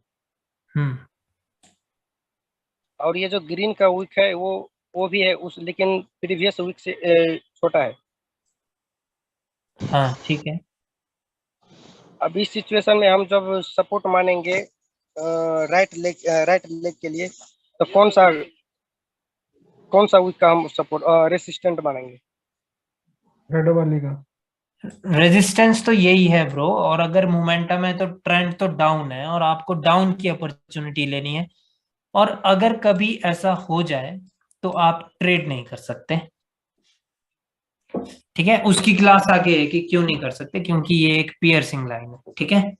और ये जो ग्रीन का विक है वो भी है उस, लेकिन प्रीवियस विक से छोटा है। हाँ ठीक है। अब इस सिचुएशन में हम जब सपोर्ट मानेंगे राइट लेग के लिए, तो कौन सा विक का हम सपोर्ट रेसिस्टेंट मानेंगे? रेड वाली का रेजिस्टेंस तो यही है ब्रो, और अगर मोमेंटम है तो ट्रेंड तो डाउन है और आपको डाउन की अपॉर्चुनिटी लेनी है। और अगर कभी ऐसा हो जाए तो आप ट्रेड नहीं कर सकते, ठीक है। उसकी क्लास आगे है कि क्यों नहीं कर सकते, क्योंकि ये एक पियर्सिंग लाइन है, ठीक है।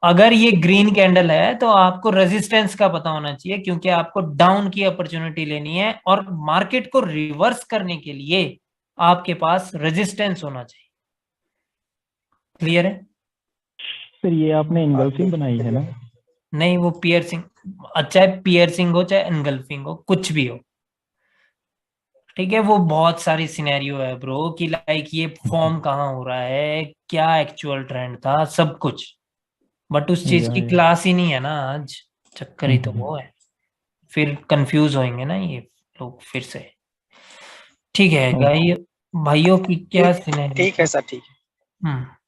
अगर ये ग्रीन कैंडल है तो आपको रेजिस्टेंस का पता होना चाहिए, क्योंकि आपको डाउन की अपॉर्चुनिटी लेनी है और मार्केट को रिवर्स करने के लिए आपके पास रेजिस्टेंस होना चाहिए। क्लियर है? सर ये आपने इनगल्फिंग बनाई है ना? नहीं, वो पियर्सिंग, चाहे पियर्सिंग हो चाहे एनगल्फिंग हो, कुछ भी हो, ठीक है। वो बहुत सारी सिनेरियो है ब्रो कि लाइक ये फॉर्म कहाँ हो रहा है, क्या एक्चुअल ट्रेंड था, सब कुछ, बट उस चीज की क्लास ही नहीं है ना आज। चक्कर ही तो वो है, फिर कंफ्यूज होंगे ना ये लोग फिर से। ठीक है भाइयों की क्या सिनेरियो? ठीक है सर, ठीक है।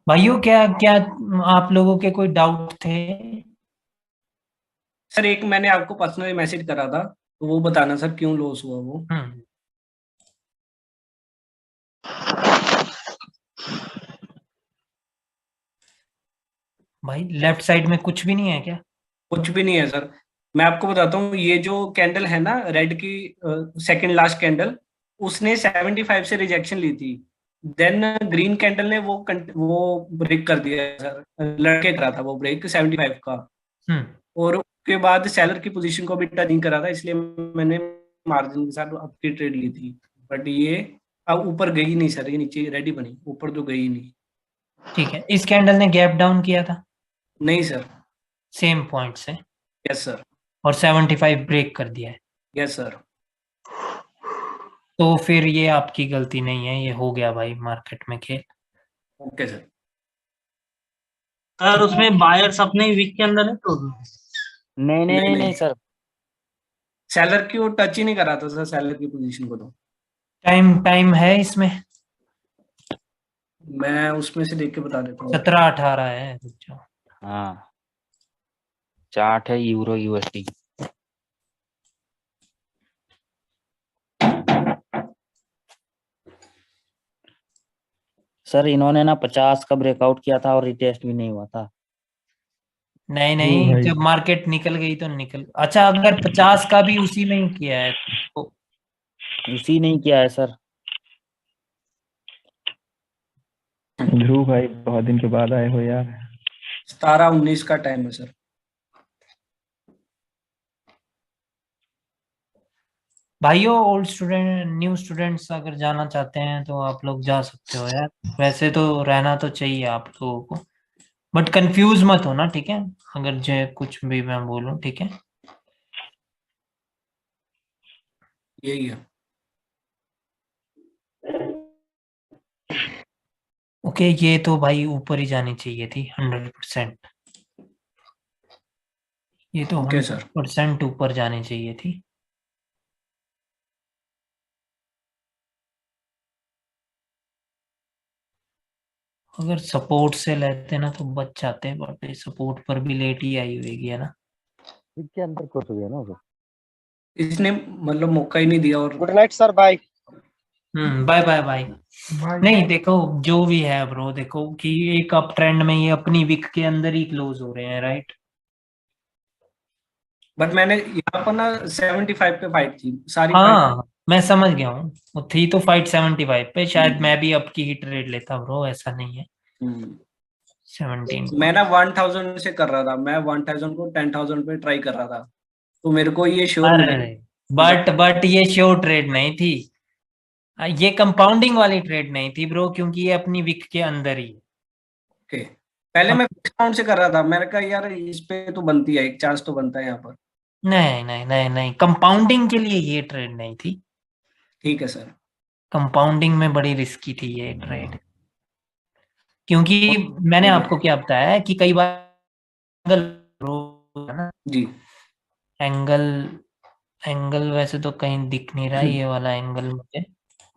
भाइयों क्या क्या आप लोगों के कोई डाउट थे? सर एक मैंने आपको पर्सनली मैसेज करा था, तो वो बताना सर क्यों लॉस हुआ वो। भाई लेफ्ट साइड में कुछ भी नहीं है क्या? कुछ भी नहीं है सर, मैं आपको बताता हूँ। ये जो कैंडल है ना रेड की, सेकंड लास्ट कैंडल, उसने 75 से रिजेक्शन ली थी। देन ग्रीन कैंडल ने वो ब्रेक कर दिया सर, लड़के करा था वो ब्रेक 75 का। और उसके बाद सेलर की पोजीशन को भी टच नहीं करा था, इसलिए मैंने मार्जिन के साथ आपकी ट्रेड ली थी। बट ये अब ऊपर गई नहीं सर, ये नीचे रेडी बनी, ऊपर तो गई नहीं। ठीक है, इस कैंडल ने गैप डाउन किया था? नहीं सर। सेम पॉइंट से? Yes sir. और 75 ब्रेक कर दिया है? Yes sir. तो फिर ये आपकी गलती नहीं है, ये हो गया भाई मार्केट में खेल। Okay sir. सर उसमें बायर्स अपने वीक के अंदर है तो नहीं सर, सेलर की वो टच ही नहीं करा था सर, सेलर की पोजीशन को। तो टाइम है इसमें? मैं उसमें से देख के बता देता हूँ। 17-18 है। हाँ, चार्ट है यूरो यूएसडी। सर इन्होंने ना 50 का ब्रेकआउट किया था और रिटेस्ट भी नहीं हुआ था। नहीं, जब मार्केट निकल गई तो निकल। अच्छा, अगर 50 का भी उसी में ही किया है तो? उसी नहीं किया है सर। ध्रुव भाई बहुत दिन के बाद आए हो यार। 17-19 का टाइम है सर। भाइयों ओल्ड स्टूडेंट न्यू स्टूडेंट्स अगर जाना चाहते हैं तो आप लोग जा सकते हो यार, वैसे तो रहना तो चाहिए आप लोगों को, बट कंफ्यूज मत हो ना, ठीक है? अगर जो कुछ भी मैं बोलूं, ठीक है? यही है। ओके, ये तो भाई ऊपर ही जानी चाहिए थी 100%। ये तो 100% ऊपर जानी चाहिए थी। अगर सपोर्ट से लेते ना तो बच जाते, बट सपोर्ट पर भी लेट ही आई हुई है ना। के अंदर क्रॉस हो गया ना वो, इसने मतलब मौका ही नहीं दिया। और good night sir, bye. Bye bye bye. नहीं देखो जो भी है ब्रो, देखो कि एक अप ट्रेंड में ये अपनी विक के अंदर ही क्लोज हो रहे हैं, राइट। बट मैंने यहाँ पर ना 75 पे फाइट थी सारी हाँ मैं समझ गया हूँ, वो थी तो फाइट 75 पे, शायद मैं भी अब की ही ट्रेड लेता ब्रो, ऐसा नहीं है। 17 मैं ना 1000 से कर रहा था, मैं 1000 को 10,000 पे ट्राई कर रहा था, तो मेरे को ये श्योर बट ये श्योर ट्रेड नहीं थी, ये कंपाउंडिंग वाली ट्रेड नहीं थी ब्रो, क्योंकि ये अपनी विक के अंदर ही। ओके, पहले मैं डिस्काउंट से कर रहा था, मैंने कहा यार इस पे तो बनती है, एक चांस तो बनता है यहाँ पर। नहीं नहीं नहीं नहीं, कंपाउंडिंग के लिए ये ट्रेड नहीं थी। ठीक है सर। कंपाउंडिंग में बड़ी रिस्की थी ये ट्रेड, क्योंकि मैंने आपको क्या बताया है कि कई बार ना जी एंगल वैसे तो कहीं दिख नहीं रहा ये वाला एंगल मुझे,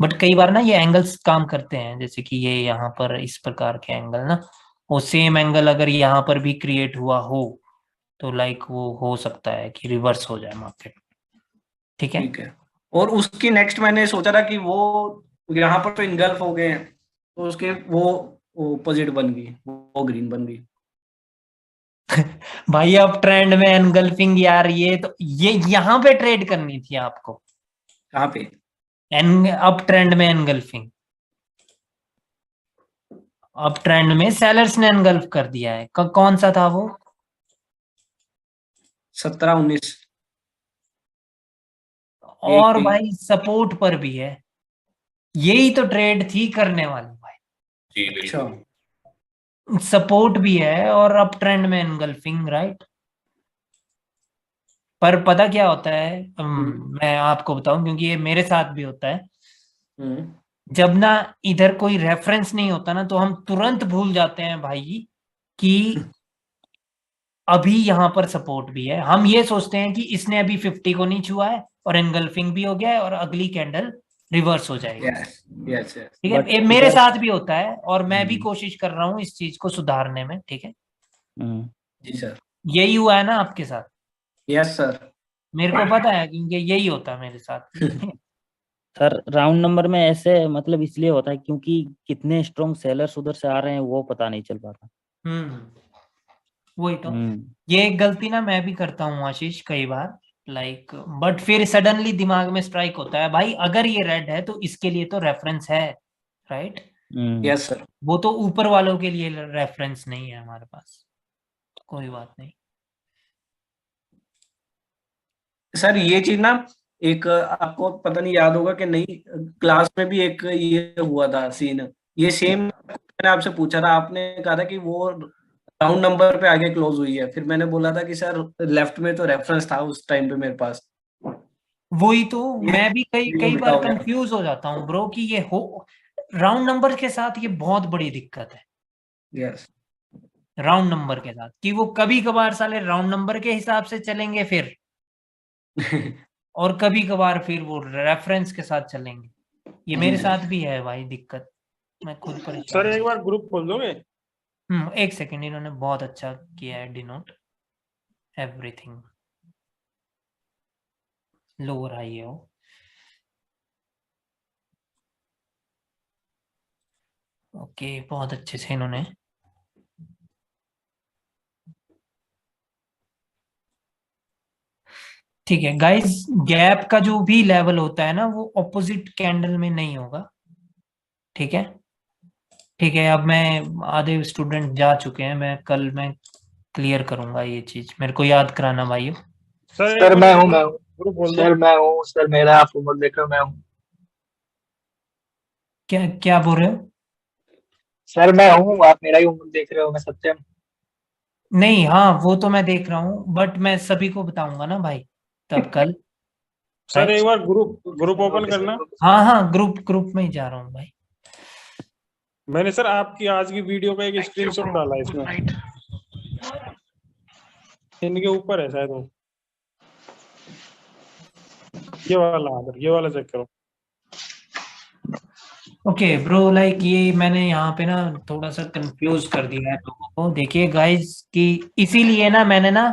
बट कई बार ना ये एंगल्स काम करते हैं, जैसे कि ये यहाँ पर इस प्रकार के एंगल ना, वो सेम एंगल अगर यहाँ पर भी क्रिएट हुआ हो तो लाइक वो हो सकता है कि रिवर्स हो जाए मार्केट। ठीक है, ठीक है। और उसकी नेक्स्ट मैंने सोचा था कि वो यहाँ पर तो इनगल्फ हो गए हैं, तो उसके वो ऑपोजिट बन गई, वो ग्रीन बन गई। भाई अब ट्रेंड में एनगल्फिंग यार, ये तो ये यहाँ पे ट्रेड करनी थी आपको। कहाँ पे? अब ट्रेंड में एनगल्फिंग, अब ट्रेंड में सेलर्स ने एनगल्फ कर दिया है। कौन सा था वो? 17-19। और भाई सपोर्ट पर भी है, यही तो ट्रेड थी करने वाली भाई। जी बिल्कुल, सपोर्ट भी है और अप ट्रेंड में एनगल्फिंग, राइट। पर पता क्या होता है, मैं आपको बताऊं क्योंकि ये मेरे साथ भी होता है। जब ना इधर कोई रेफरेंस नहीं होता ना, तो हम तुरंत भूल जाते हैं भाई कि अभी यहाँ पर सपोर्ट भी है। हम ये सोचते हैं कि इसने अभी 50 को नहीं छुआ है और एनगल्फिंग भी हो गया है और अगली कैंडल रिवर्स हो जाएगी। ठीक है, ये मेरे साथ भी होता है और मैं भी कोशिश कर रहा हूँ इस चीज को सुधारने में। ठीक है जी सर। यही हुआ है ना आपके साथ? यस सर, मेरे को पता है क्योंकि यही होता है मेरे साथ। सर राउंड नंबर में ऐसे मतलब इसलिए होता है क्योंकि कितने स्ट्रॉन्ग सेलर्स उधर से आ रहे हैं वो पता नहीं चल पाता। वही तो, ये एक गलती ना मैं भी करता हूँ आशीष कई बार, लाइक बट फिर सडनली दिमाग में स्ट्राइक होता है भाई अगर ये रेड है तो इसके लिए तो रेफरेंस है, राइट। Yes sir. वो तो ऊपर वालों के लिए रेफरेंस नहीं है हमारे पास, कोई बात नहीं। सर ये चीज ना एक आपको पता नहीं याद होगा कि नहीं, क्लास में भी एक ये हुआ था सीन, ये सेम मैंने आपसे पूछा था, आपने कहा था कि वो राउंड नंबर पे आगे क्लोज हुई है, फिर मैंने बोला था कि सर लेफ्ट में तो रेफरेंस था उस टाइम पे मेरे पास। वही तो मैं भी कई बार कंफ्यूज हो जाता हूँ ब्रो कि ये हो राउंड नंबर के साथ, ये बहुत बड़ी दिक्कत है। यस, राउंड नंबर के साथ कि वो कभी कभार साले राउंड नंबर के हिसाब से चलेंगे फिर और कभी कभार फिर वो रेफरेंस के साथ चलेंगे। ये मेरे साथ भी है भाई दिक्कत, मैं खुद परेशान। सर एक बार ग्रुप खोल दोगे? एक सेकंड, इन्होंने बहुत अच्छा किया है, डिनोट एवरीथिंग लोअर हाई है वो। ओके बहुत अच्छे से इन्होंने ठीक है गाइस, गैप का जो भी लेवल होता है ना वो ऑपोजिट कैंडल में नहीं होगा। ठीक है ठीक है, अब मैं आधे स्टूडेंट जा चुके हैं, मैं कल मैं क्लियर करूंगा ये चीज, मेरे को याद कराना भाइयों। सर मैं हूँ सर मेरा आप होमवर्क देख रहे हो, मैं हूँ। क्या बोल रहे हो? सर मैं हूँ, आप मेरा ही होमवर्क देख रहे हो, मैं सत्यम। नहीं हाँ वो तो मैं देख रहा हूँ, बट मैं सभी को बताऊंगा ना भाई तब कल। सर एक बार ग्रुप ओपन करना। हाँ ग्रुप में ही जा रहा हूँ भाई। मैंने सर आपकी आज की वीडियो का एक स्क्रीनशॉट डाला है इसमें, इनके ऊपर है शायद वो, ये वाला चेक करो। ओके ब्रो, लाइक ये मैंने यहाँ पे ना थोड़ा सा कंफ्यूज कर दिया है लोगों को। देखिए गाइस कि इसीलिए ना मैंने ना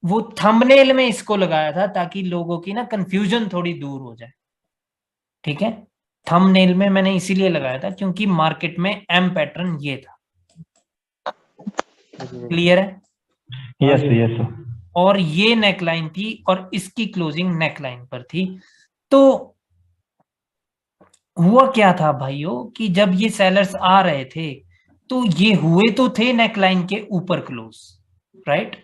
वो थंबनेल में इसको लगाया था ताकि लोगों की ना कंफ्यूजन थोड़ी दूर हो जाए। ठीक है, थंबनेल में मैंने इसीलिए लगाया था क्योंकि मार्केट में एम पैटर्न ये था। क्लियर है? Yes yes. और ये नेकलाइन थी और इसकी क्लोजिंग नेकलाइन पर थी। तो हुआ क्या था भाइयों कि जब ये सेलर्स आ रहे थे तो ये हुए तो थे नेकलाइन के ऊपर क्लोज, राइट?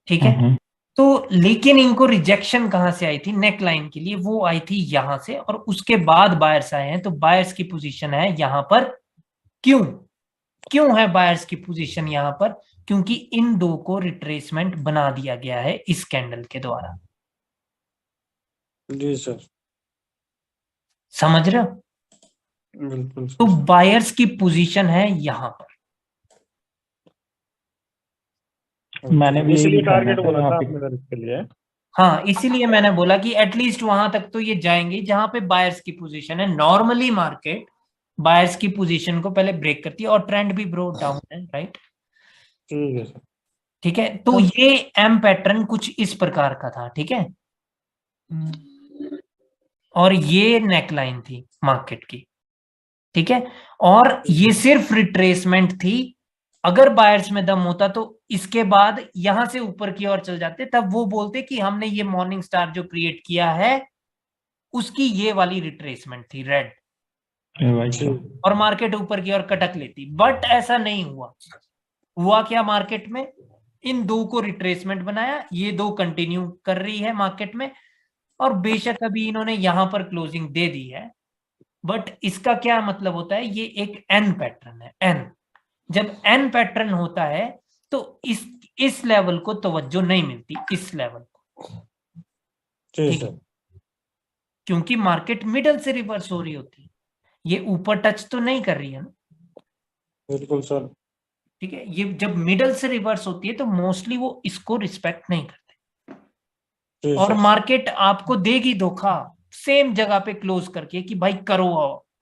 ठीक है। तो लेकिन इनको रिजेक्शन कहां से आई थी नेकलाइन के लिए? वो आई थी यहां से, और उसके बाद बायर्स आए हैं। तो बायर्स की पोजीशन है यहां पर। क्यों है बायर्स की पोजीशन यहां पर? क्योंकि इन दो को रिट्रेसमेंट बना दिया गया है इस कैंडल के द्वारा। जी सर, समझ रहे हो? बिल्कुल। तो बायर्स की पोजीशन है यहां पर। मैंने भी इसीलिए यही कहना टारगेट था बोला यहाँ था पे। आपने सर इसके लिए। हाँ, इसीलिए मैंने बोला कि एटलीस्ट वहां तक तो ये जाएंगे जहां पे बायर्स की पोजीशन है। नॉर्मली मार्केट बायर्स की पोजीशन को पहले ब्रेक करती है, और ट्रेंड भी ब्रो डाउन है, राइट? ठीक है सर। ठीक है, तो ये एम पैटर्न कुछ इस प्रकार का था। ठीक है, और ये नेकलाइन थी मार्केट की। ठीक है, और ये सिर्फ रिट्रेसमेंट थी। अगर बायर्स में दम होता तो इसके बाद यहां से ऊपर की ओर चल जाते, तब वो बोलते कि हमने ये मॉर्निंग स्टार जो क्रिएट किया है उसकी ये वाली रिट्रेसमेंट थी, रेड, और मार्केट ऊपर की ओर कटक लेती। बट ऐसा नहीं हुआ। हुआ क्या मार्केट में? इन दो को रिट्रेसमेंट बनाया, ये दो कंटिन्यू कर रही है मार्केट में, और बेशक अभी इन्होंने यहां पर क्लोजिंग दे दी है। बट इसका क्या मतलब होता है? ये एक एन पैटर्न है। एन, जब एन पैटर्न होता है तो इस लेवल को तवज्जो नहीं मिलती, इस लेवल को। ठीक है, क्योंकि मार्केट मिडल से रिवर्स हो रही होती है, ये ऊपर टच तो नहीं कर रही है ना। बिल्कुल सर। ठीक है, ये जब मिडल से रिवर्स होती है तो मोस्टली वो इसको रिस्पेक्ट नहीं करते, और मार्केट आपको देगी धोखा सेम जगह पे क्लोज करके कि भाई करो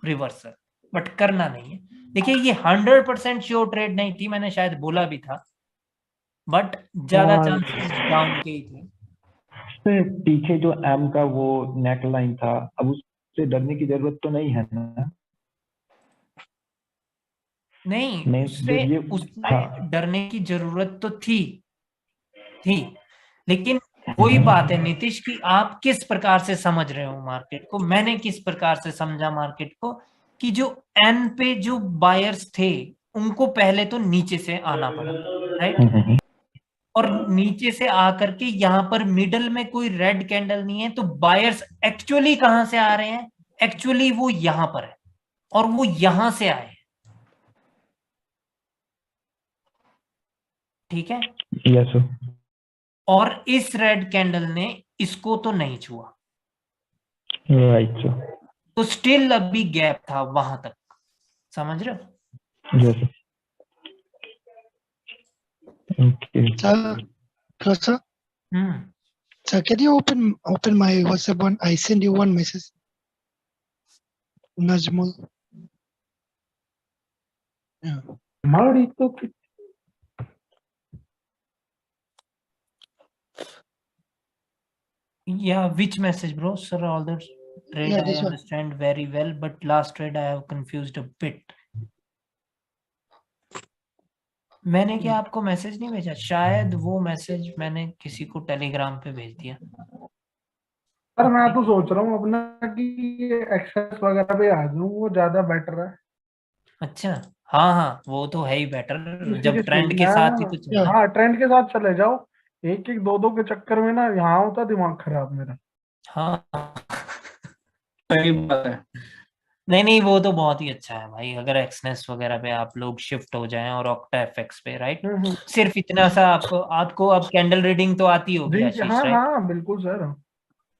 रिवर्सल, बट करना नहीं है। देखिए, ये 100% श्योर ट्रेड नहीं थी, मैंने शायद बोला भी था, बट ज्यादा चांसेस डाउन के ही थे। पीछे जो एम का वो नेक लाइन था, अब उससे डरने की जरूरत तो नहीं है ना? नहीं, उससे डरने की जरूरत तो थी, लेकिन वही बात है नीतीश कि आप किस प्रकार से समझ रहे हो मार्केट को। मैंने किस प्रकार से समझा मार्केट को कि जो एन पे जो बायर्स थे उनको पहले तो नीचे से आना पड़ा, राइट? और नीचे से आकर के यहाँ पर मिडल में कोई रेड कैंडल नहीं है, तो बायर्स एक्चुअली कहां से आ रहे हैं? एक्चुअली वो यहां पर है, और वो यहां से आए। ठीक है, यस। और इस रेड कैंडल ने इसको तो नहीं छुआ, राइट। तो स्टिल अभी गैप था वहां तक। समझ रहे हो? Yes. Okay sir, sir, can you open my WhatsApp one? I send you one message. Najmul. Yeah. Mari to. Yeah, which message, bro? Sir, all the trade Yeah, I this one. understand very well, but last trade I have confused a bit. मैंने क्या आपको message नहीं भेजा? शायद वो message मैंने किसी को टेलीग्राम पे भेज दिया। सर मैं तो सोच रहा हूँ अपना कि एक्सेस वगैरह पे आ जाऊँ, वो ज्यादा बेटर है। अच्छा, हाँ, वो तो है ही बेटर, जब ट्रेंड के साथ ही तो चले। हाँ, ट्रेंड के साथ चले जाओ। एक एक दो के चक्कर में ना यहाँ होता दिमाग खराब मेरा। हाँ, सही बात है। नहीं, वो तो बहुत ही अच्छा है भाई, अगर एक्सनेस वगैरह पे आप लोग शिफ्ट हो जाएं और ऑक्टा एफएक्स पे, राइट? सिर्फ इतना सा आपको अब कैंडल रीडिंग तो आती होगी आशीष, राइट? हाँ, बिल्कुल सर।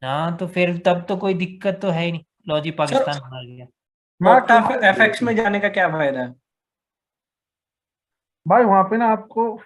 हाँ, तो फिर तब तो कोई दिक्कत तो है ही नहीं। लॉजी पाकिस्तान बना गया। ऑक्टा एफएक्स में जाने का क्या फायदा है भाई? वहां पे ना आपको